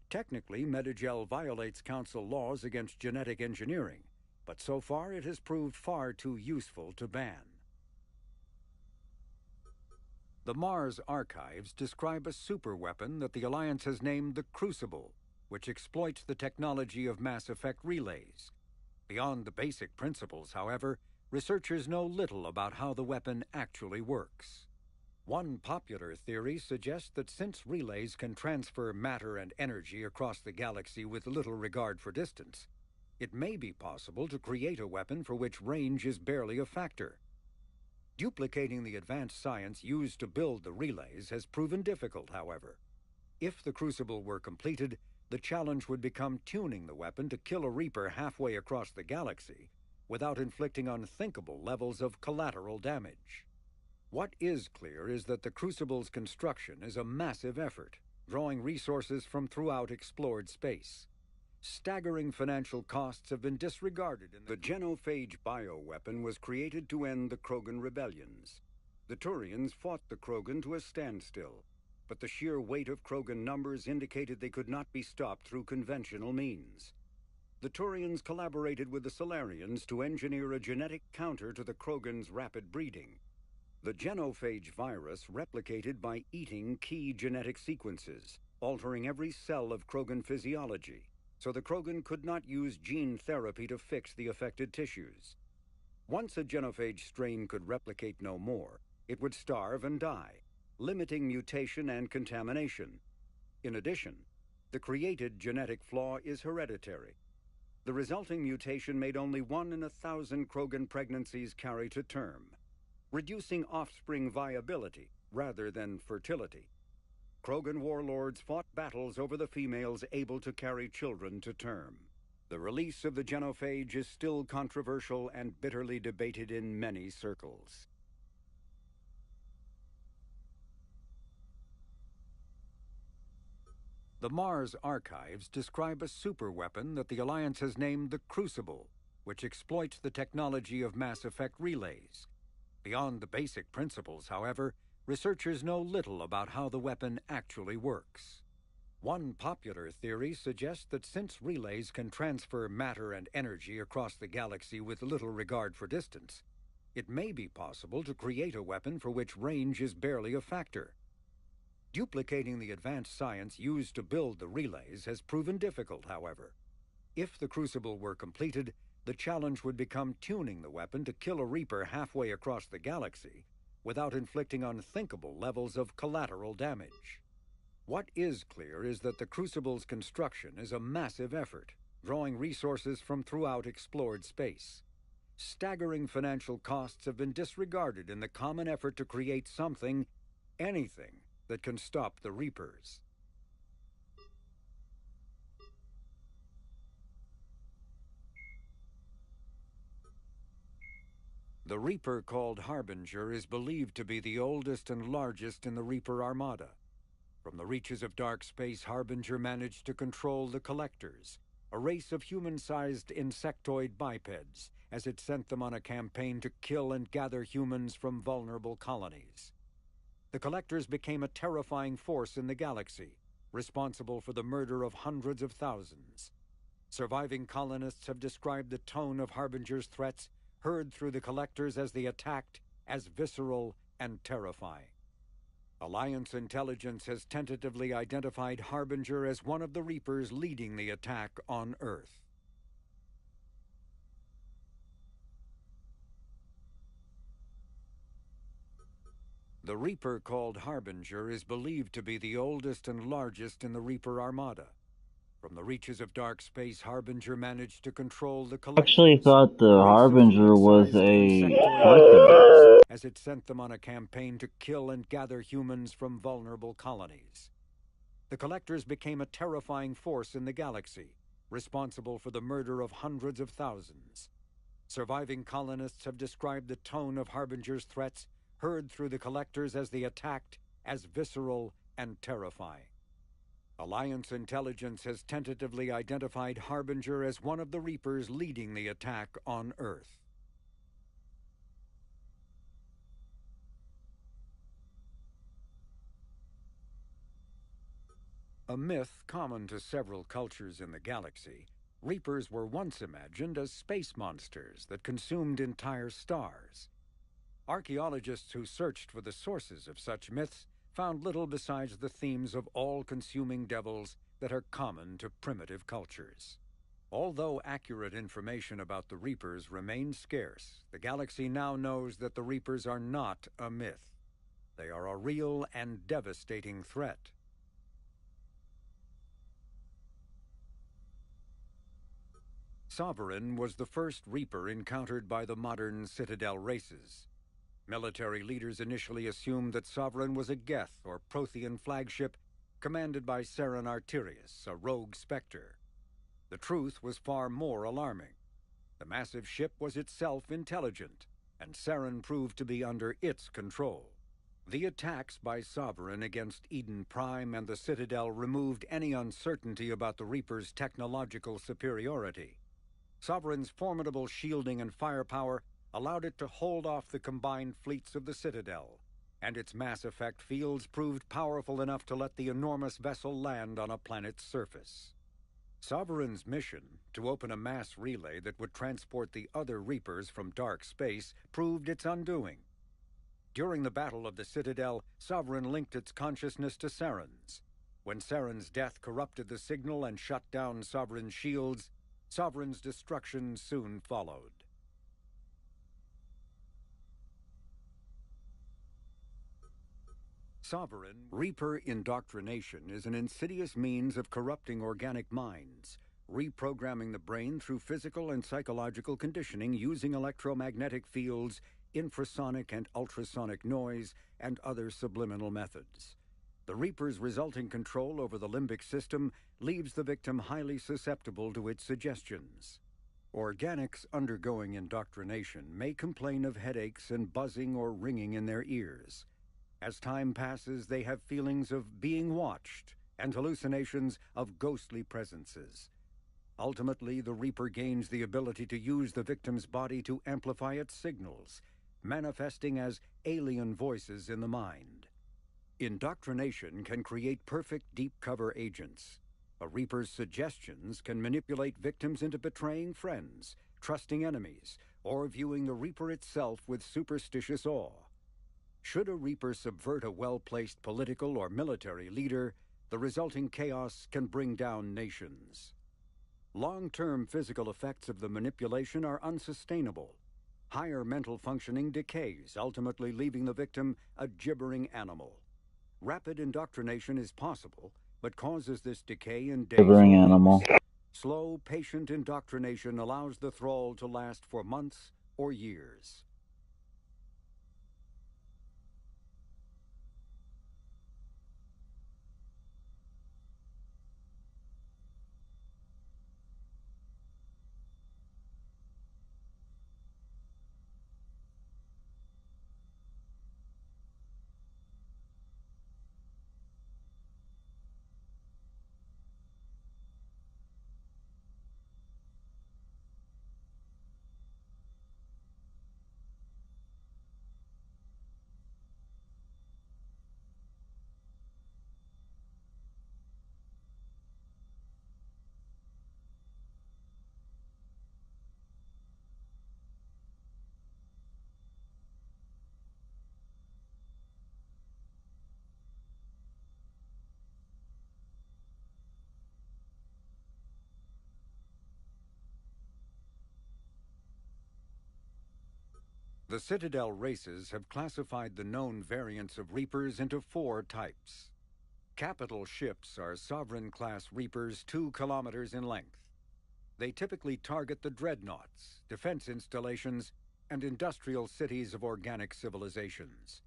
S: Technically, Metagel violates Council laws against genetic engineering, but so far it has proved far too useful to ban. The Mars archives describe a superweapon that the Alliance has named the Crucible, which exploits the technology of Mass Effect relays. Beyond the basic principles, however, researchers know little about how the weapon actually works. One popular theory suggests that since relays can transfer matter and energy across the galaxy with little regard for distance, it may be possible to create a weapon for which range is barely a factor. Duplicating the advanced science used to build the relays has proven difficult, however. If the Crucible were completed, the challenge would become tuning the weapon to kill a Reaper halfway across the galaxy without inflicting unthinkable levels of collateral damage. What is clear is that the Crucible's construction is a massive effort, drawing resources from throughout explored space. Staggering financial costs have been disregarded in the genophage bioweapon was created to end the Krogan rebellions. The Turians fought the Krogan to a standstill, but the sheer weight of Krogan numbers indicated they could not be stopped through conventional means. The Turians collaborated with the Solarians to engineer a genetic counter to the Krogan's rapid breeding. The genophage virus replicated by eating key genetic sequences, altering every cell of Krogan physiology, so the Krogan could not use gene therapy to fix the affected tissues. Once a genophage strain could replicate no more, it would starve and die, limiting mutation and contamination. In addition, the created genetic flaw is hereditary. The resulting mutation made only 1 in 1,000 Krogan pregnancies carry to term, reducing offspring viability rather than fertility. Krogan warlords fought battles over the females able to carry children to term. The release of the genophage is still controversial and bitterly debated in many circles. The Mars archives describe a superweapon that the Alliance has named the Crucible, which exploits the technology of Mass Effect relays. Beyond the basic principles, however, researchers know little about how the weapon actually works. One popular theory suggests that since relays can transfer matter and energy across the galaxy with little regard for distance, it may be possible to create a weapon for which range is barely a factor. Duplicating the advanced science used to build the relays has proven difficult, however. If the Crucible were completed, the challenge would become tuning the weapon to kill a Reaper halfway across the galaxy without inflicting unthinkable levels of collateral damage. What is clear is that the Crucible's construction is a massive effort, drawing resources from throughout explored space. Staggering financial costs have been disregarded in the common effort to create something, anything, that can stop the Reapers. The Reaper called Harbinger is believed to be the oldest and largest in the Reaper Armada. From the reaches of dark space, Harbinger managed to control the Collectors, a race of human-sized insectoid bipeds, as it sent them on a campaign to kill and gather humans from vulnerable colonies. The Collectors became a terrifying force in the galaxy, responsible for the murder of hundreds of thousands. Surviving colonists have described the tone of Harbinger's threats heard through the Collectors as they attacked as visceral and terrifying. Alliance intelligence has tentatively identified Harbinger as one of the Reapers leading the attack on Earth. The Reaper called Harbinger is believed to be the oldest and largest in the Reaper Armada. From the reaches of dark space, Harbinger managed to control the Collectors.
F: Actually thought the Harbinger was a
S: as it sent them on a campaign to kill and gather humans from vulnerable colonies. The Collectors became a terrifying force in the galaxy, responsible for the murder of hundreds of thousands. Surviving colonists have described the tone of Harbinger's threats heard through the Collectors as they attacked as visceral and terrifying. Alliance intelligence has tentatively identified Harbinger as one of the Reapers leading the attack on Earth. A myth common to several cultures in the galaxy, Reapers were once imagined as space monsters that consumed entire stars. Archaeologists who searched for the sources of such myths found little besides the themes of all-consuming devils that are common to primitive cultures. Although accurate information about the Reapers remains scarce, the galaxy now knows that the Reapers are not a myth. They are a real and devastating threat. Sovereign was the first Reaper encountered by the modern Citadel races. Military leaders initially assumed that Sovereign was a Geth or Prothean flagship commanded by Saren Arterius, a rogue Spectre. The truth was far more alarming. The massive ship was itself intelligent, and Saren proved to be under its control. The attacks by Sovereign against Eden Prime and the Citadel removed any uncertainty about the Reaper's technological superiority. Sovereign's formidable shielding and firepower allowed it to hold off the combined fleets of the Citadel, and its mass effect fields proved powerful enough to let the enormous vessel land on a planet's surface. Sovereign's mission to open a mass relay that would transport the other Reapers from dark space proved its undoing. During the Battle of the Citadel, Sovereign linked its consciousness to Saren's. When Saren's death corrupted the signal and shut down Sovereign's shields, Sovereign's destruction soon followed. Sovereign Reaper indoctrination is an insidious means of corrupting organic minds, reprogramming the brain through physical and psychological conditioning using electromagnetic fields, infrasonic and ultrasonic noise, and other subliminal methods. The Reaper's resulting control over the limbic system leaves the victim highly susceptible to its suggestions. Organics undergoing indoctrination may complain of headaches and buzzing or ringing in their ears. As time passes, they have feelings of being watched and hallucinations of ghostly presences. Ultimately, the Reaper gains the ability to use the victim's body to amplify its signals, manifesting as alien voices in the mind. Indoctrination can create perfect deep cover agents. A Reaper's suggestions can manipulate victims into betraying friends, trusting enemies, or viewing the Reaper itself with superstitious awe. Should a Reaper subvert a well-placed political or military leader, the resulting chaos can bring down nations. Long-term physical effects of the manipulation are unsustainable. Higher mental functioning decays, ultimately leaving the victim a gibbering animal. Rapid indoctrination is possible, but causes this decay in days.
F: Gibbering animal.
S: Slow, patient indoctrination allows the thrall to last for months or years. The Citadel races have classified the known variants of Reapers into 4 types. Capital ships are Sovereign-class Reapers 2 kilometers in length. They typically target the dreadnoughts, defense installations, and industrial cities of organic civilizations.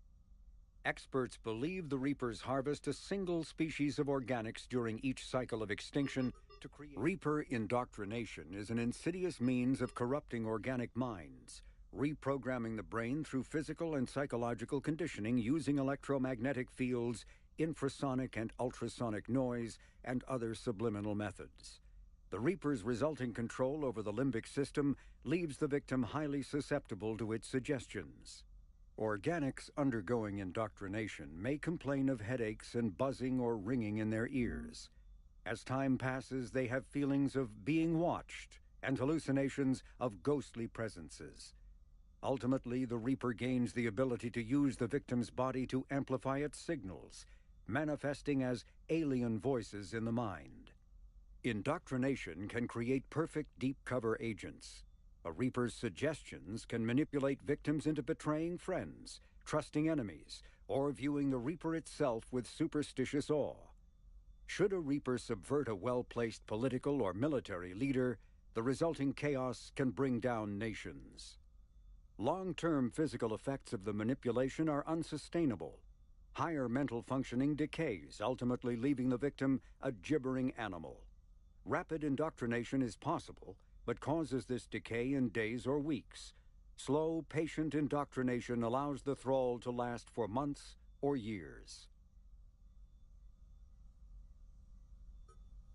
S: Experts believe the Reapers harvest a single species of organics during each cycle of extinction to create. Reaper indoctrination is an insidious means of corrupting organic minds, reprogramming the brain through physical and psychological conditioning using electromagnetic fields, infrasonic and ultrasonic noise, and other subliminal methods. The Reaper's resulting control over the limbic system leaves the victim highly susceptible to its suggestions. Organics undergoing indoctrination may complain of headaches and buzzing or ringing in their ears. As time passes, they have feelings of being watched and hallucinations of ghostly presences. Ultimately, the Reaper gains the ability to use the victim's body to amplify its signals, manifesting as alien voices in the mind. Indoctrination can create perfect deep cover agents. A Reaper's suggestions can manipulate victims into betraying friends, trusting enemies, or viewing the Reaper itself with superstitious awe. Should a Reaper subvert a well-placed political or military leader, the resulting chaos can bring down nations. Long-term physical effects of the manipulation are unsustainable. Higher mental functioning decays, ultimately leaving the victim a gibbering animal. Rapid indoctrination is possible, but causes this decay in days or weeks. Slow, patient indoctrination allows the thrall to last for months or years.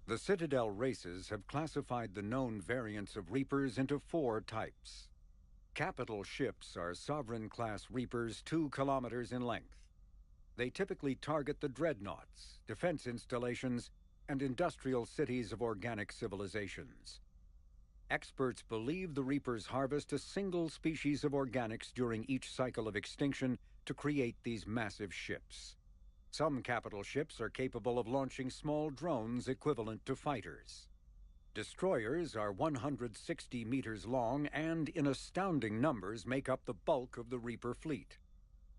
S: The Citadel races have classified the known variants of Reapers into 4 types. Capital ships are Sovereign-class Reapers 2 kilometers in length. They typically target the dreadnoughts, defense installations, and industrial cities of organic civilizations. Experts believe the Reapers harvest a single species of organics during each cycle of extinction to create these massive ships. Some capital ships are capable of launching small drones equivalent to fighters. Destroyers are 160 meters long and, in astounding numbers, make up the bulk of the Reaper fleet.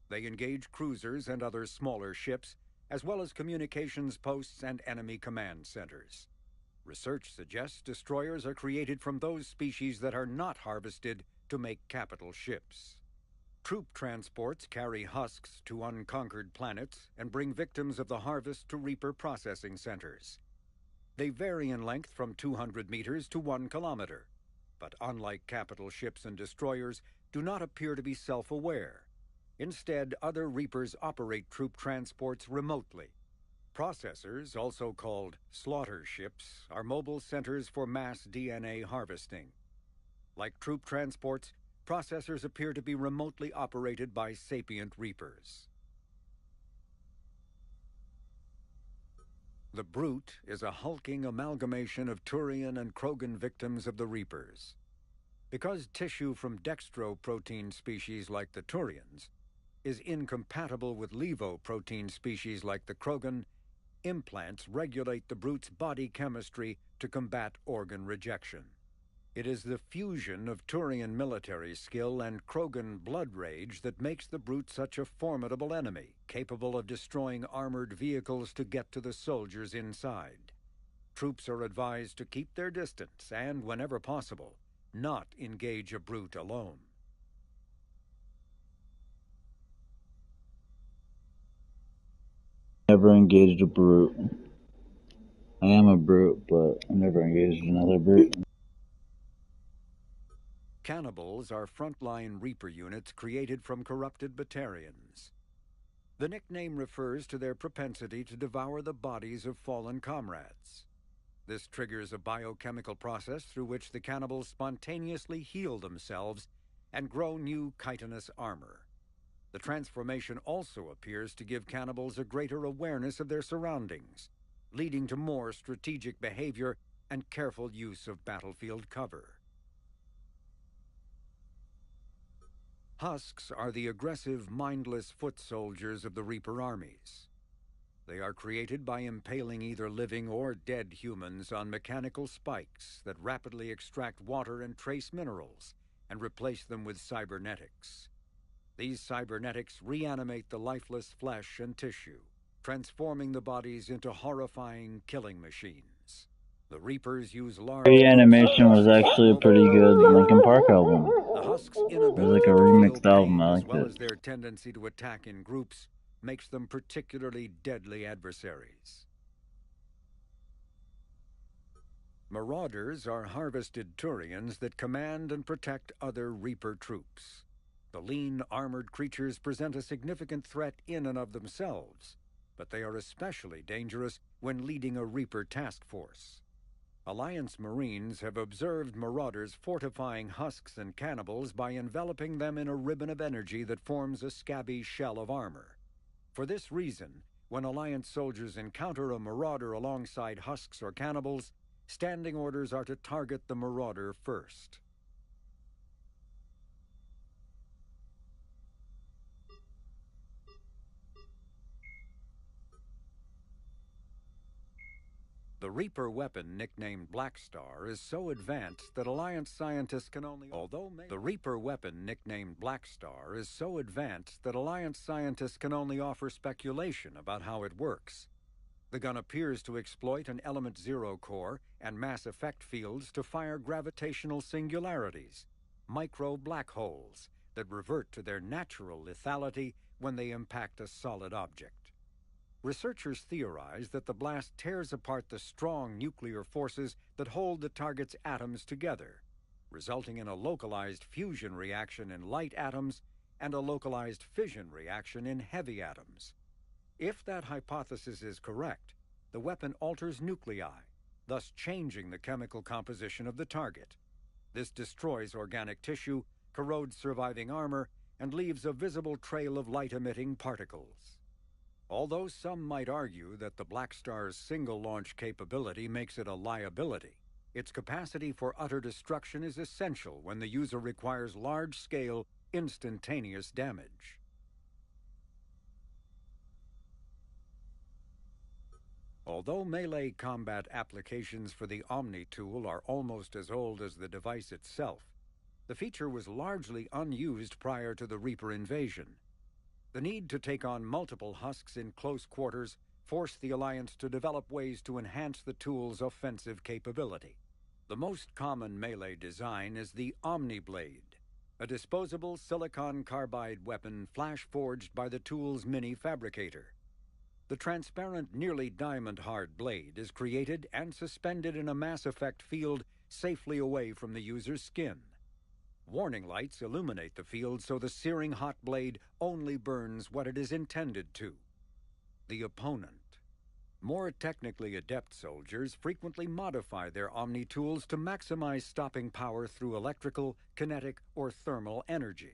S: They engage cruisers and other smaller ships, as well as communications posts and enemy command centers. Research suggests destroyers are created from those species that are not harvested to make capital ships. Troop transports carry husks to unconquered planets and bring victims of the harvest to Reaper processing centers. They vary in length from 200 meters to 1 kilometer, but unlike capital ships and destroyers, do not appear to be self-aware. Instead, other Reapers operate troop transports remotely. Processors, also called slaughter ships, are mobile centers for mass DNA harvesting. Like troop transports, processors appear to be remotely operated by sapient Reapers. The Brute is a hulking amalgamation of Turian and Krogan victims of the Reapers. Because tissue from dextroprotein species like the Turians is incompatible with levoprotein species like the Krogan, implants regulate the Brute's body chemistry to combat organ rejection. It is the fusion of Turian military skill and Krogan blood rage that makes the Brute such a formidable enemy, capable of destroying armored vehicles to get to the soldiers inside. Troops are advised to keep their distance and, whenever possible, not engage a Brute alone.
F: Never engaged a Brute. I am a Brute, but I never engaged another Brute.
S: Cannibals are frontline Reaper units created from corrupted Batarians. The nickname refers to their propensity to devour the bodies of fallen comrades. This triggers a biochemical process through which the cannibals spontaneously heal themselves and grow new chitinous armor. The transformation also appears to give cannibals a greater awareness of their surroundings, leading to more strategic behavior and careful use of battlefield cover. Husks are the aggressive, mindless foot soldiers of the Reaper armies. They are created by impaling either living or dead humans on mechanical spikes that rapidly extract water and trace minerals and replace them with cybernetics. These cybernetics reanimate the lifeless flesh and tissue, transforming the bodies into horrifying killing machines. The Reapers use large...
F: Reanimation was actually a pretty good Linkin Park album. It was like a remixed album, I liked it.
S: As their tendency to attack in groups makes them particularly deadly adversaries. Marauders are harvested Turians that command and protect other Reaper troops. The lean, armored creatures present a significant threat in and of themselves, but they are especially dangerous when leading a Reaper task force. Alliance Marines have observed Marauders fortifying husks and cannibals by enveloping them in a ribbon of energy that forms a scabby shell of armor. For this reason, when Alliance soldiers encounter a Marauder alongside husks or cannibals, standing orders are to target the Marauder first. The Reaper weapon, nicknamed Black Star, is so advanced that Alliance scientists can only... The Reaper weapon, nicknamed Black Star, is so advanced that Alliance scientists can only offer speculation about how it works. The gun appears to exploit an Element Zero core and mass effect fields to fire gravitational singularities, micro-black holes, that revert to their natural lethality when they impact a solid object. Researchers theorize that the blast tears apart the strong nuclear forces that hold the target's atoms together, resulting in a localized fusion reaction in light atoms and a localized fission reaction in heavy atoms. If that hypothesis is correct, the weapon alters nuclei, thus changing the chemical composition of the target. This destroys organic tissue, corrodes surviving armor, and leaves a visible trail of light-emitting particles. Although some might argue that the Black Star's single-launch capability makes it a liability, its capacity for utter destruction is essential when the user requires large-scale, instantaneous damage. Although melee combat applications for the Omni tool are almost as old as the device itself, the feature was largely unused prior to the Reaper invasion. The need to take on multiple husks in close quarters forced the Alliance to develop ways to enhance the tool's offensive capability. The most common melee design is the Omni Blade, a disposable silicon carbide weapon flash-forged by the tool's mini-fabricator. The transparent, nearly diamond-hard blade is created and suspended in a mass effect field safely away from the user's skin. Warning lights illuminate the field so the searing hot blade only burns what it is intended to: the opponent. More technically adept soldiers frequently modify their Omni tools to maximize stopping power through electrical, kinetic, or thermal energy.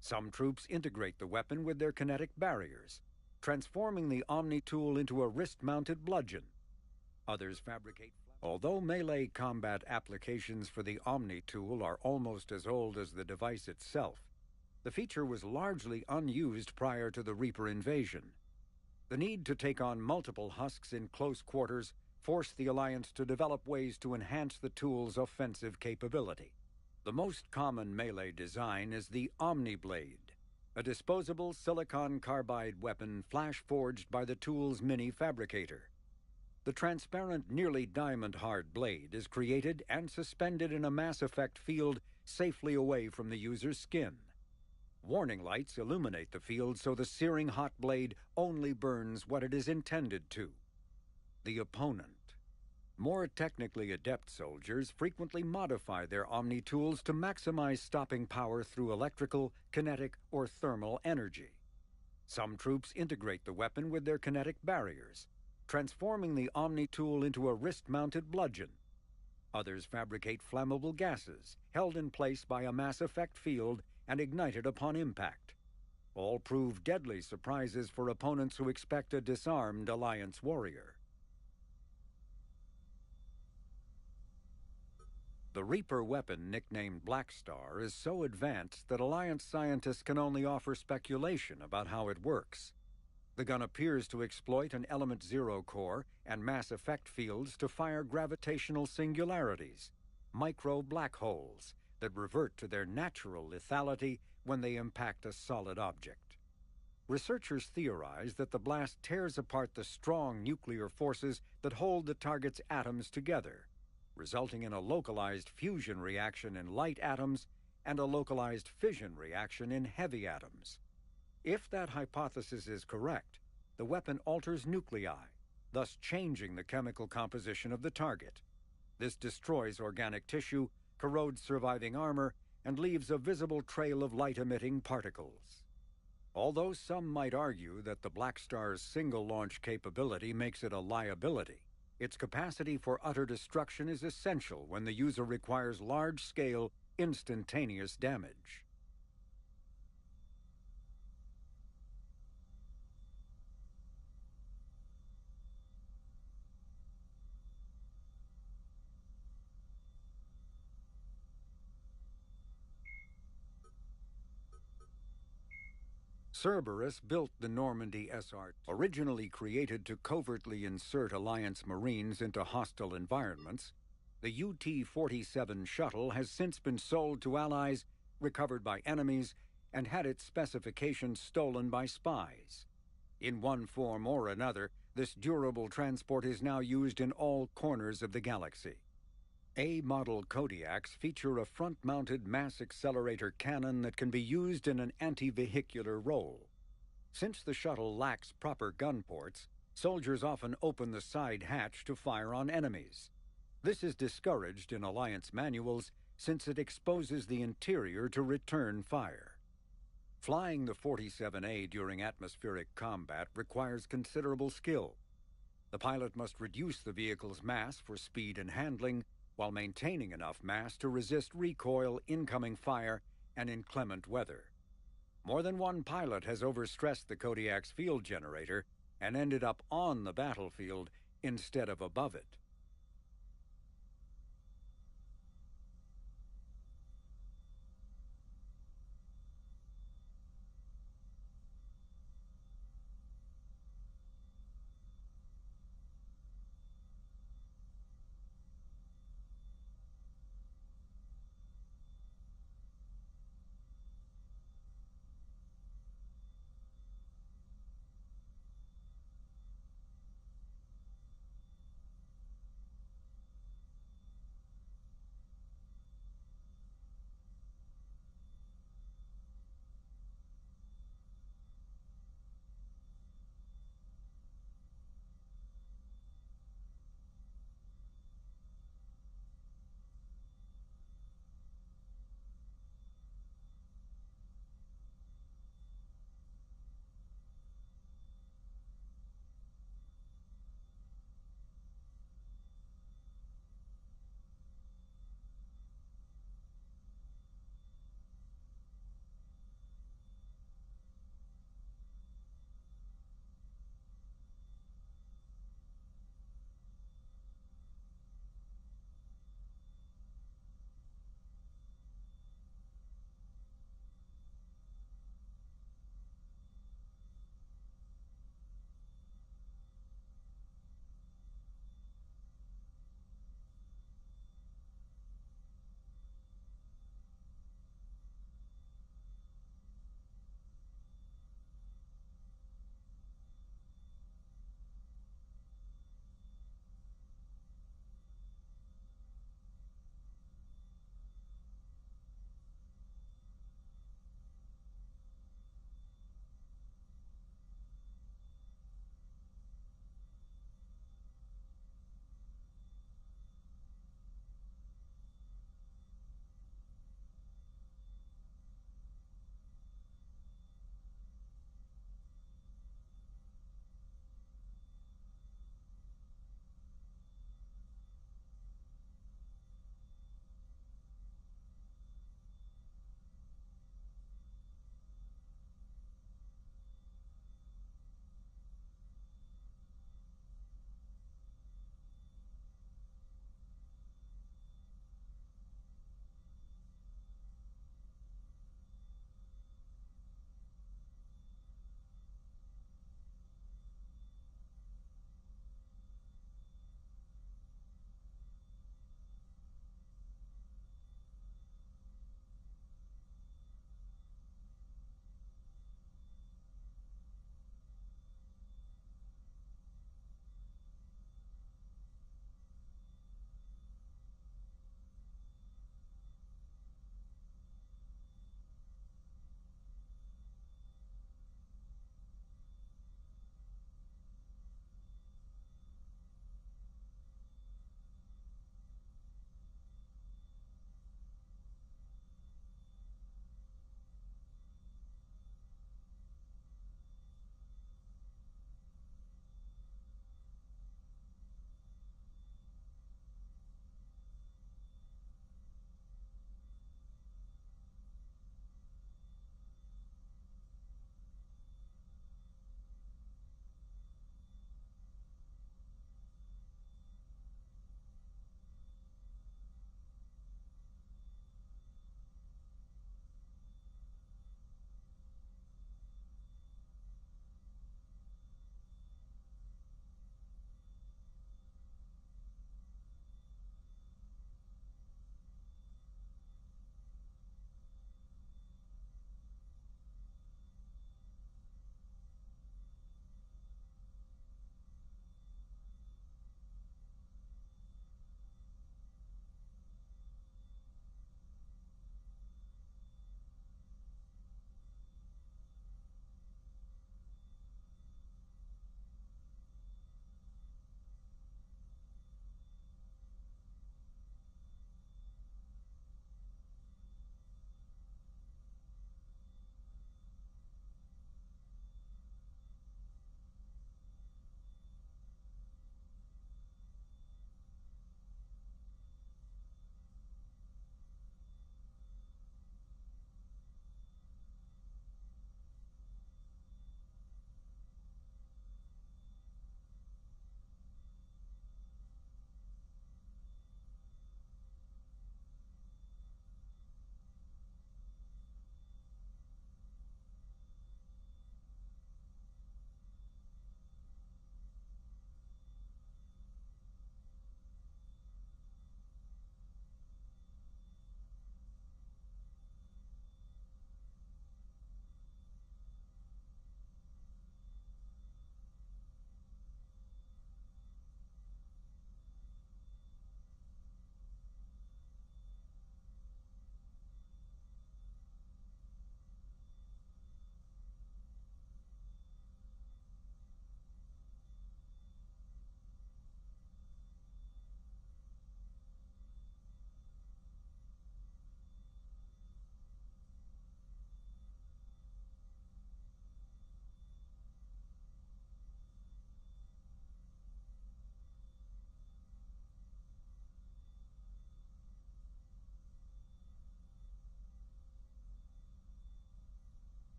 S: Some troops integrate the weapon with their kinetic barriers, transforming the Omni tool into a wrist-mounted bludgeon. Others fabricate... Although melee combat applications for the Omni tool are almost as old as the device itself, the feature was largely unused prior to the Reaper invasion. The need to take on multiple husks in close quarters forced the Alliance to develop ways to enhance the tool's offensive capability. The most common melee design is the Omni Blade, a disposable silicon carbide weapon flash-forged by the tool's mini-fabricator. The transparent, nearly diamond-hard blade is created and suspended in a mass effect field safely away from the user's skin. Warning lights illuminate the field so the searing hot blade only burns what it is intended to: the opponent. More technically adept soldiers frequently modify their Omni tools to maximize stopping power through electrical, kinetic, or thermal energy. Some troops integrate the weapon with their kinetic barriers, transforming the Omni tool into a wrist-mounted bludgeon. Others fabricate flammable gases, held in place by a mass effect field and ignited upon impact. All prove deadly surprises for opponents who expect a disarmed Alliance warrior. The Reaper weapon, nicknamed Black Star, is so advanced that Alliance scientists can only offer speculation about how it works. The gun appears to exploit an Element Zero core and mass effect fields to fire gravitational singularities, micro-black holes, that revert to their natural lethality when they impact a solid object. Researchers theorize that the blast tears apart the strong nuclear forces that hold the target's atoms together, resulting in a localized fusion reaction in light atoms and a localized fission reaction in heavy atoms. If that hypothesis is correct, the weapon alters nuclei, thus changing the chemical composition of the target. This destroys organic tissue, corrodes surviving armor, and leaves a visible trail of light-emitting particles. Although some might argue that the Black Star's single-launch capability makes it a liability, its capacity for utter destruction is essential when the user requires large-scale, instantaneous damage. Cerberus built the Normandy SR, originally created to covertly insert Alliance Marines into hostile environments. The UT-47 shuttle has since been sold to Allies, recovered by enemies, and had its specifications stolen by spies. In one form or another, this durable transport is now used in all corners of the galaxy. A-model Kodiaks feature a front-mounted mass accelerator cannon that can be used in an anti-vehicular role. Since the shuttle lacks proper gun ports, soldiers often open the side hatch to fire on enemies. This is discouraged in Alliance manuals since it exposes the interior to return fire. Flying the 47A during atmospheric combat requires considerable skill. The pilot must reduce the vehicle's mass for speed and handling, while maintaining enough mass to resist recoil, incoming fire, and inclement weather. More than one pilot has overstressed the Kodiak's field generator, and ended up on the battlefield instead of above it.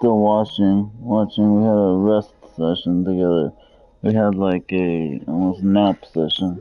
F: still watching. We had a rest session together. We had like a almost nap session.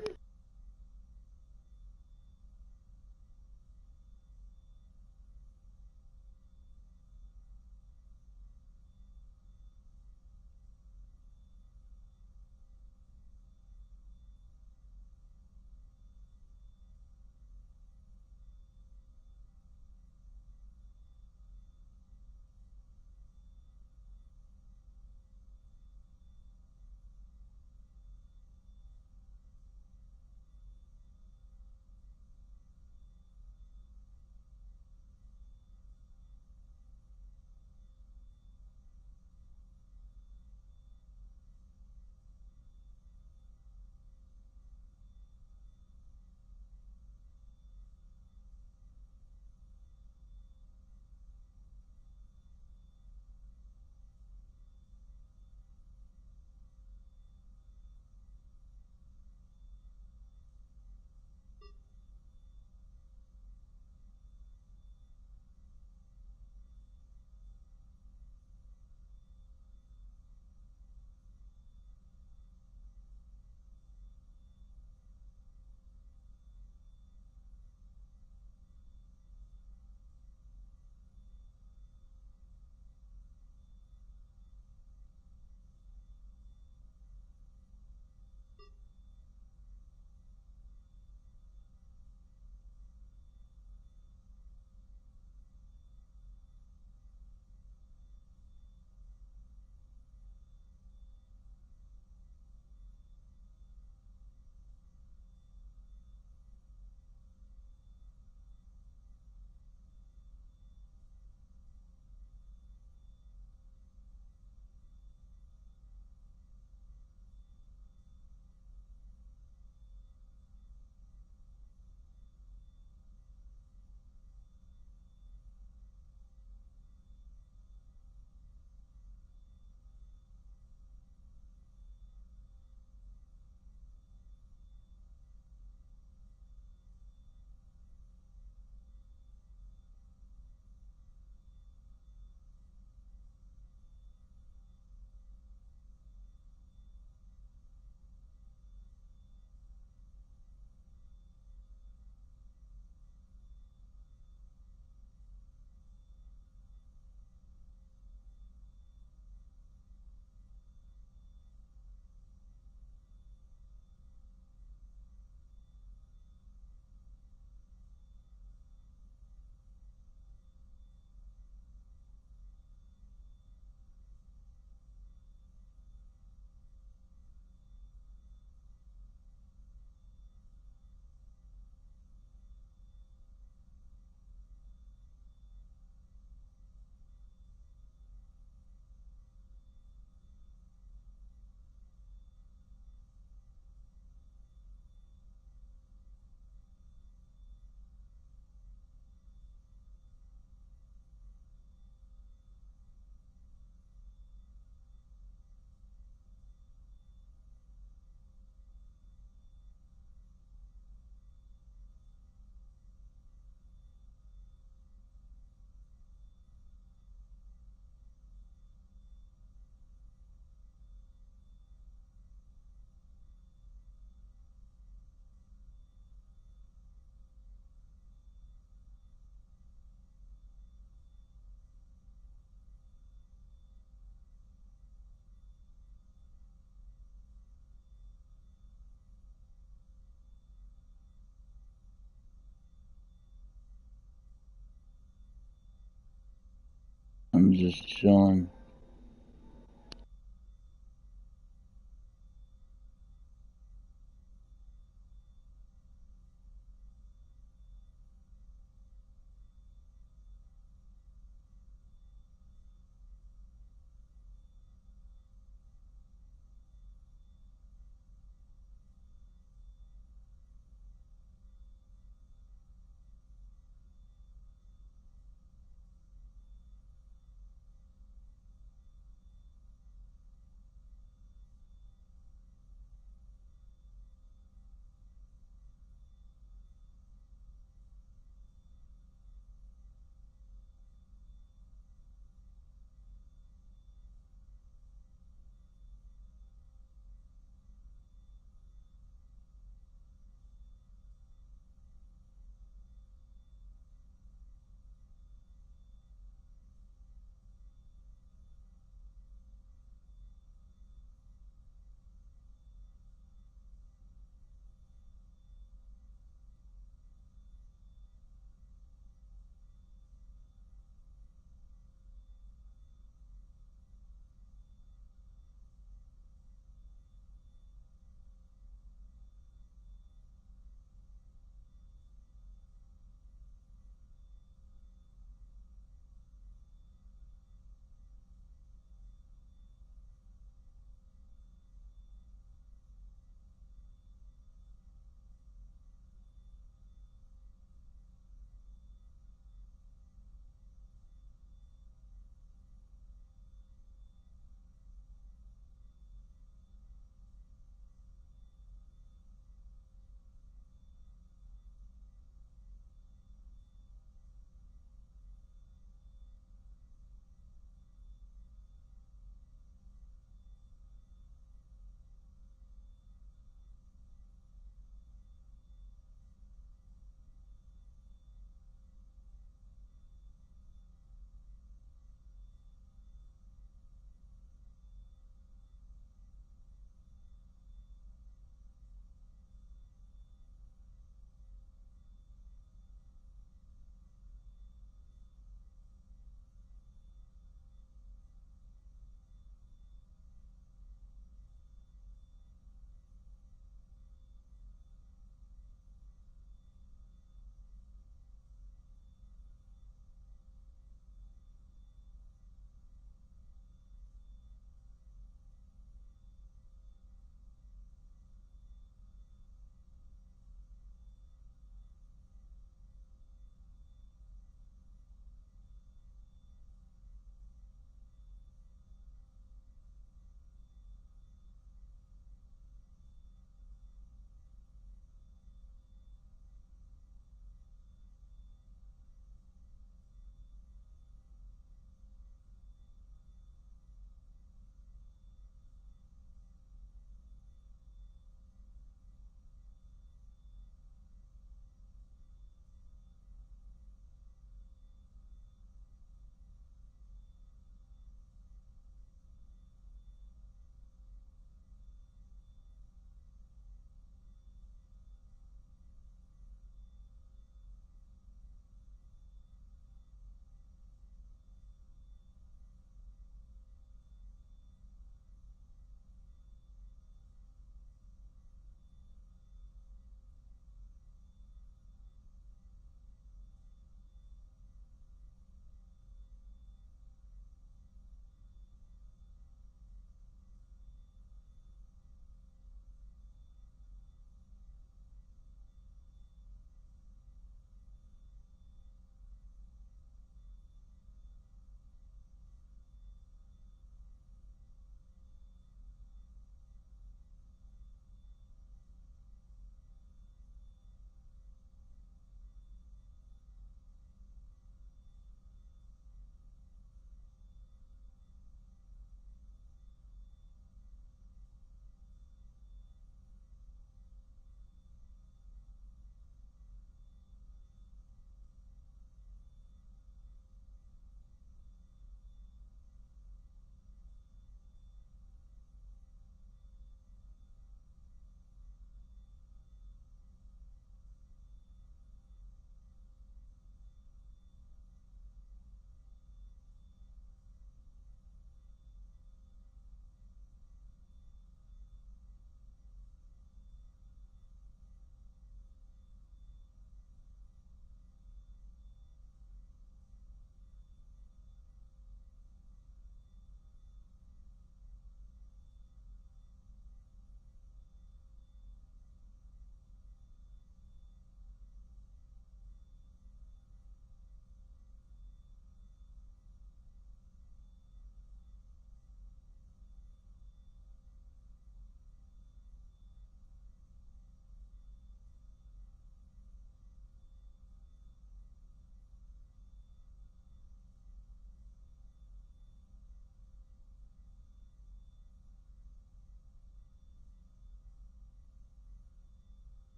F: I'm just chilling.